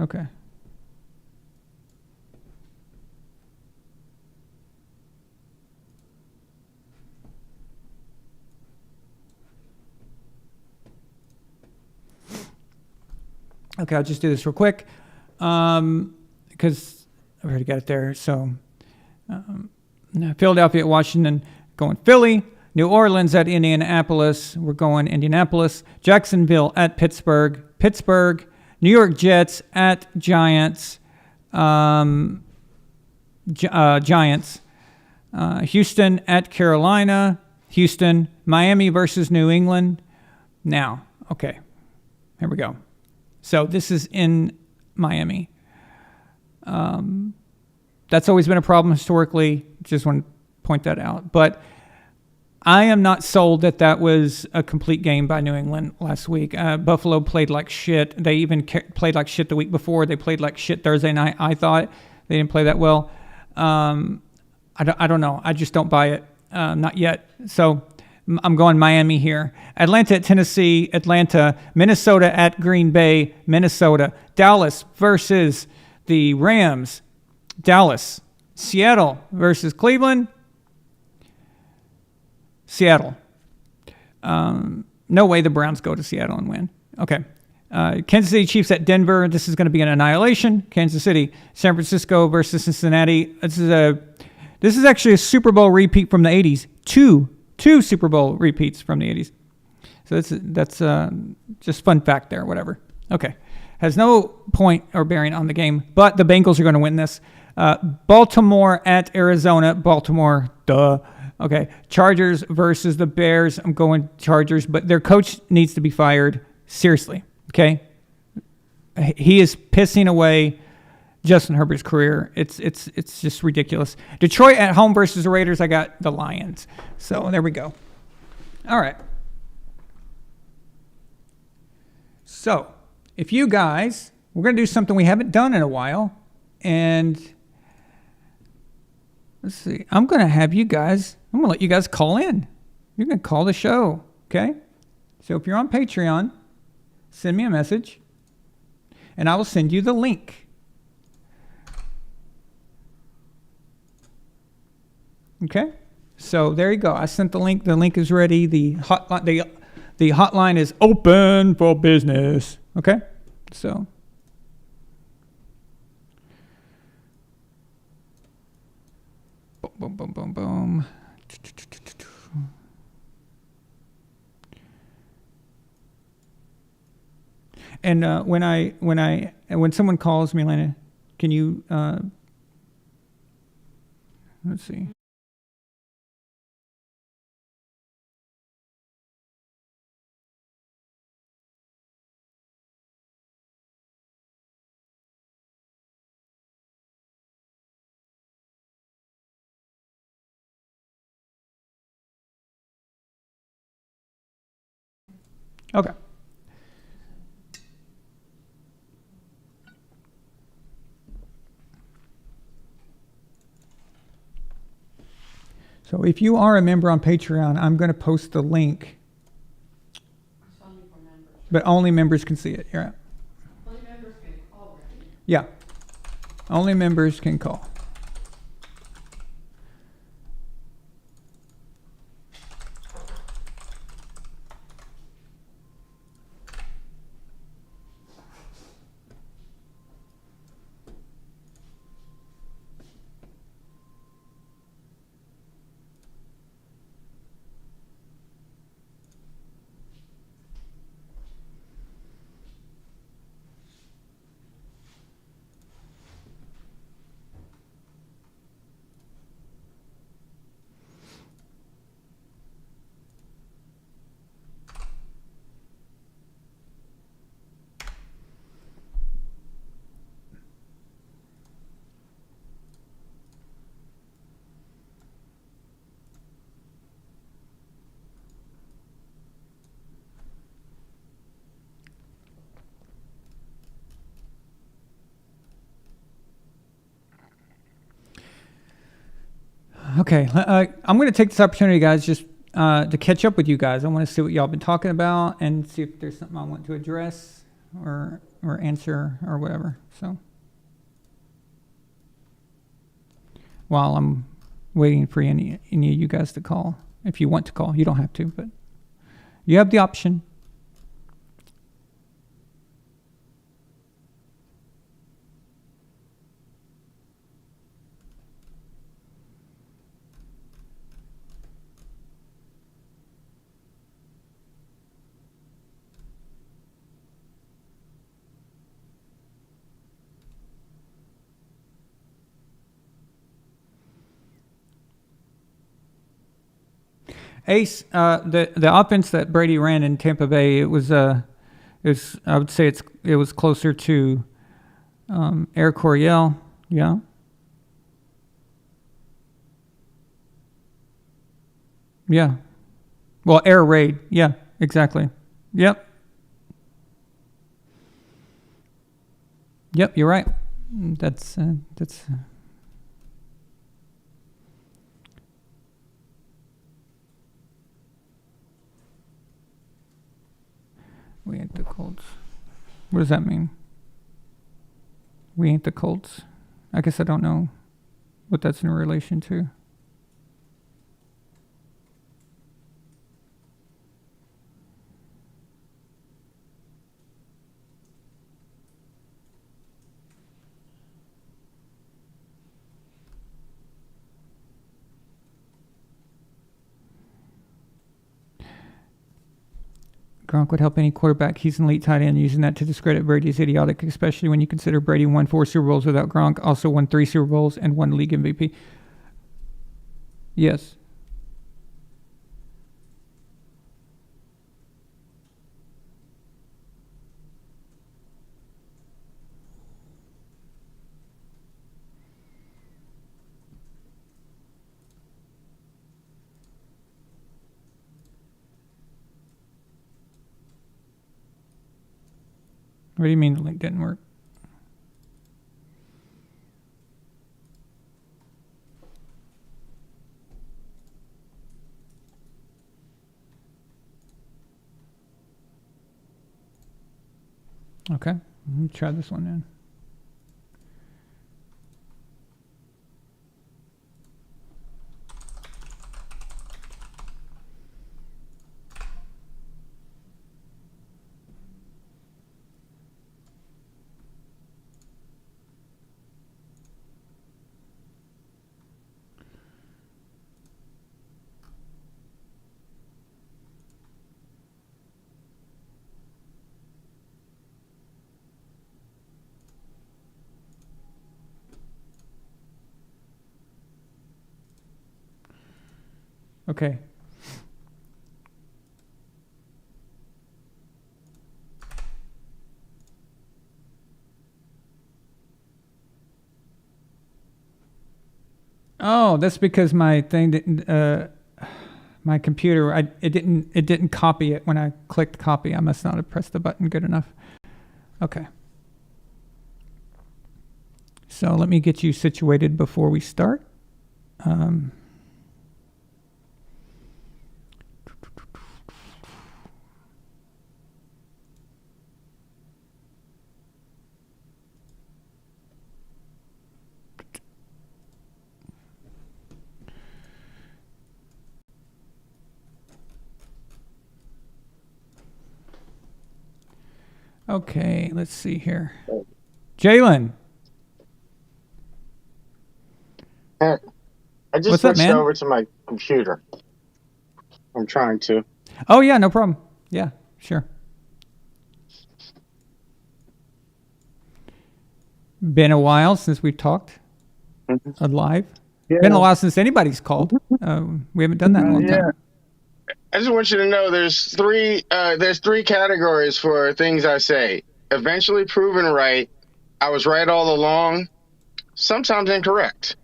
Okay. Okay, I'll just do this real quick because I've already got it there. So, Philadelphia at Washington, going Philly. New Orleans at Indianapolis. We're going Indianapolis. Jacksonville at Pittsburgh. Pittsburgh. New York Jets at Giants. Giants. Houston at Carolina. Houston. Miami versus New England. Now, okay, here we go. So this is in Miami. That's always been a problem historically. Just want to point that out. But I am not sold that was a complete game by New England last week. Buffalo played like shit. They even played like shit the week before. They played like shit Thursday night. I thought they didn't play that well. I don't know. I just don't buy it. Not yet. So I'm going Miami here. Atlanta at Tennessee. Atlanta. Minnesota at Green Bay. Minnesota. Dallas versus the Rams. Dallas. Seattle versus Cleveland. Seattle. No way the Browns go to Seattle and win. Okay. Kansas City Chiefs at Denver. This is going to be an annihilation. Kansas City. San Francisco versus Cincinnati. This is actually a Super Bowl repeat from the 80s. Two Super Bowl repeats from the 80s. So that's just fun fact there, whatever. Okay. Has no point or bearing on the game, but the Bengals are going to win this. Baltimore at Arizona. Baltimore, duh. Okay. Chargers versus the Bears. I'm going Chargers, but their coach needs to be fired. Seriously. Okay. He is pissing away Justin Herbert's career. It's just ridiculous. Detroit at home versus the Raiders. I got the Lions. So there we go. All right. So if you guys, we're going to do something we haven't done in a while. And let's see. I'm going to let you guys call in. You're going to call the show. Okay. So if you're on Patreon, send me a message and I will send you the link. Okay, so there you go. I sent the link. The link is ready. The hotline is open for business. Okay, so boom, boom, boom, boom, boom. And when someone calls me, Lena, can you let's see. Okay. So if you are a member on Patreon, I'm going to post the link. But only members can see it. Yeah. Only members can call, right? Yeah. Only members can call. Okay, I'm going to take this opportunity, guys, just to catch up with you guys. I want to see what y'all been talking about and see if there's something I want to address or answer or whatever. So while I'm waiting for any of you guys to call, if you want to call, you don't have to, but you have the option. Ace, the offense that Brady ran in Tampa Bay, it was I would say it was closer to Air Coryell, yeah. Yeah. Well, Air Raid, yeah, exactly. Yep. Yep, you're right. That's we ain't the Colts. What does that mean? We ain't the Colts. I guess I don't know what that's in relation to. Gronk would help any quarterback. He's an elite tight end. Using that to discredit Brady is idiotic, especially when you consider Brady won 4 Super Bowls without Gronk, also won 3 Super Bowls and 1 league MVP. Yes. What do you mean the link didn't work? Okay, let me try this one then. Okay. Oh, that's because my thing didn't. My computer, it didn't copy it when I clicked copy. I must not have pressed the button good enough. Okay. So let me get you situated before we start. Okay, let's see here. Jalen. I just What's up, switched man? over to my computer. I'm trying to. Oh, yeah, no problem. Yeah, sure. Been a while since we've talked live. Yeah. Been a while since anybody's called. We haven't done that in a long time. I just want you to know there's three categories for things I say. Eventually proven right. I was right all along. Sometimes incorrect.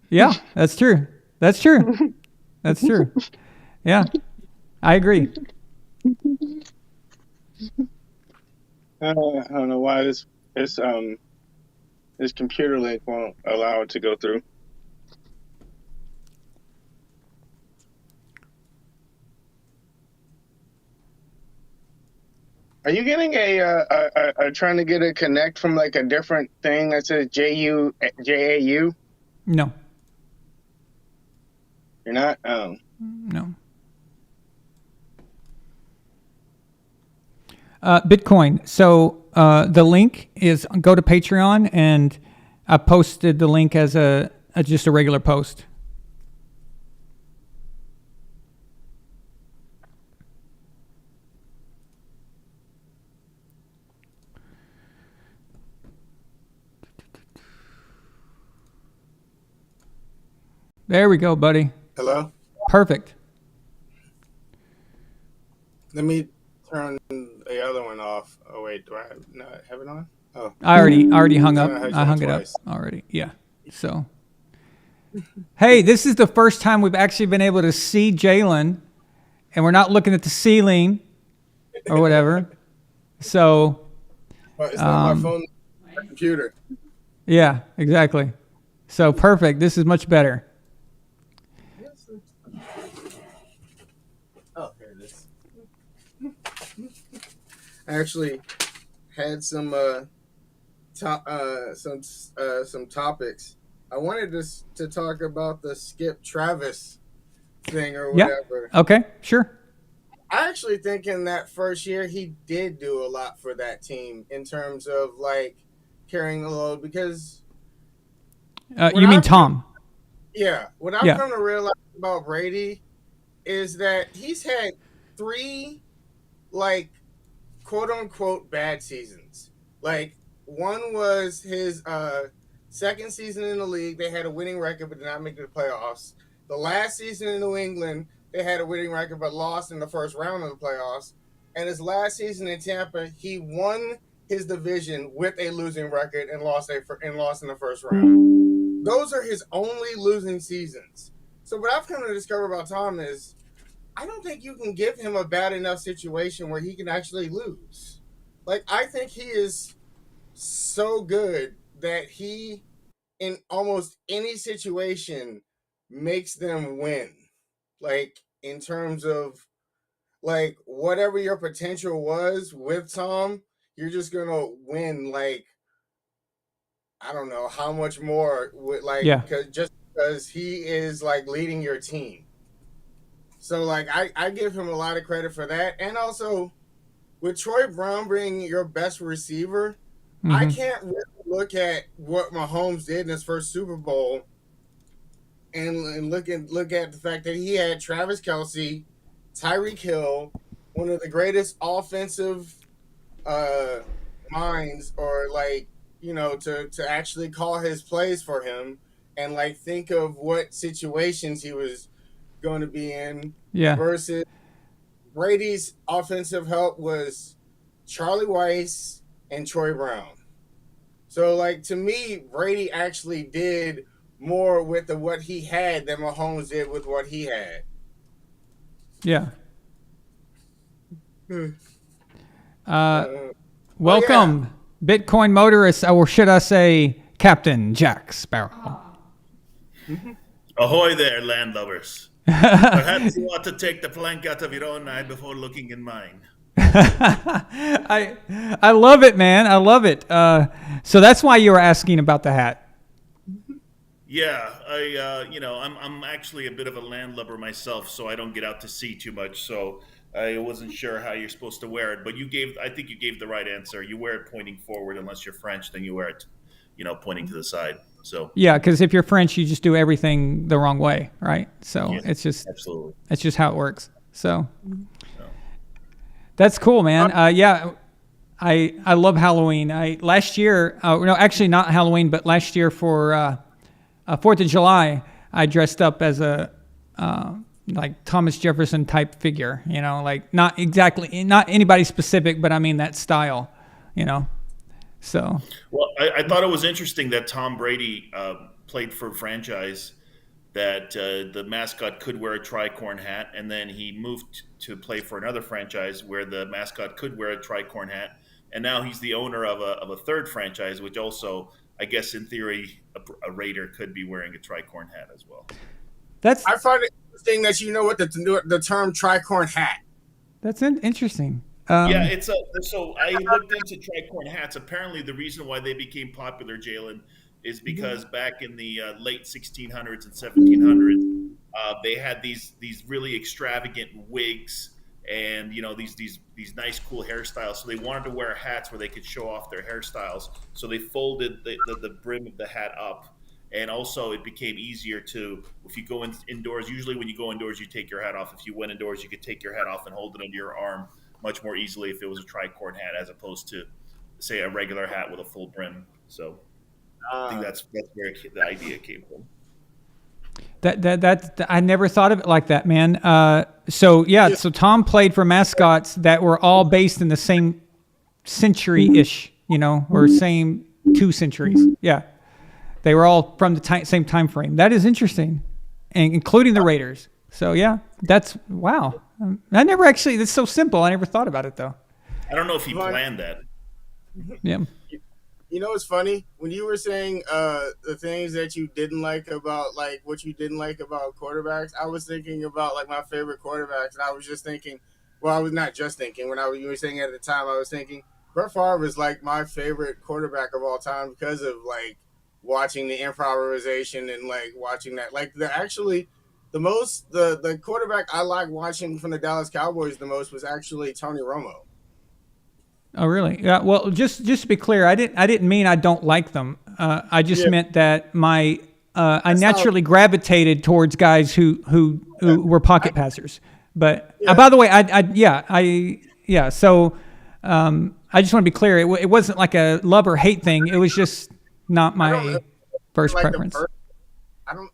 Yeah, that's true. That's true. That's true. Yeah, I agree. I don't know why this computer link won't allow it to go through. Are you getting trying to get a connect from like a different thing that says JAU? No, You're not? Oh. no. Bitcoin. So the link is go to Patreon, and I posted the link as just a regular post. There we go, buddy. Hello? Perfect. Let me turn the other one off. Oh, wait. Do I not have it on? Oh. I already hung up. I had you I on hung it up twice. already. Yeah. So, hey, this is the first time we've actually been able to see Jalen, and we're not looking at the ceiling or whatever. So, Well, it's not my phone, it's my computer. yeah, exactly. So perfect. This is much better. Oh, here it is. I actually had some topics. I wanted to talk about the Skip Travis thing or Yeah. whatever. Okay. Sure. I actually think in that first year he did do a lot for that team in terms of like carrying the load because You mean Tom? what I've Yeah. come to realize about Brady is that he's had 3 like quote unquote bad seasons. Like one was his second season in the league. They had a winning record but did not make the playoffs. The last season in New England, they had a winning record but lost in the first round of the playoffs. And his last season in Tampa, he won his division with a losing record and lost in the first round. Those are his only losing seasons. So what I've come to discover about Tom is I don't think you can give him a bad enough situation where he can actually lose. Like, I think he is so good that he, in almost any situation, makes them win. Like, in terms of, like, whatever your potential was with Tom, you're just going to win, like, I don't know how much more, with, like, Yeah. because he is, like, leading your team. So, like, I give him a lot of credit for that. And also, with Troy Brown being your best receiver, I can't really look at what Mahomes did in his first Super Bowl and look at the fact that he had Travis Kelce, Tyreek Hill, one of the greatest offensive minds, or like, you know, to actually call his plays for him and like think of what situations he was going to be in. Yeah. Versus Brady's offensive help was Charlie Weiss and Troy Brown. So, like, to me, Brady actually did more with what he had than Mahomes did with what he had. Yeah. Welcome, Bitcoin motorist, or should I say, Captain Jack Sparrow. Ahoy there, landlubbers. Perhaps you ought to take the plank out of your own eye before looking in mine. I love it, man. I love it. So that's why you were asking about the hat. Yeah, I'm actually a bit of a landlubber myself, so I don't get out to sea too much. So I wasn't sure how you're supposed to wear it, but I think you gave the right answer. You wear it pointing forward, unless you're French, then you wear it, pointing to the side. So yeah, because if you're French, you just do everything the wrong way, right? So it's just how it works. So that's cool, man. I love Halloween. Last year, actually not Halloween, but last year for 4th of July, I dressed up as a like Thomas Jefferson type figure. Like not anybody specific, but I mean that style. So. Well, I thought it was interesting that Tom Brady played for a franchise that the mascot could wear a tricorn hat, and then he moved to play for another franchise where the mascot could wear a tricorn hat, and now he's the owner of a third franchise, which also, I guess, in theory, a Raider could be wearing a tricorn hat as well. I find it interesting that you know what the term tricorn hat. That's interesting. Yeah, it's a. So I looked into tricorn hats. Apparently, the reason why they became popular, Jalen, is because back in the late 1600s and 1700s, they had these really extravagant wigs and these nice cool hairstyles. So they wanted to wear hats where they could show off their hairstyles. So they folded the brim of the hat up, and also it became easier to if you go indoors. Usually, when you go indoors, you take your hat off. If you went indoors, you could take your hat off and hold it under your arm much more easily if it was a tricorn hat as opposed to say a regular hat with a full brim. So I think that's where the idea came from. That I never thought of it like that, man. So Tom played for mascots that were all based in the same century-ish, or same 2 centuries. Yeah, they were all from the same time frame. That is interesting, and including the Raiders. So yeah, that's wow. I never actually. It's so simple. I never thought about it though. I don't know if he planned that. Yeah. You know what's funny? When you were saying the things that you didn't like about what you didn't like about quarterbacks, I was thinking about my favorite quarterbacks, and I was just thinking. Well, I was not just thinking when you were saying it at the time. I was thinking Brett Favre is my favorite quarterback of all time because of watching the improvisation and watching that the quarterback I like watching from the Dallas Cowboys the most was actually Tony Romo. Oh, really? Yeah. Well, just to be clear, I didn't mean I don't like them. I just meant that I naturally gravitated towards guys who were pocket passers. But by the way, So I just want to be clear. It wasn't like a love or hate thing. It was just not my first preference.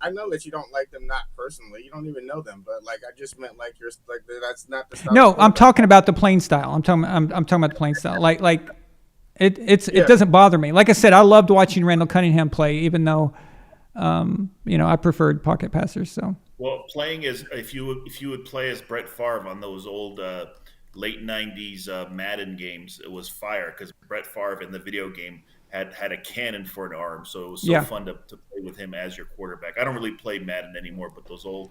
I know that you don't like them, not personally. You don't even know them, but I just meant you're that's not the style. No, I'm talking about the playing style. I'm talking about the playing style. It doesn't bother me. Like I said, I loved watching Randall Cunningham play, even though I preferred pocket passers. So well, playing as if you would play as Brett Favre on those old late '90s Madden games, it was fire because Brett Favre in the video game had a cannon for an arm, so it was so fun to play with him as your quarterback. I don't really play Madden anymore, but those old,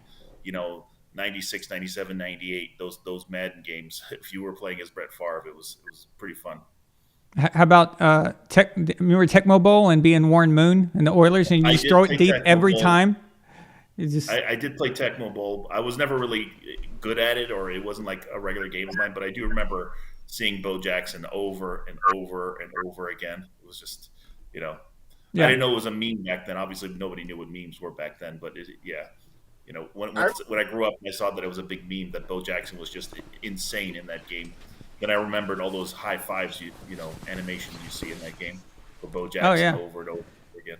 96, 97, 98, those Madden games, if you were playing as Brett Favre, it was pretty fun. How about remember Tecmo Bowl and being Warren Moon and the Oilers, and you just throw it deep every time? I did play Tecmo Bowl. I was never really good at it, or it wasn't like a regular game of mine, but I do remember seeing Bo Jackson over and over and over again. It was just, I didn't know it was a meme back then. Obviously, nobody knew what memes were back then. But when I grew up, I saw that it was a big meme that Bo Jackson was just insane in that game. Then I remembered all those high fives, animations you see in that game for Bo Jackson over and over again.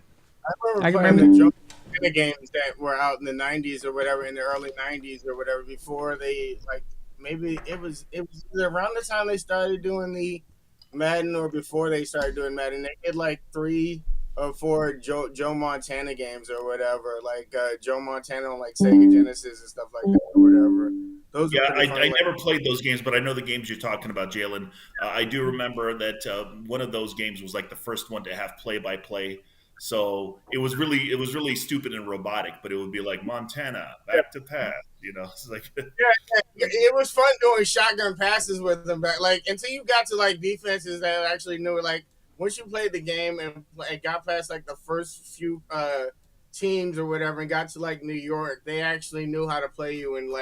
I remember playing the Joe Montana games that were out in the '90s or whatever, in the early '90s or whatever, before they maybe it was either around the time they started doing the Madden or before they started doing Madden. They did 3 or 4 Joe Montana games or whatever, Joe Montana on Sega Genesis and stuff like that or whatever. Those I never played those games, but I know the games you're talking about, Jalen. I do remember that one of those games was the first one to have play-by-play. So it was really stupid and robotic, but it would be Montana back to pass, It's it was fun doing shotgun passes with them, but until you got to defenses that actually knew it. Once you played the game and got past the first few teams or whatever and got to New York, they actually knew how to play you and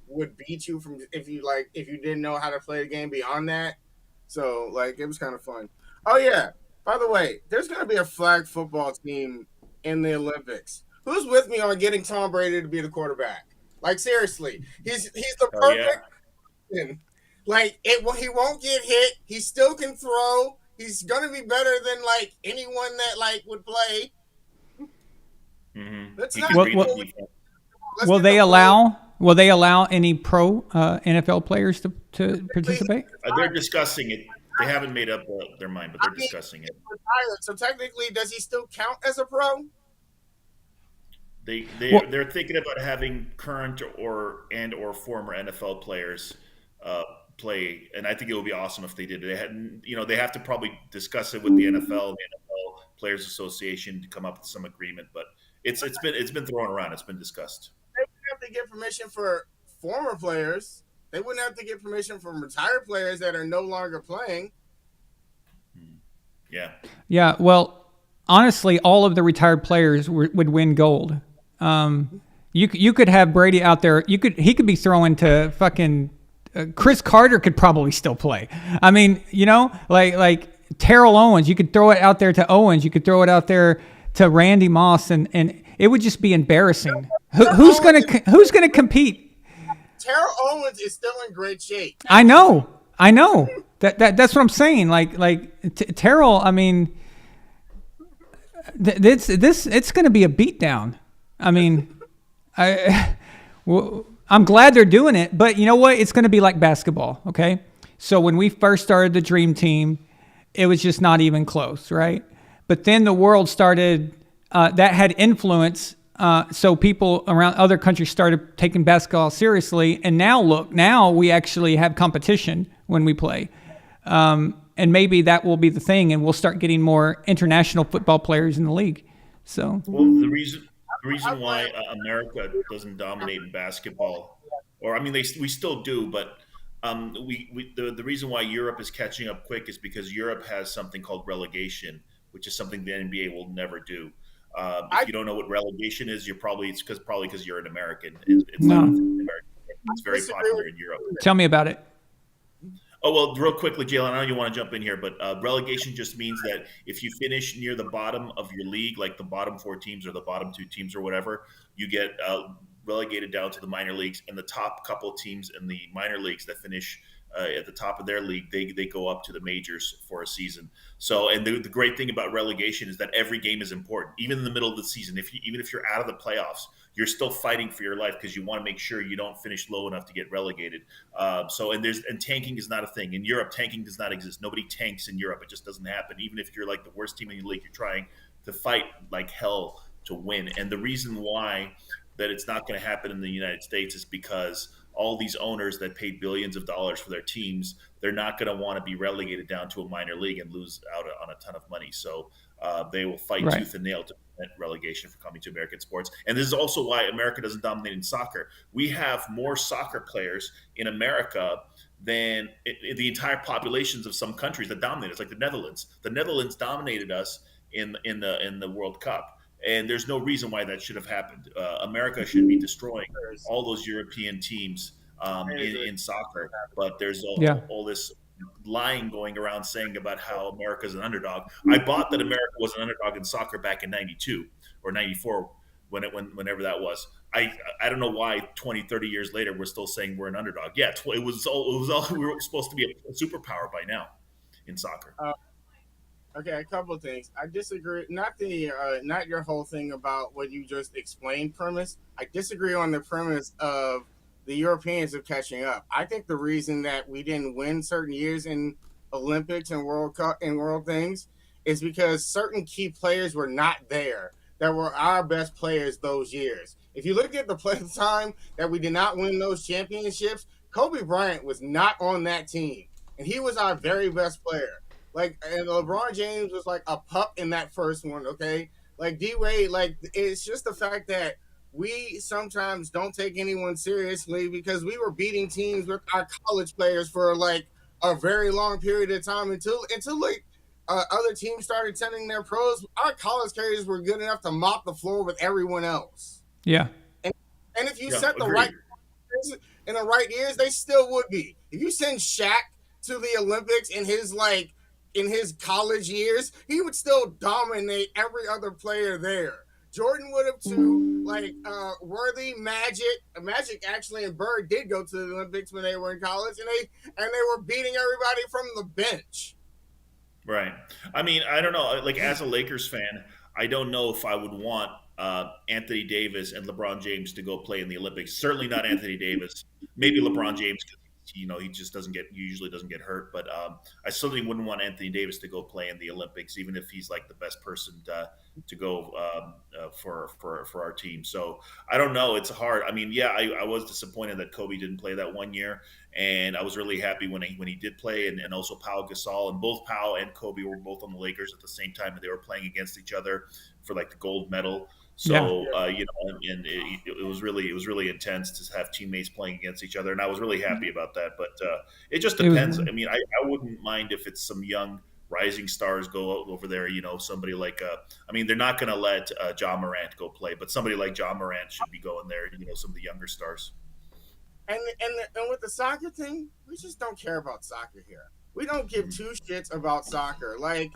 would beat you from if you didn't know how to play the game beyond that. So it was kind of fun. Oh yeah. By the way, there's going to be a flag football team in the Olympics. Who's with me on getting Tom Brady to be the quarterback? Seriously, he's the perfect. He won't get hit. He still can throw. He's going to be better than anyone that would play. Mm-hmm. Let's not. Will they allow any pro NFL players to participate? They're discussing it. They haven't made up their mind, but they're discussing it. So technically, does he still count as a pro? They're thinking about having current or former NFL players play, and I think it would be awesome if they did. They have to probably discuss it with the NFL, the NFL Players Association, to come up with some agreement. But it's been thrown around. It's been discussed. They have to get permission for former players. They wouldn't have to get permission from retired players that are no longer playing. Yeah. Yeah, well, honestly, all of the retired players would win gold. You could have Brady out there. He could be throwing to fucking Chris Carter could probably still play. I mean, like Terrell Owens. You could throw it out there to Owens. You could throw it out there to Randy Moss, and it would just be embarrassing. Who's gonna compete? Terrell Owens is still in great shape. I know. That's what I'm saying. Like Terrell. I mean, it's going to be a beatdown. I mean, I'm glad they're doing it, but you know what? It's going to be like basketball. Okay, so when we first started the Dream Team, it was just not even close, right? But then the world started. That had influence. So people around other countries started taking basketball seriously. And now we actually have competition when we play. And maybe that will be the thing, and we'll start getting more international football players in the league. So, well, the reason why America doesn't dominate in basketball, or I mean, we still do, but the reason why Europe is catching up quick is because Europe has something called relegation, which is something the NBA will never do. If you don't know what relegation is, it's because you're an American. It's not American. It's very popular in Europe. Tell me about it. Oh, well, real quickly, Jalen, I know you want to jump in here, but relegation just means that if you finish near the bottom of your league, like the bottom 4 teams or the bottom 2 teams or whatever, you get relegated down to the minor leagues, and the top couple of teams in the minor leagues that finish at the top of their league, they go up to the majors for a season. So, and the great thing about relegation is that every game is important, even in the middle of the season. Even if you're out of the playoffs, you're still fighting for your life because you want to make sure you don't finish low enough to get relegated. And tanking is not a thing in Europe. Tanking does not exist. Nobody tanks in Europe. It just doesn't happen. Even if you're like the worst team in the league, you're trying to fight like hell to win. And the reason why that it's not going to happen in the United States is because all these owners that paid billions of dollars for their teams, they're not going to want to be relegated down to a minor league and lose out on a ton of money. So they will fight tooth and nail to prevent relegation from coming to American sports. And this is also why America doesn't dominate in soccer. We have more soccer players in America than the entire populations of some countries that dominate us, like the Netherlands. The Netherlands dominated us in the World Cup. And there's no reason why that should have happened. America should be destroying all those European teams in soccer. But there's all this lying going around saying about how America's an underdog. I bought that America was an underdog in soccer back in 92 or 94, whenever that was. I don't know why 20, 30 years later we're still saying we're an underdog. Yeah, it was all we were supposed to be a superpower by now in soccer. Okay, a couple of things. I disagree. Not your whole thing about what you just explained premise. I disagree on the premise of the Europeans are catching up. I think the reason that we didn't win certain years in Olympics and World Cup and World things is because certain key players were not there that were our best players those years. If you look at the play time that we did not win those championships, Kobe Bryant was not on that team, and he was our very best player. And LeBron James was like a pup in that first one, okay? Like D-Wade, it's just the fact that we sometimes don't take anyone seriously because we were beating teams with our college players for like a very long period of time until other teams started sending their pros. Our college carriers were good enough to mop the floor with everyone else. Yeah. And if you set the right in the right years, they still would be. If you send Shaq to the Olympics in his college years, he would still dominate every other player there. Jordan would have too. Worthy, Magic actually, and Bird did go to the Olympics when they were in college, and they were beating everybody from the bench. Right. I mean, I don't know. Like as a Lakers fan, I don't know if I would want Anthony Davis and LeBron James to go play in the Olympics. Certainly not Anthony Davis. Maybe LeBron James. He just usually doesn't get hurt. But I certainly wouldn't want Anthony Davis to go play in the Olympics, even if he's like the best person to go for our team. So I don't know. It's hard. I mean, I was disappointed that Kobe didn't play that one year, and I was really happy when he did play, and also Pau Gasol, and both Pau and Kobe were both on the Lakers at the same time, and they were playing against each other for like the gold medal. Yeah. So and it was really intense to have teammates playing against each other, and I was really happy about that. But it just It was. depends. I mean, I wouldn't mind if it's some young rising stars go over there. Somebody like I mean, they're not going to let John Morant go play, but somebody like John Morant should be going there. Some of the younger stars. And with the soccer thing, we just don't care about soccer here. We don't give two shits about soccer. Like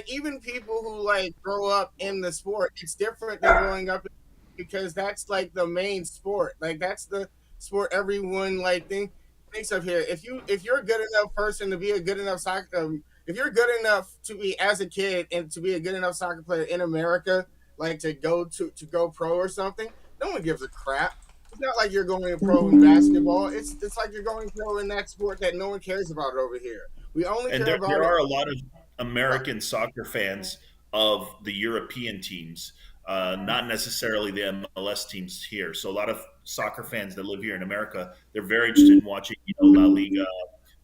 even people who like grow up in the sport, it's different than growing up because that's like the main sport. Like that's the sport everyone thinks of here. If you're a good enough person to be a good enough soccer, if you're good enough to be as a kid and to be a good enough soccer player in America, like to go pro or something, no one gives a crap. It's not like you're going pro in basketball. It's like you're going pro in that sport that no one cares about over here. We only And care there about it. are a lot of American soccer fans of the European teams, not necessarily the MLS teams here. So a lot of soccer fans that live here in America, they're very interested in watching, La Liga,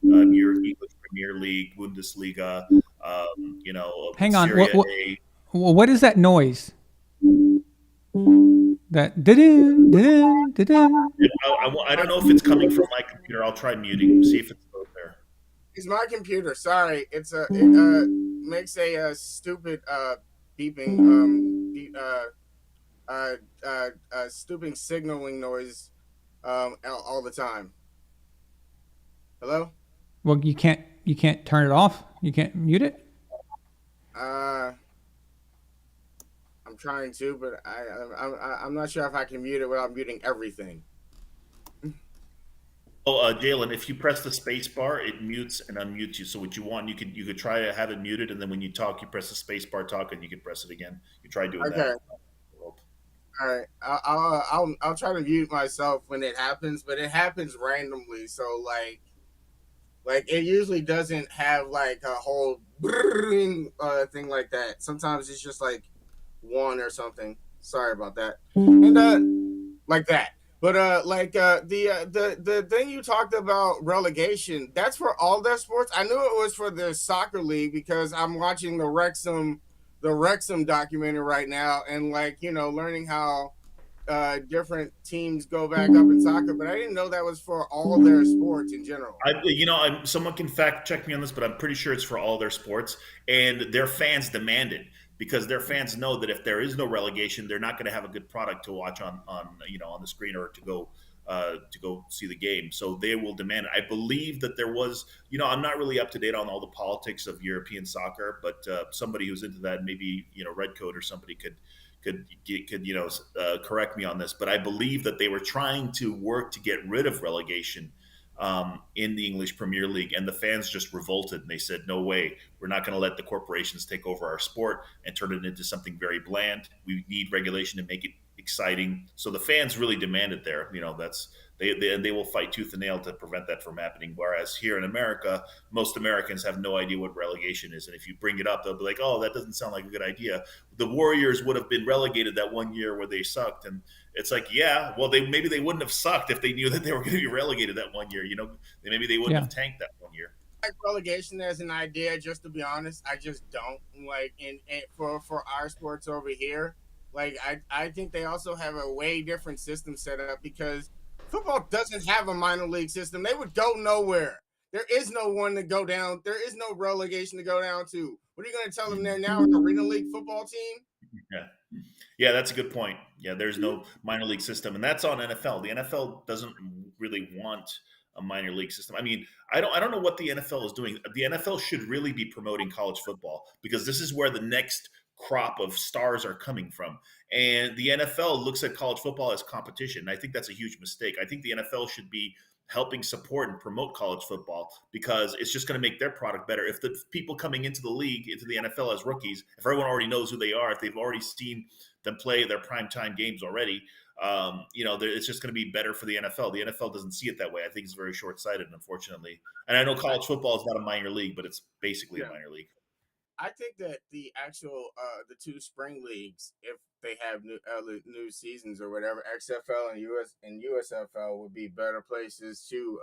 your English Premier League, Bundesliga, Hang on. Serie A. What is that noise? That didn't didn't didn't. I don't know if it's coming from my computer. I'll try muting, see if it's still there. It's my computer. Sorry, it makes a stupid beeping stupid signaling noise all the time. Hello. Well, you can't turn it off. You can't mute it. I'm trying to, but I'm not sure if I can mute it without muting everything. Oh, Jalen, if you press the space bar, it mutes and unmutes you. So what you want, you could try to have it muted, and then when you talk, you press the space bar talk, and you can press it again. You try doing Okay. that. All right. I'll try to mute myself when it happens, but it happens randomly. So like it usually doesn't have like a whole thing like that. Sometimes it's just like one or something. Sorry about that. And like that. But the thing you talked about relegation, that's for all their sports. I knew it was for the soccer league because I'm watching the Wrexham documentary right now, and learning how different teams go back up in soccer. But I didn't know that was for all their sports in general. Someone can fact check me on this, but I'm pretty sure it's for all their sports, and their fans demand it because their fans know that if there is no relegation, they're not going to have a good product to watch on the screen or to go see the game. So they will demand it. I believe that there was, I'm not really up to date on all the politics of European soccer, but somebody who's into that, maybe Red Coat or somebody could correct me on this, but I believe that they were trying to work to get rid of relegation in the English Premier League, and the fans just revolted and they said, "No way, we're not going to let the corporations take over our sport and turn it into something very bland. We need regulation to make it exciting." So the fans really demanded there. That's they will fight tooth and nail to prevent that from happening. Whereas here in America, most Americans have no idea what relegation is, and if you bring it up, they'll be like, "Oh, that doesn't sound like a good idea." The Warriors would have been relegated that one year where they sucked, and it's like, yeah, well, maybe they wouldn't have sucked if they knew that they were going to be relegated that one year. Maybe they wouldn't have tanked that one year. Like relegation as an idea, just to be honest, I just don't like. In for our sports over here, like I think they also have a way different system set up because football doesn't have a minor league system. They would go nowhere. There is no one to go down. There is no relegation to go down to. What are you going to tell them there now? An arena league football team? Yeah, that's a good point. Yeah, there's no minor league system, and that's on NFL. The NFL doesn't really want a minor league system. I mean, I don't know what the NFL is doing. The NFL should really be promoting college football because this is where the next crop of stars are coming from. And the NFL looks at college football as competition. I think that's a huge mistake. I think the NFL should be helping support and promote college football because it's just going to make their product better. If the people coming into the league, into the NFL as rookies, if everyone already knows who they are, if they've already seen them play their primetime games already, it's just going to be better for the NFL. The NFL doesn't see it that way. I think it's very short-sighted, unfortunately. And I know college football is not a minor league, but it's basically a minor league. I think that the actual the two spring leagues, if they have new seasons or whatever, XFL and USFL would be better places to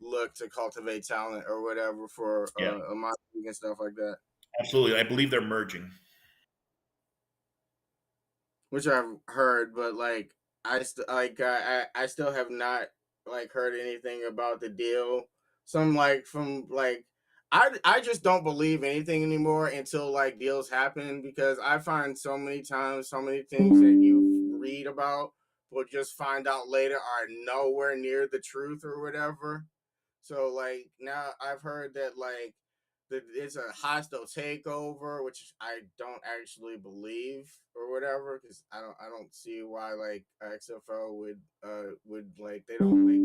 look to cultivate talent or whatever for a minor league and stuff like that. Absolutely, I believe they're merging. which I've heard, but like I still have not like heard anything about the deal. Some like from like I just don't believe anything anymore until like deals happen, because I find so many times so many things that you read about will just find out later are nowhere near the truth or whatever. So like now I've heard that like that it's a hostile takeover, which I don't actually believe or whatever, because I don't see why like XFL would like they don't like,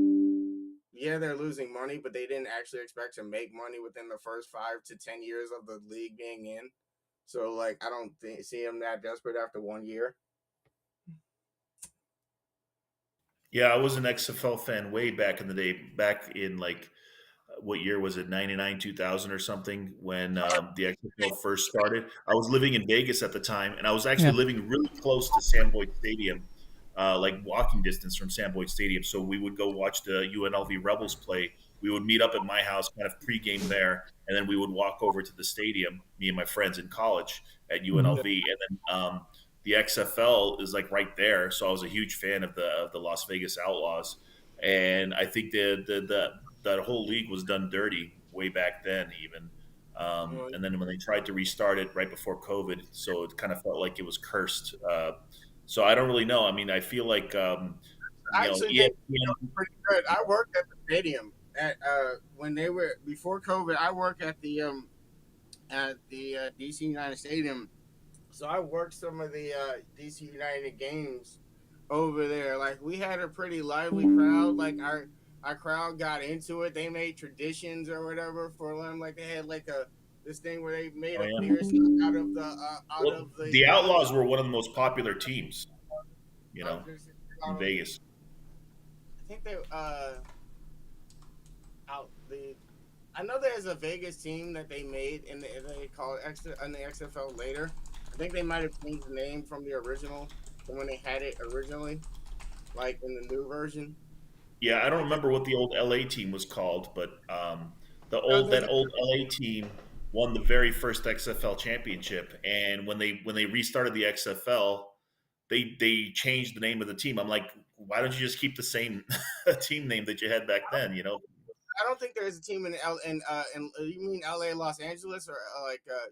yeah, they're losing money, but they didn't actually expect to make money within the first 5 to 10 years of the league being in. So like I don't see them that desperate after 1 year. Yeah, I was an XFL fan way back in the day, back in like what year was it, 99, 2000 or something, when the XFL first started. I was living in Vegas at the time, and I was actually Yeah. living really close to Sam Boyd Stadium, like walking distance from Sam Boyd Stadium. So we would go watch the UNLV Rebels play. We would meet up at my house, kind of pregame there, and then we would walk over to the stadium, me and my friends in college at UNLV. And then the XFL is like right there. So I was a huge fan of the Las Vegas Outlaws. And I think that whole league was done dirty way back then, even. And then when they tried to restart it right before COVID, so it kind of felt like it was cursed. So I don't really know. I mean, I feel like I you know, actually think ESPN. pretty good. I worked at the stadium at when they were before COVID. I worked at the DC United Stadium, so I worked some of the DC United games over there. Like we had a pretty lively crowd. Like our crowd got into it. They made traditions or whatever for them. Like they had like a this thing where they made Oh a yeah. beer shot out Well, of the. the Outlaws were one of the most popular teams, you I was know, gonna say, in Vegas. I think they out the. I know there's a Vegas team that they made and they call it in the XFL later. I think they might have changed the name from the original from when they had it originally, like in the new version. Yeah, I don't Like remember what the old LA team was called, but the no, old that old LA team won the very first XFL championship. And when they restarted the XFL, they changed the name of the team. I'm like, why don't you just keep the same team name that you had back then? You know, I don't think there is a team in you mean LA, Los Angeles, or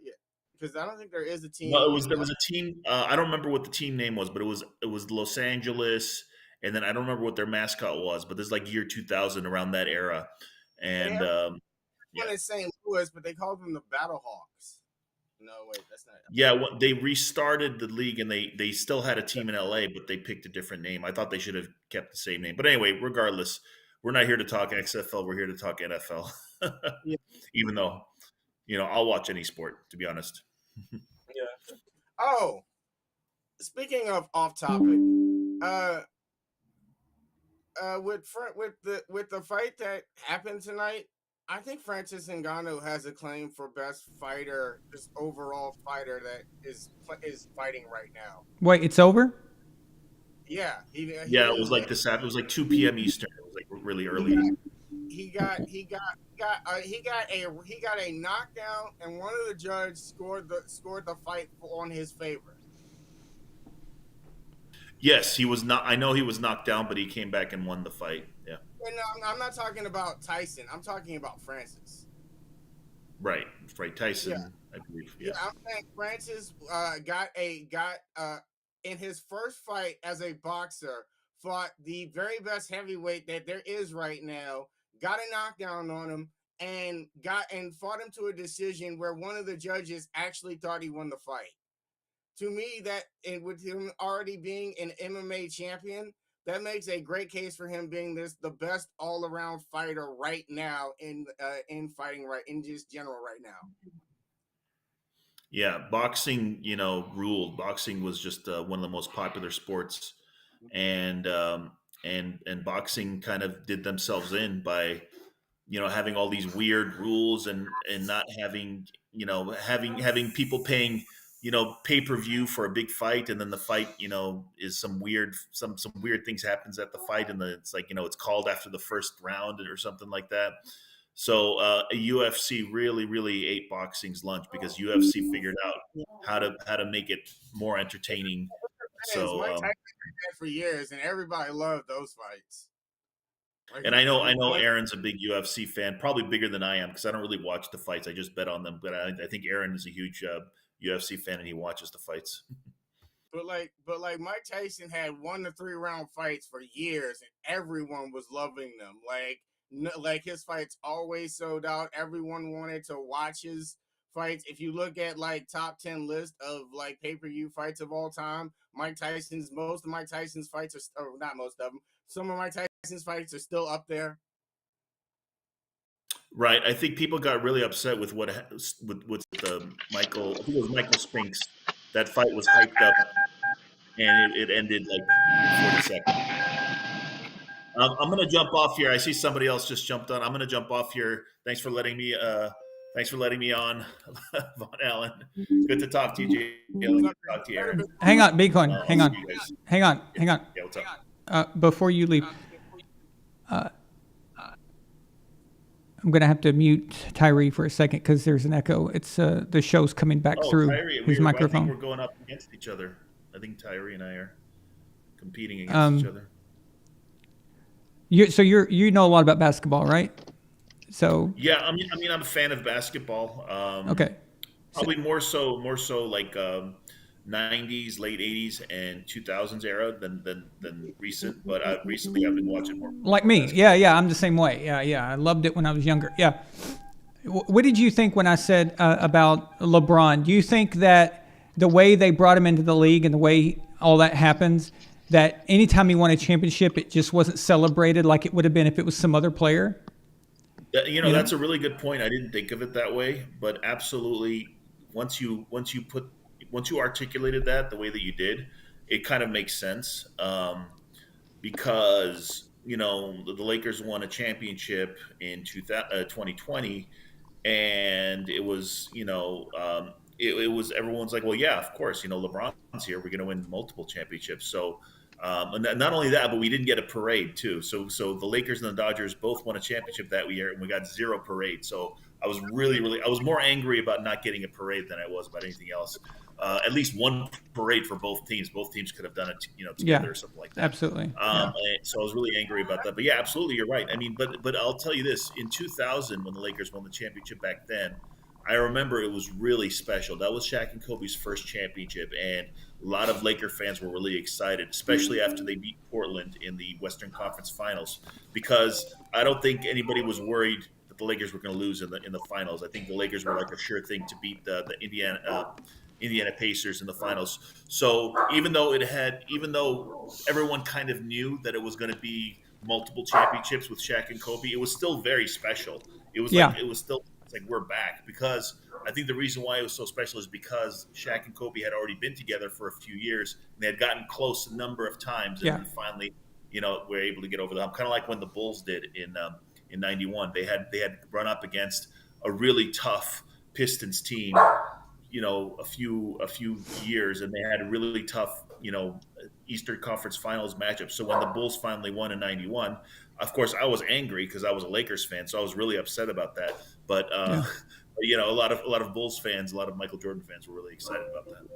yeah, because I don't think there is a no, team it was in. there was a team. I don't remember what the team name was, but it was Los Angeles, and then I don't remember what their mascot was. But there's like year 2000 around that era, They and have yeah. one in St. Louis, but they call them the Battlehawks. No, wait, that's not. Yeah, they restarted the league and they still had a team in LA, but they picked a different name. I thought they should have kept the same name. But anyway, regardless, we're not here to talk XFL. We're here to talk NFL. Yeah, Even though, I'll watch any sport, to be honest. yeah. Oh, speaking of off topic, uh, with the fight that happened tonight, I think Francis Ngannou has a claim for best fighter, just overall fighter that is fighting right now. Wait, it's over? Yeah, he Yeah, it didn't was win. like this. It was like 2 p.m. Eastern. It was like really He early. got he got a knockdown, and one of the judges scored the fight on his favor. Yes, he was not. I know he was knocked down, but he came back and won the fight. Yeah, And I'm not talking about Tyson. I'm talking about Francis. right. Right. Yeah, Tyson, I believe. yeah. Yeah. I'm saying Francis got in his first fight as a boxer, fought the very best heavyweight that there is right now, got a knockdown on him, and fought him to a decision where one of the judges actually thought he won the fight. To me, that, and with him already being an MMA champion, that makes a great case for him being the best all around fighter right now in fighting, right, in just general right now. Yeah, boxing, ruled. Boxing was just one of the most popular sports, and and boxing kind of did themselves in by having all these weird rules and not having having people paying pay per view for a big fight, and then the fight is some weird things happens at the fight, and it's like it's called after the first round or something like that. So UFC really, really ate boxing's lunch because UFC figured out how to make it more entertaining, fans. So, Mike Tyson did that for years, and everybody loved those fights. Like, and I know Aaron's a big UFC fan, probably bigger than I am because I don't really watch the fights. I just bet on them. But I think Aaron is a huge UFC fan and he watches the fights. But like Mike Tyson had 1 to 3 round fights for years, and everyone was loving them. Like his fights always sold out. Everyone wanted to watch his fights. If you look at like top 10 list of like pay-per-view fights of all time, most of Mike Tyson's fights are, or not most of them, some of Mike Tyson's fights are still up there. Right. I think people got really upset with with Michael. I think it was Michael Spinks. That fight was hyped up, and it ended like in 40 seconds. I'm going to jump off here. I see somebody else just jumped on. I'm going to jump off here. Thanks for letting me. Thanks for letting me on, Von Allen. Good to talk to you, Jay. Good to talk to you, Aaron. Hang on, Bitcoin. Hang on. Hang on. Yeah, what's up? Before you leave, I'm going to have to mute Tyree for a second because there's an echo. It's the show's coming back through Tyree, his microphone. I think we're going up against each other. I think Tyree and I are competing against each other. You know a lot about basketball, right? So yeah, I mean, I'm a fan of basketball. Okay. Probably more so like 90s, late 80s, and 2000s era than recent. But recently, I've been watching more. Like me, yeah, I'm the same way. Yeah, I loved it when I was younger. Yeah. What did you think when I said about LeBron? Do you think that the way they brought him into the league and the way all that happens, that anytime he won a championship, it just wasn't celebrated like it would have been if it was some other player? That's a really good point. I didn't think of it that way, but absolutely, once you articulated that the way that you did, it kind of makes sense. Because the Lakers won a championship in 2020, and it was it was everyone's like, well, yeah, of course, LeBron's here, we're going to win multiple championships. So. And not only that, but we didn't get a parade too. So the Lakers and the Dodgers both won a championship that year, and we got 0 parade. So I was I was more angry about not getting a parade than I was about anything else. At least one parade for both teams. Both teams could have done it, together or something like that. Absolutely. So I was really angry about that. But yeah, absolutely, you're right. I mean, but I'll tell you this: in 2000, when the Lakers won the championship back then, I remember it was really special. That was Shaq and Kobe's first championship, and a lot of Laker fans were really excited, especially after they beat Portland in the Western Conference Finals, because I don't think anybody was worried that the Lakers were going to lose in the finals. I think the Lakers were like a sure thing to beat the Indiana Pacers in the finals. So even though everyone kind of knew that it was going to be multiple championships with Shaq and Kobe, it was still very special. It was like we're back, because I think the reason why it was so special is because Shaq and Kobe had already been together for a few years, and they had gotten close a number of times, and then finally, were able to get over the hump. Kind of like when the Bulls did in '91. They had run up against a really tough Pistons team, a few years, and they had a really tough, Eastern Conference Finals matchup. So when the Bulls finally won in '91, of course, I was angry because I was a Lakers fan, so I was really upset about that. But a lot of Bulls fans, a lot of Michael Jordan fans were really excited about that.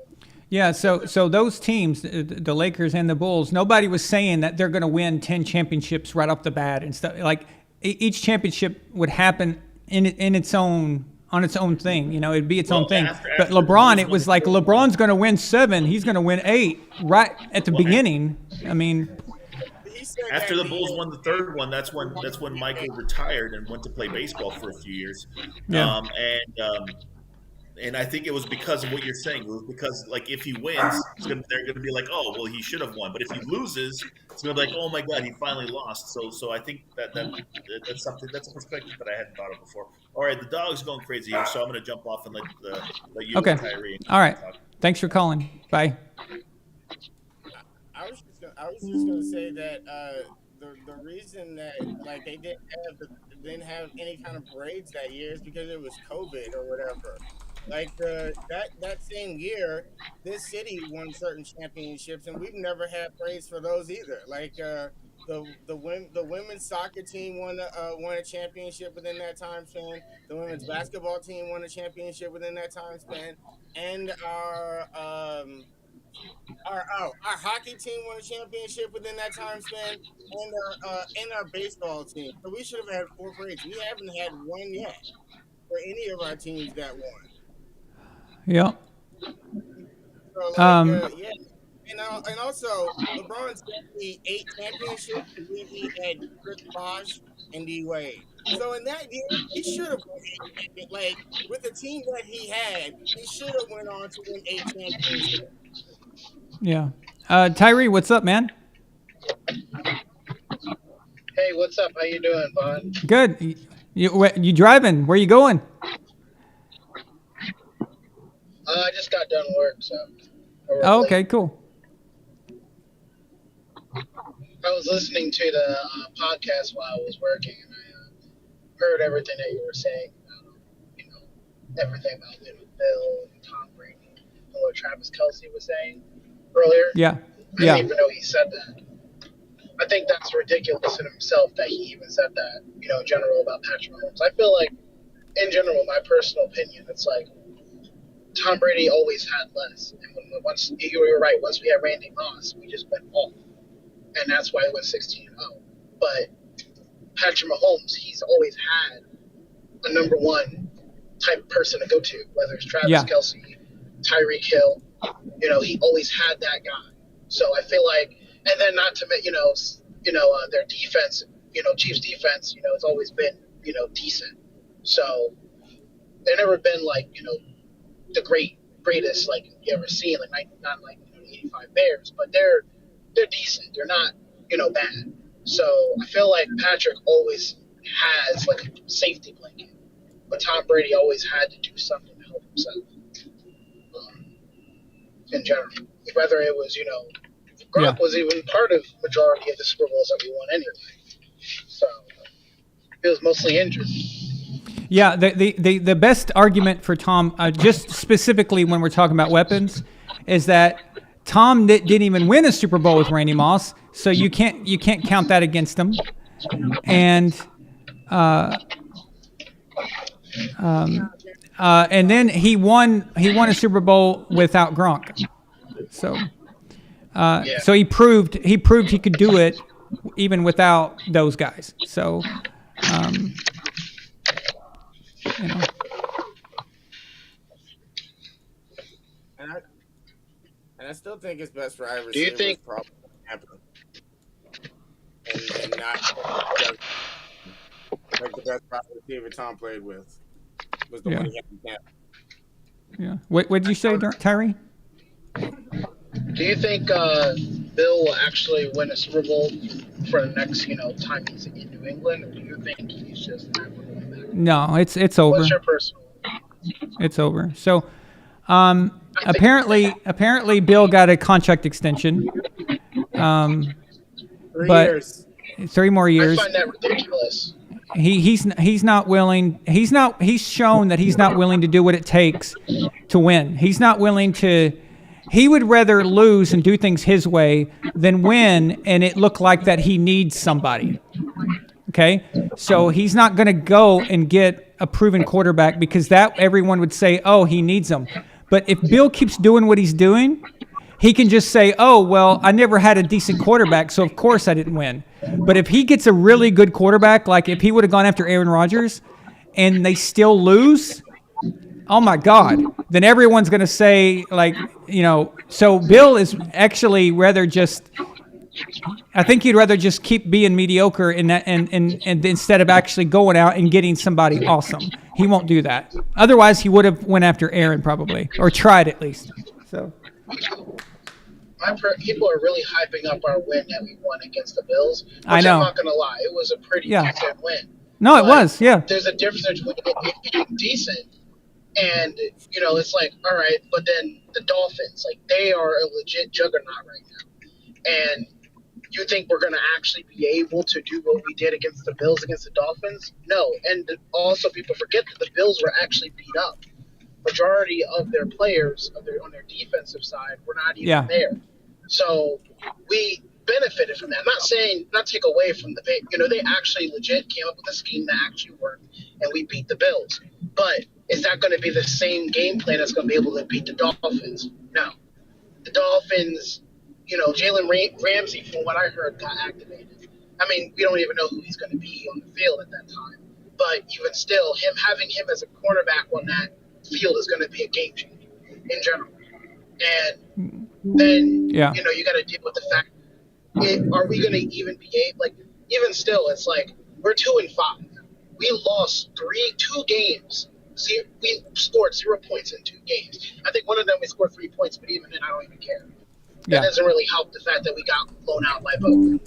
Yeah, so those teams, the Lakers and the Bulls, nobody was saying that they're going to win 10 championships right off the bat and stuff. Like each championship would happen in its own thing. It'd be its own thing. But LeBron, it was like LeBron's going to win 7, he's going to win 8 right at the beginning. I mean, after the Bulls won the third one, that's when Michael retired and went to play baseball for a few years. Yeah. And I think it was because of what you're saying. It was because, like, if he wins, they're going to be like, oh, well, he should have won. But if he loses, it's going to be like, oh my God, he finally lost. So I think that's something, that's a perspective that I hadn't thought of before. All right, the dog's going crazy here, so I'm going to jump off and let you and Tyree. All right. Talk. Thanks for calling. Bye. I was just gonna say that the reason that like they didn't have any kind of parades that year is because it was COVID or whatever. Like that same year, this city won certain championships, and we've never had parades for those either. Like the women's soccer team won a championship within that time span. The women's basketball team won a championship within that time span, and our our hockey team won a championship within that time span, and our baseball team. So we should have had 4 parades. We haven't had one yet for any of our teams that won. Yeah. So yeah, and also LeBron's got the 8 championships because he had Chris Bosh and D Wade. So in that year, he should have won 8. Like with the team that he had, he should have went on to win 8 championships. Yeah. Tyree, what's up, man? Hey, what's up? How you doing, Vaughn? Good. You driving? Where you going? I just got done work, so. Oh, okay, cool. I was listening to the podcast while I was working, and I heard everything that you were saying. Everything about Bill and Tom Brady and what Travis Kelce was saying earlier. Yeah. I didn't even know he said that. I think that's ridiculous in himself that he even said that, in general about Patrick Mahomes. I feel like, in general, my personal opinion, it's like Tom Brady always had less. And once you were right, once we had Randy Moss, we just went off. And that's why it went 16-0. But Patrick Mahomes, he's always had a number one type of person to go to, whether it's Travis Kelce, Tyreek Hill. He always had that guy. So I feel like, and then not to mention, their defense, Chiefs defense, it's always been, decent. So they've never been like, the greatest like you ever seen, like not like 85 Bears, but they're decent. They're not, bad. So I feel like Patrick always has like a safety blanket, but Tom Brady always had to do something to help himself. In general, whether it was, Gronk was even part of majority of the Super Bowls that we won anyway. So it was mostly injured. Yeah, the best argument for Tom, just specifically when we're talking about weapons, is that Tom didn't even win a Super Bowl with Randy Moss, so you can't count that against him. And and then he won a Super Bowl without Gronk. So so he proved he could do it even without those guys. So And I still think his best wide receiver Do you think was probably Tampa. And not like the best wide receiver Tom played with was the one he had in Tampa. Yeah. What did you say, Tyree? Do you think Bill will actually win a Super Bowl for the next, time he's in New England, or do you think he's just never going back? No, it's over. What's your personal? It's over. So, apparently, Bill got a contract extension. 3 but years. 3 more years. I find that ridiculous. He's not willing. He's shown that he's not willing to do what it takes to win. He's not willing to. He would rather lose and do things his way than win and it look like that he needs somebody. Okay? So he's not going to go and get a proven quarterback because that everyone would say, oh, he needs them. But if Bill keeps doing what he's doing, he can just say, oh, well, I never had a decent quarterback, so of course I didn't win. But if he gets a really good quarterback, like if he would have gone after Aaron Rodgers and they still lose, oh my God, then everyone's going to say, like, so Bill is actually rather just, I think he'd rather just keep being mediocre in that, and instead of actually going out and getting somebody awesome. He won't do that. Otherwise, he would have went after Aaron probably, or tried at least. So. People are really hyping up our win that we won against the Bills. Which I know. I'm not going to lie. It was a pretty decent win. No, it was, yeah. There's a difference between it being decent and, it's like, all right, but then the Dolphins, like, they are a legit juggernaut right now. And you think we're going to actually be able to do what we did against the Bills against the Dolphins? No. And also people forget that the Bills were actually beat up. Majority of their players on their defensive side were not even there. So we benefited from that. I'm not saying, not take away from the they actually legit came up with a scheme that actually worked, and we beat the Bills. But is that going to be the same game plan that's going to be able to beat the Dolphins? No. the Dolphins, Jalen Ramsey, from what I heard, got activated. I mean, we don't even know who he's going to be on the field at that time. But even still, having him as a cornerback on that field is going to be a game changer in general. And then, you got to deal with the fact, are we going to even be able, even still, it's like, we're 2-5. We lost 2 games. We scored 0 points in 2 games. I think one of them we scored 3 points, but even then, I don't even care. That doesn't really help the fact that we got blown out by both.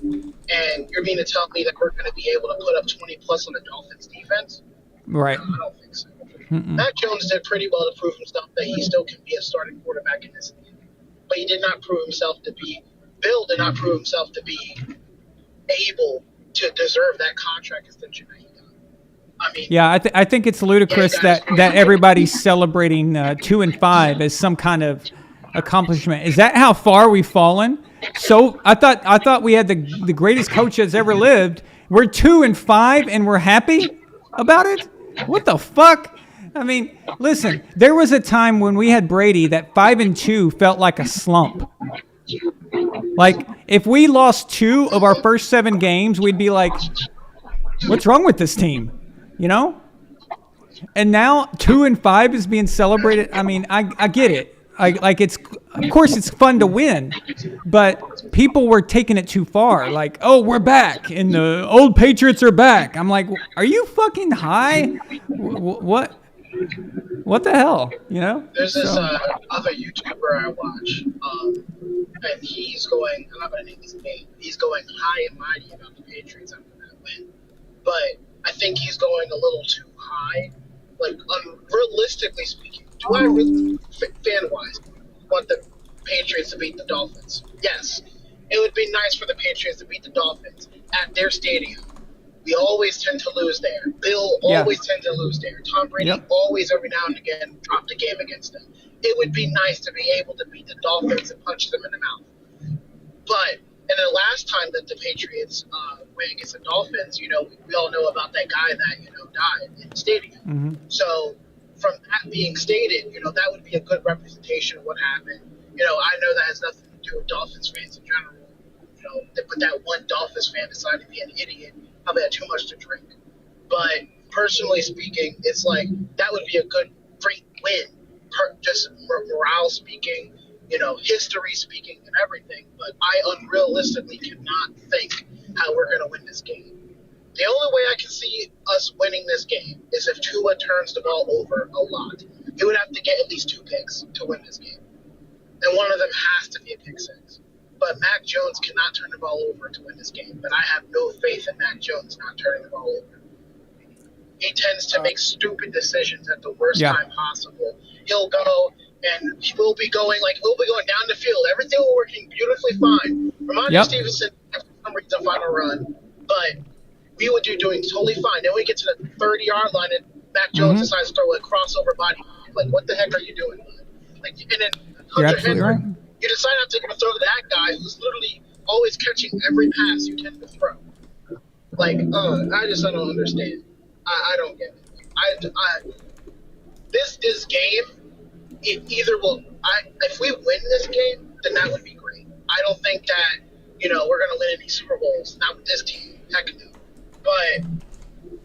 And you're meaning to tell me that we're going to be able to put up 20 plus on the Dolphins defense? Right. No, I don't think so. Matt Jones did pretty well to prove himself that he still can be a starting quarterback in this league. But he did not prove himself to be, Bill did not prove himself to be able to deserve that contract extension that he got. I mean, I think it's ludicrous that everybody's celebrating 2-5 as some kind of accomplishment. Is that how far we've fallen? So I thought we had the greatest coach that's ever lived. We're 2-5 and we're happy about it? What the fuck? I mean, listen, there was a time when we had Brady that 5-2 felt like a slump. Like, if we lost 2 of our first 7 games, we'd be like, what's wrong with this team? And now 2-5 is being celebrated. I mean, I get it. Of course it's fun to win, but people were taking it too far. Like, oh, we're back and the old Patriots are back. I'm like, are you fucking high? What the hell? There's this other YouTuber I watch, and he's going, I'm not going to name his name, he's going high and mighty about the Patriots after that win. But I think he's going a little too high. Like, realistically speaking, do I really, fan-wise, want the Patriots to beat the Dolphins? Yes. It would be nice for the Patriots to beat the Dolphins at their stadium. We always tend to lose there. Bill always tends to lose there. Tom Brady always, every now and again, dropped a game against them. It would be nice to be able to beat the Dolphins and punch them in the mouth. But, and the last time that the Patriots went against the Dolphins, we all know about that guy that, died in the stadium. Mm-hmm. So, from that being stated, that would be a good representation of what happened. I know that has nothing to do with Dolphins fans in general. But that one Dolphins fan decided to be an idiot, probably had too much to drink. But personally speaking, it's like that would be a great win, just morale speaking, history speaking and everything. But I unrealistically cannot think how we're going to win this game. The only way I can see us winning this game is if Tua turns the ball over a lot. He would have to get at least 2 picks to win this game. And one of them has to be a pick six. But Mac Jones cannot turn the ball over to win this game. But I have no faith in Mac Jones not turning the ball over. He tends to make stupid decisions at the worst time possible. He'll go and we'll be going down the field. Everything will working beautifully fine. Ramondre Stevenson has for some reason final run, but we would do doing totally fine. Then we get to the 30-yard line and Mac Jones decides to throw a crossover body. Like, what the heck are you doing? Like, and then Hunter Henry, you decide not to throw to that guy who's literally always catching every pass you tend to throw. Like, I don't understand. I don't get it. This game, it either will. If we win this game, then that would be great. I don't think that we're going to win any Super Bowls. Not with this team. Heck no. But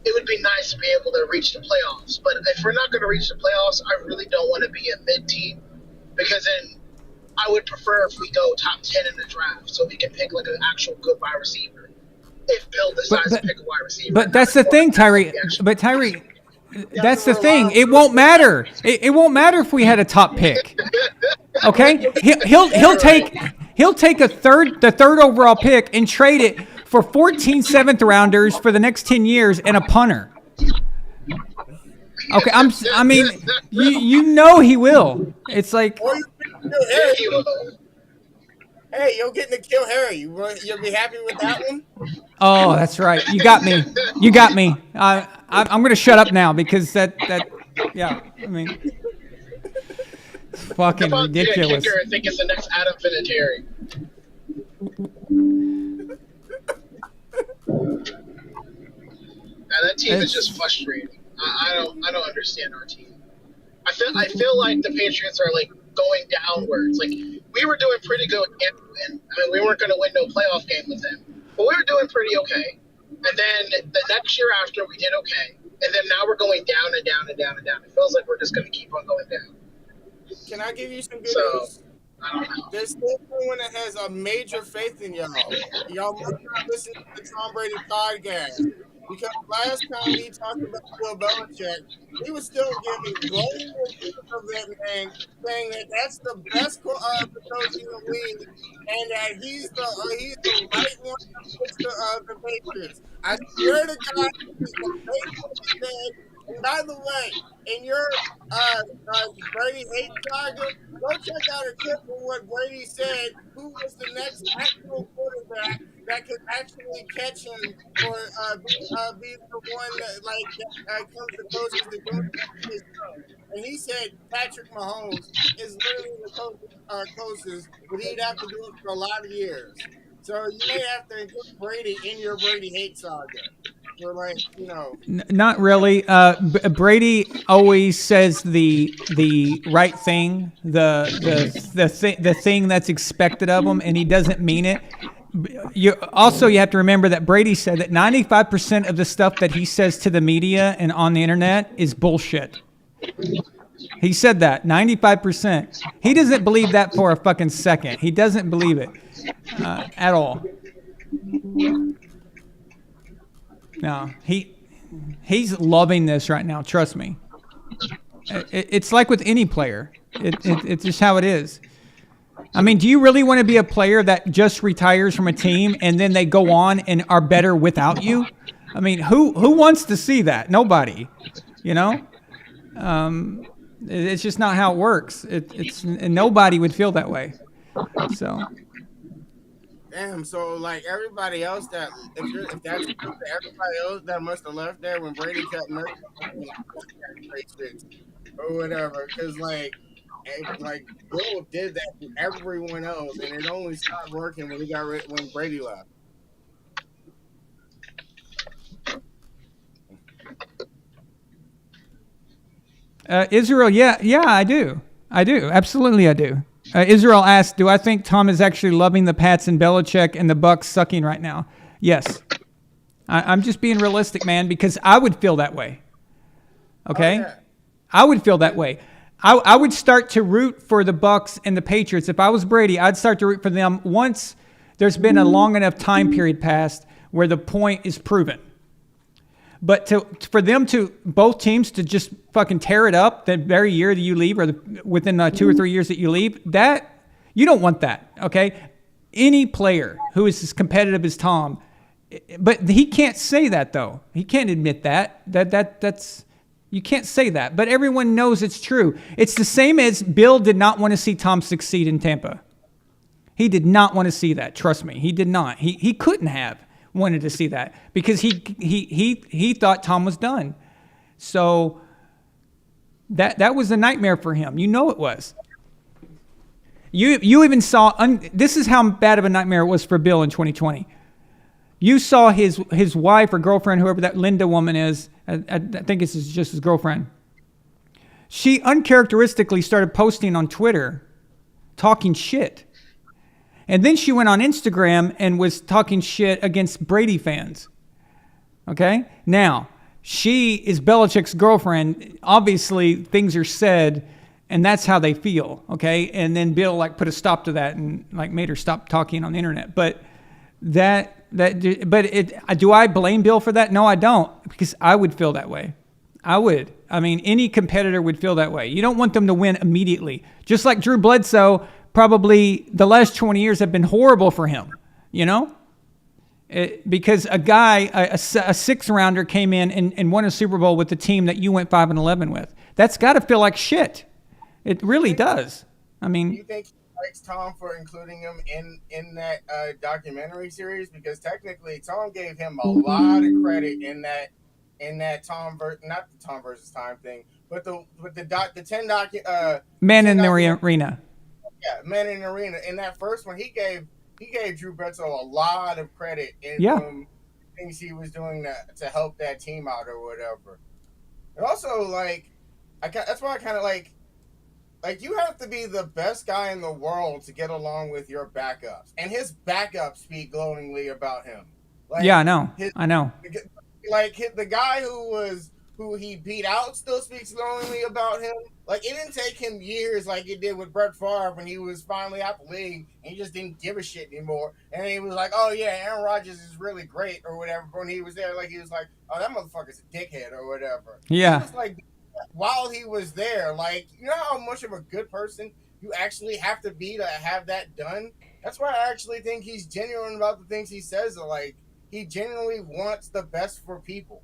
it would be nice to be able to reach the playoffs. But if we're not going to reach the playoffs, I really don't want to be a mid-team, because then I would prefer if we go top 10 in the draft so we can pick like an actual good wide receiver. If Bill decides to pick a wide receiver. But that's the thing, Tyree. But Tyree, that's the thing. It won't matter. It won't matter if we had a top pick. Okay? He'll take the third overall pick and trade it for 14 seventh rounders for the next 10 years and a punter. Okay, I mean, he will. It's like, hey, you're getting to kill Harry. You'll be happy with that one? Oh, that's right. You got me. I'm going to shut up now because that I mean, it's fucking ridiculous. I think it's the next Adam Vinatieri. Now, that team is just frustrating. I don't understand our team. I feel like the Patriots are like going downwards. Like we were doing pretty good with him. And I mean, we weren't going to win no playoff game with him, but we were doing pretty okay. And then the next year after, we did okay. And then now we're going down and down and down and down. It feels like we're just going to keep on going down. Can I give you some good So, news? I don't know. There's still someone that has a major faith in y'all. Y'all must not listen to the Tom Brady podcast. Because last time he talked about Bill Belichick, he was still giving glowing reviews of that man, saying that that's the best coach in the league, and that he's the right one to fix the Patriots. I swear to God, this is what he said. And by the way, in your Brady hate saga, go check out a clip of what Brady said. Who was the next actual quarterback that could actually catch him or be the one that comes the closest to doing his own? And he said Patrick Mahomes is literally the closest, but he'd have to do it for a lot of years. So you may have to include Brady in your Brady hate saga. For Not really. Brady always says the right thing, the thing that's expected of him, and he doesn't mean it. You have to remember that Brady said that 95% of the stuff that he says to the media and on the internet is bullshit. He said that 95%. He doesn't believe that for a fucking second. He doesn't believe it at all. No, he's loving this right now. Trust me. It's like with any player. It's just how it is. I mean, do you really want to be a player that just retires from a team and then they go on and are better without you? I mean, who wants to see that? Nobody. You know, it's just not how it works. And nobody would feel that way. So. Damn, so like everybody else if that's everybody else that must have left there when Brady cut Murray or whatever, because like Bill did that to everyone else, and it only stopped working when Brady left. Israel, yeah, I do, absolutely, I do. Israel asked, do I think Tom is actually loving the Pats and Belichick and the Bucks sucking right now? Yes. I'm just being realistic, man, because I would feel that way. Okay? Oh, yeah. I would feel that way. I would start to root for the Bucks and the Patriots. If I was Brady, I'd start to root for them once there's been a long enough time period passed where the point is proven. But for them to, both teams to just fucking tear it up the very year that you leave or within 2 or 3 years that you leave, that, you don't want that, okay? Any player who is as competitive as Tom, but he can't say that though. He can't admit that. That's, you can't say that. But everyone knows it's true. It's the same as Bill did not want to see Tom succeed in Tampa. He did not want to see that. Trust me, he did not. He couldn't have wanted to see that because he thought Tom was done. So that was a nightmare for him. You know it was. You even saw this is how bad of a nightmare it was for Bill in 2020. You saw his wife or girlfriend, whoever that Linda woman is. I think it's just his girlfriend. She uncharacteristically started posting on Twitter, talking shit. And then she went on Instagram and was talking shit against Brady fans. Okay? Now, she is Belichick's girlfriend. Obviously, things are said, and that's how they feel. Okay? And then Bill put a stop to that and made her stop talking on the internet. But do I blame Bill for that? No, I don't, because I would feel that way. I would. I mean, any competitor would feel that way. You don't want them to win immediately. Just like Drew Bledsoe. Probably the last 20 years have been horrible for him, you know? Because a guy, a sixth rounder came in and won a Super Bowl with the team that you went 5-11 with. That's got to feel like shit. It really does. I mean, do you think he likes Tom for including him in that documentary series? Because technically Tom gave him a lot of credit in that Tom not the Tom versus Time thing, but the 10 Man in the Arena. Yeah, Man in the Arena. In that first one, he gave Drew Bledsoe a lot of credit in things he was doing to help that team out or whatever. And also, that's why I kind of Like, you have to be the best guy in the world to get along with your backups, and his backups speak glowingly about him. Like, Yeah, I know. his, I know. like the guy who he beat out still speaks glowingly about him. Like, it didn't take him years like it did with Brett Favre when he was finally out the league and he just didn't give a shit anymore. And he was like, "Oh yeah, Aaron Rodgers is really great" or whatever. But when he was there, like, he was like, "Oh, that motherfucker's a dickhead" or whatever. Yeah. He was like, while he was there, like, you know how much of a good person you actually have to be to have that done. That's why I actually think he's genuine about the things he says. Like, he genuinely wants the best for people.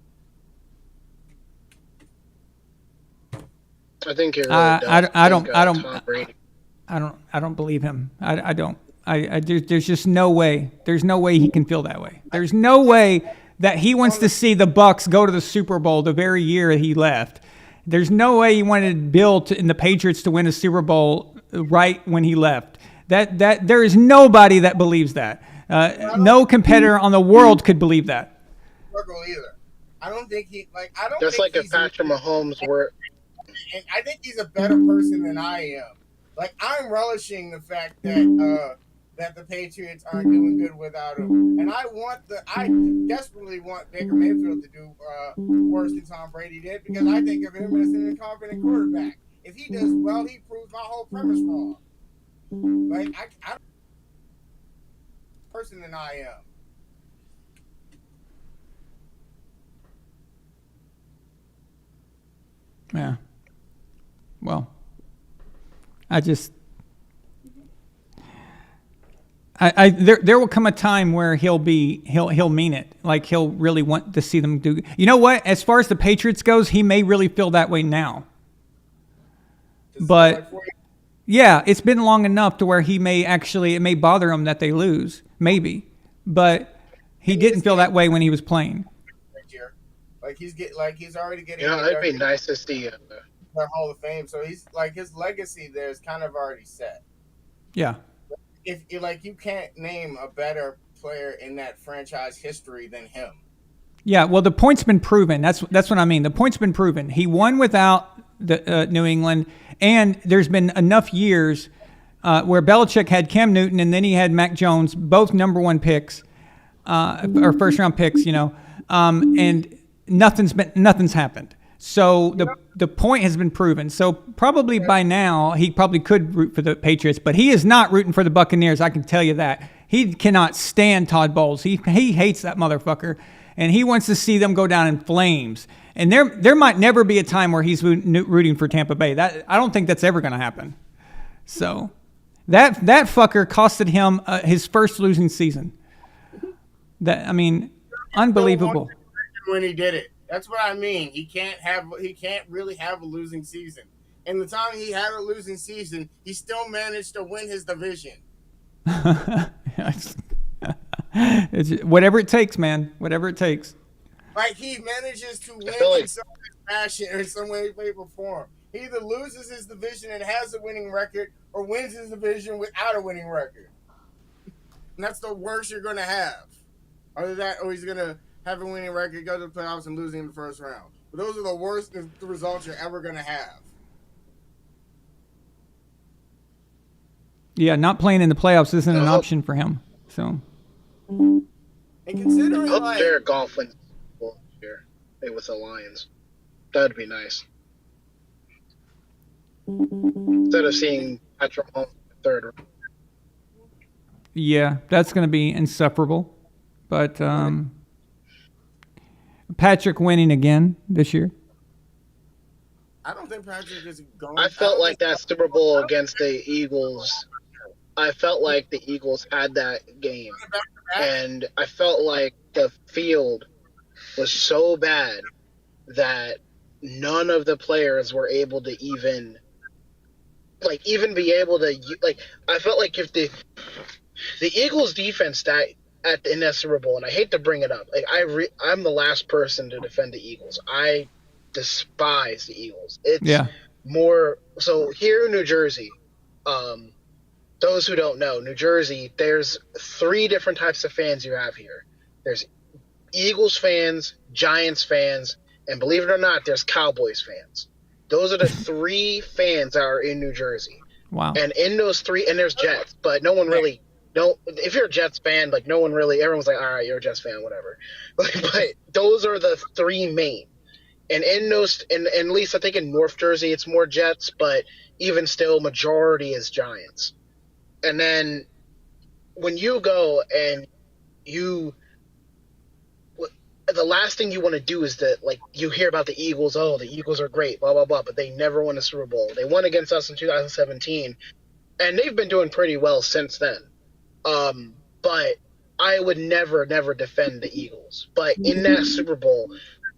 I think it really I don't Tom Brady. I don't believe him. I don't. There's just no way. There's no way he can feel that way. There's no way that he wants to see the Bucs go to the Super Bowl the very year he left. There's no way he wanted Bill and the Patriots to win a Super Bowl right when he left. That there is nobody that believes that. No competitor on the world could believe that. Either. I don't think he like. I don't. Just think like if Patrick Mahomes were. And I think he's a better person than I am. Like, I'm relishing the fact that that the Patriots aren't doing good without him, and I desperately want Baker Mayfield to do worse than Tom Brady did, because I think of him as an incompetent quarterback. If he does well, he proves my whole premise wrong. Like, I'm person than I am. Yeah. Well, there will come a time where he'll mean it. Like, he'll really want to see them do. You know what? As far as the Patriots goes, he may really feel that way now. But yeah, it's been long enough to where it may bother him that they lose, maybe. But he didn't feel that way when he was playing. He's already getting. Yeah, it'd be nice to see the Hall of Fame. So he's like, his legacy there is kind of already set. Yeah. If you can't name a better player in that franchise history than him. Yeah, well, the point's been proven. That's what I mean. The point's been proven. He won without the New England, and there's been enough years where Belichick had Cam Newton, and then he had Mac Jones, both number one picks, or first round picks, and nothing's happened. So the point has been proven. So probably by now he probably could root for the Patriots, but he is not rooting for the Buccaneers. I can tell you that. He cannot stand Todd Bowles. He hates that motherfucker, and he wants to see them go down in flames. And there might never be a time where he's rooting for Tampa Bay. I don't think that's ever going to happen. So that fucker costed him his first losing season. Unbelievable. When he did it. That's what I mean. He can't really have a losing season. And the time he had a losing season, he still managed to win his division. It's whatever it takes, man. Whatever it takes. Like, he manages to win in some fashion or in some way, shape, or form. He either loses his division and has a winning record, or wins his division without a winning record. And that's the worst you're going to have. Either that, or he's going to have a winning record, go to the playoffs, and losing in the first round. But those are the worst results you're ever going to have. Yeah, not playing in the playoffs isn't an option for him. So. And considering, I hope Jared Goff wins here with the Lions. That'd be nice. Instead of seeing Patrick Mahomes third round. Yeah, that's going to be insufferable. But Patrick winning again this year. I don't think Patrick is going. I felt like that Super Bowl against the Eagles. I felt like the Eagles had that game, and I felt like the field was so bad that none of the players were able to even be able to I felt like if the Eagles defense in that Super Bowl, and I hate to bring it up, I'm the last person to defend the Eagles. I despise the Eagles. It's more so here in New Jersey. Those who don't know, New Jersey, there's 3 different types of fans you have here. There's Eagles fans, Giants fans, and believe it or not, there's Cowboys fans. Those are the 3 fans that are in New Jersey. Wow. And in those 3, and there's Jets, but no one really, if you're a Jets fan, like no one really, everyone's like, all right, you're a Jets fan, whatever. But those are the 3 main. And in those, and at least I think in North Jersey, it's more Jets, but even still, majority is Giants. And then when you go and the last thing you want to do is that, like, you hear about the Eagles. Oh, the Eagles are great, blah, blah, blah, but they never won a Super Bowl. They won against us in 2017, and they've been doing pretty well since then. But I would never defend the Eagles. But in that Super Bowl,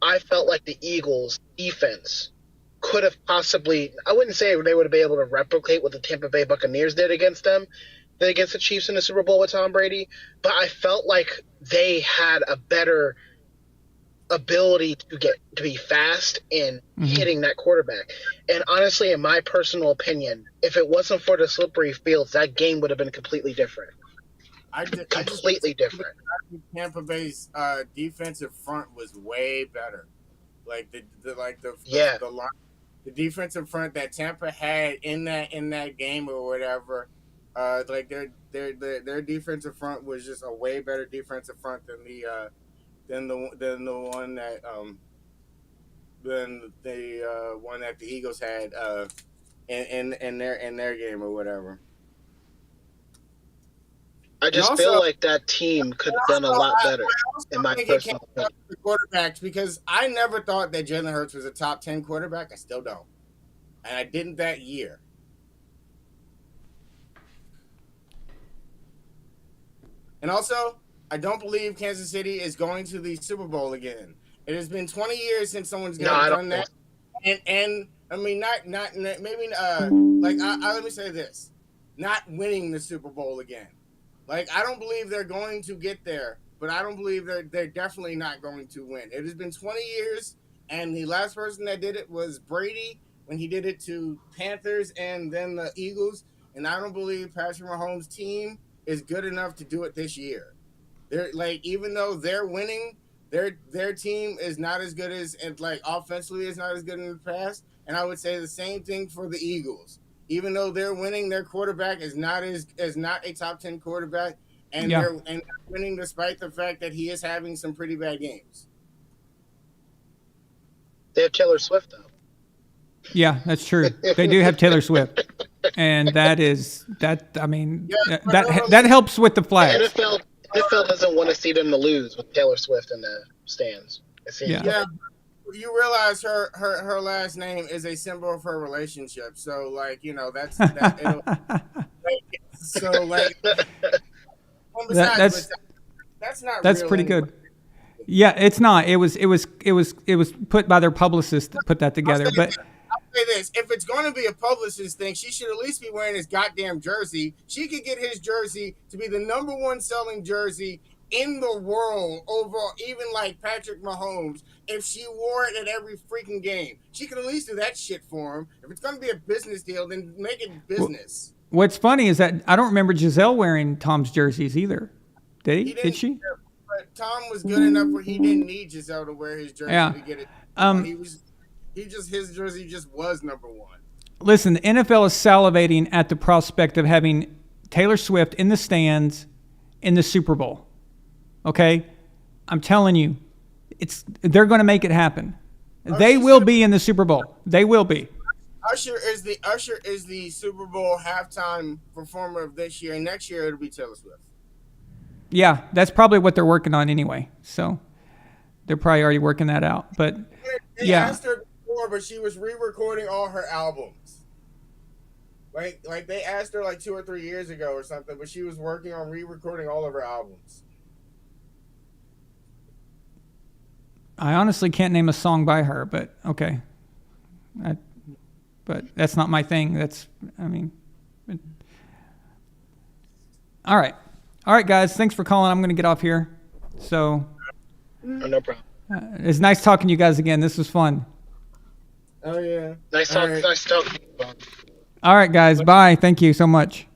I felt like the Eagles' defense could have possibly, I wouldn't say they would have been able to replicate what the Tampa Bay Buccaneers did against them, against the Chiefs in the Super Bowl with Tom Brady, but I felt like they had a better ability to be fast and hitting that quarterback. And honestly, in my personal opinion, if it wasn't for the slippery fields, that game would have been completely different. Completely different. Tampa Bay's defensive front was way better. Like the defensive front that Tampa had in that game or whatever. Like their defensive front was just a way better defensive front than the one that the Eagles had in their game or whatever. I just feel like that team could have done a lot better, in my personal opinion. Quarterbacks, because I never thought that Jalen Hurts was a top 10 quarterback. I still don't, and I didn't that year. And also, I don't believe Kansas City is going to the Super Bowl again. It has been 20 years since someone's done that. And I mean, not maybe let me say this, not winning the Super Bowl again. Like, I don't believe they're going to get there, but I don't believe they're definitely not going to win. It has been 20 years, and the last person that did it was Brady when he did it to Panthers and then the Eagles. And I don't believe Patrick Mahomes' team is good enough to do it this year. They're like, even though they're winning, their team is not as good as, and like offensively is not as good in the past. And I would say the same thing for the Eagles. Even though they're winning, their quarterback is not a top 10 quarterback, and they're winning despite the fact that he is having some pretty bad games. They have Taylor Swift though. Yeah, that's true. They do have Taylor Swift, and that helps with the flags. The NFL doesn't want to see them to lose with Taylor Swift in the stands. Yeah. You realize her last name is a symbol of her relationship, so like, you know, that's pretty good. Yeah, it's not. It was put by their publicist to put that together. But I'll say this: if it's going to be a publicist thing, she should at least be wearing his goddamn jersey. She could get his jersey to be the #1 selling jersey in the world over even like Patrick Mahomes. If she wore it at every freaking game, she could at least do that shit for him. If it's going to be a business deal, then make it business. What's funny is that I don't remember Giselle wearing Tom's jerseys either. Did he? Did she? But Tom was good enough where he didn't need Giselle to wear his jersey to get it. His jersey just was #1. Listen, the NFL is salivating at the prospect of having Taylor Swift in the stands in the Super Bowl. Okay? I'm telling you, they're going to make it happen. They will be in the Super Bowl. They will be. Usher is the Super Bowl halftime performer of this year, and next year it'll be Taylor Swift. Yeah, that's probably what they're working on anyway. So they're probably already working that out. But they asked her before, but she was re-recording all her albums. Like they asked her like 2 or 3 years ago or something, but she was working on re-recording all of her albums. I honestly can't name a song by her, but okay. But that's not my thing. All right. All right, guys. Thanks for calling. I'm going to get off here. So. No problem. It's nice talking to you guys again. This was fun. Oh, yeah. Nice talking. All right, guys. Bye. Thank you so much.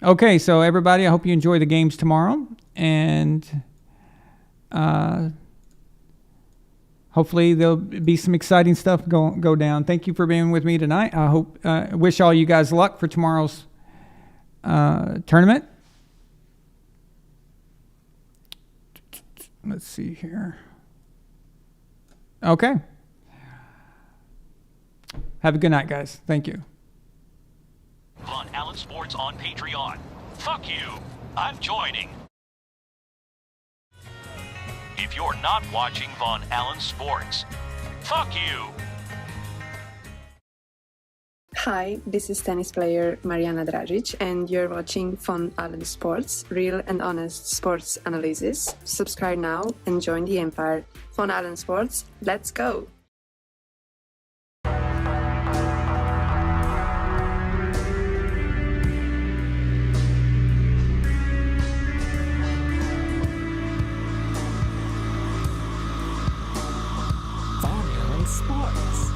Okay, so everybody, I hope you enjoy the games tomorrow. And Hopefully there'll be some exciting stuff go down. Thank you for being with me tonight. I hope wish all you guys luck for tomorrow's tournament. Let's see here. Okay. Have a good night, guys. Thank you. Von Allen Sports on Patreon. Fuck you. I'm joining. If you're not watching Von Allen Sports, fuck you. Hi, this is tennis player Mariana Dragic, and you're watching Von Allen Sports, real and honest sports analysis. Subscribe now and join the empire. Von Allen Sports, let's go! Von Allen Sports.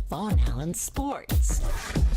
Von Allen Sports.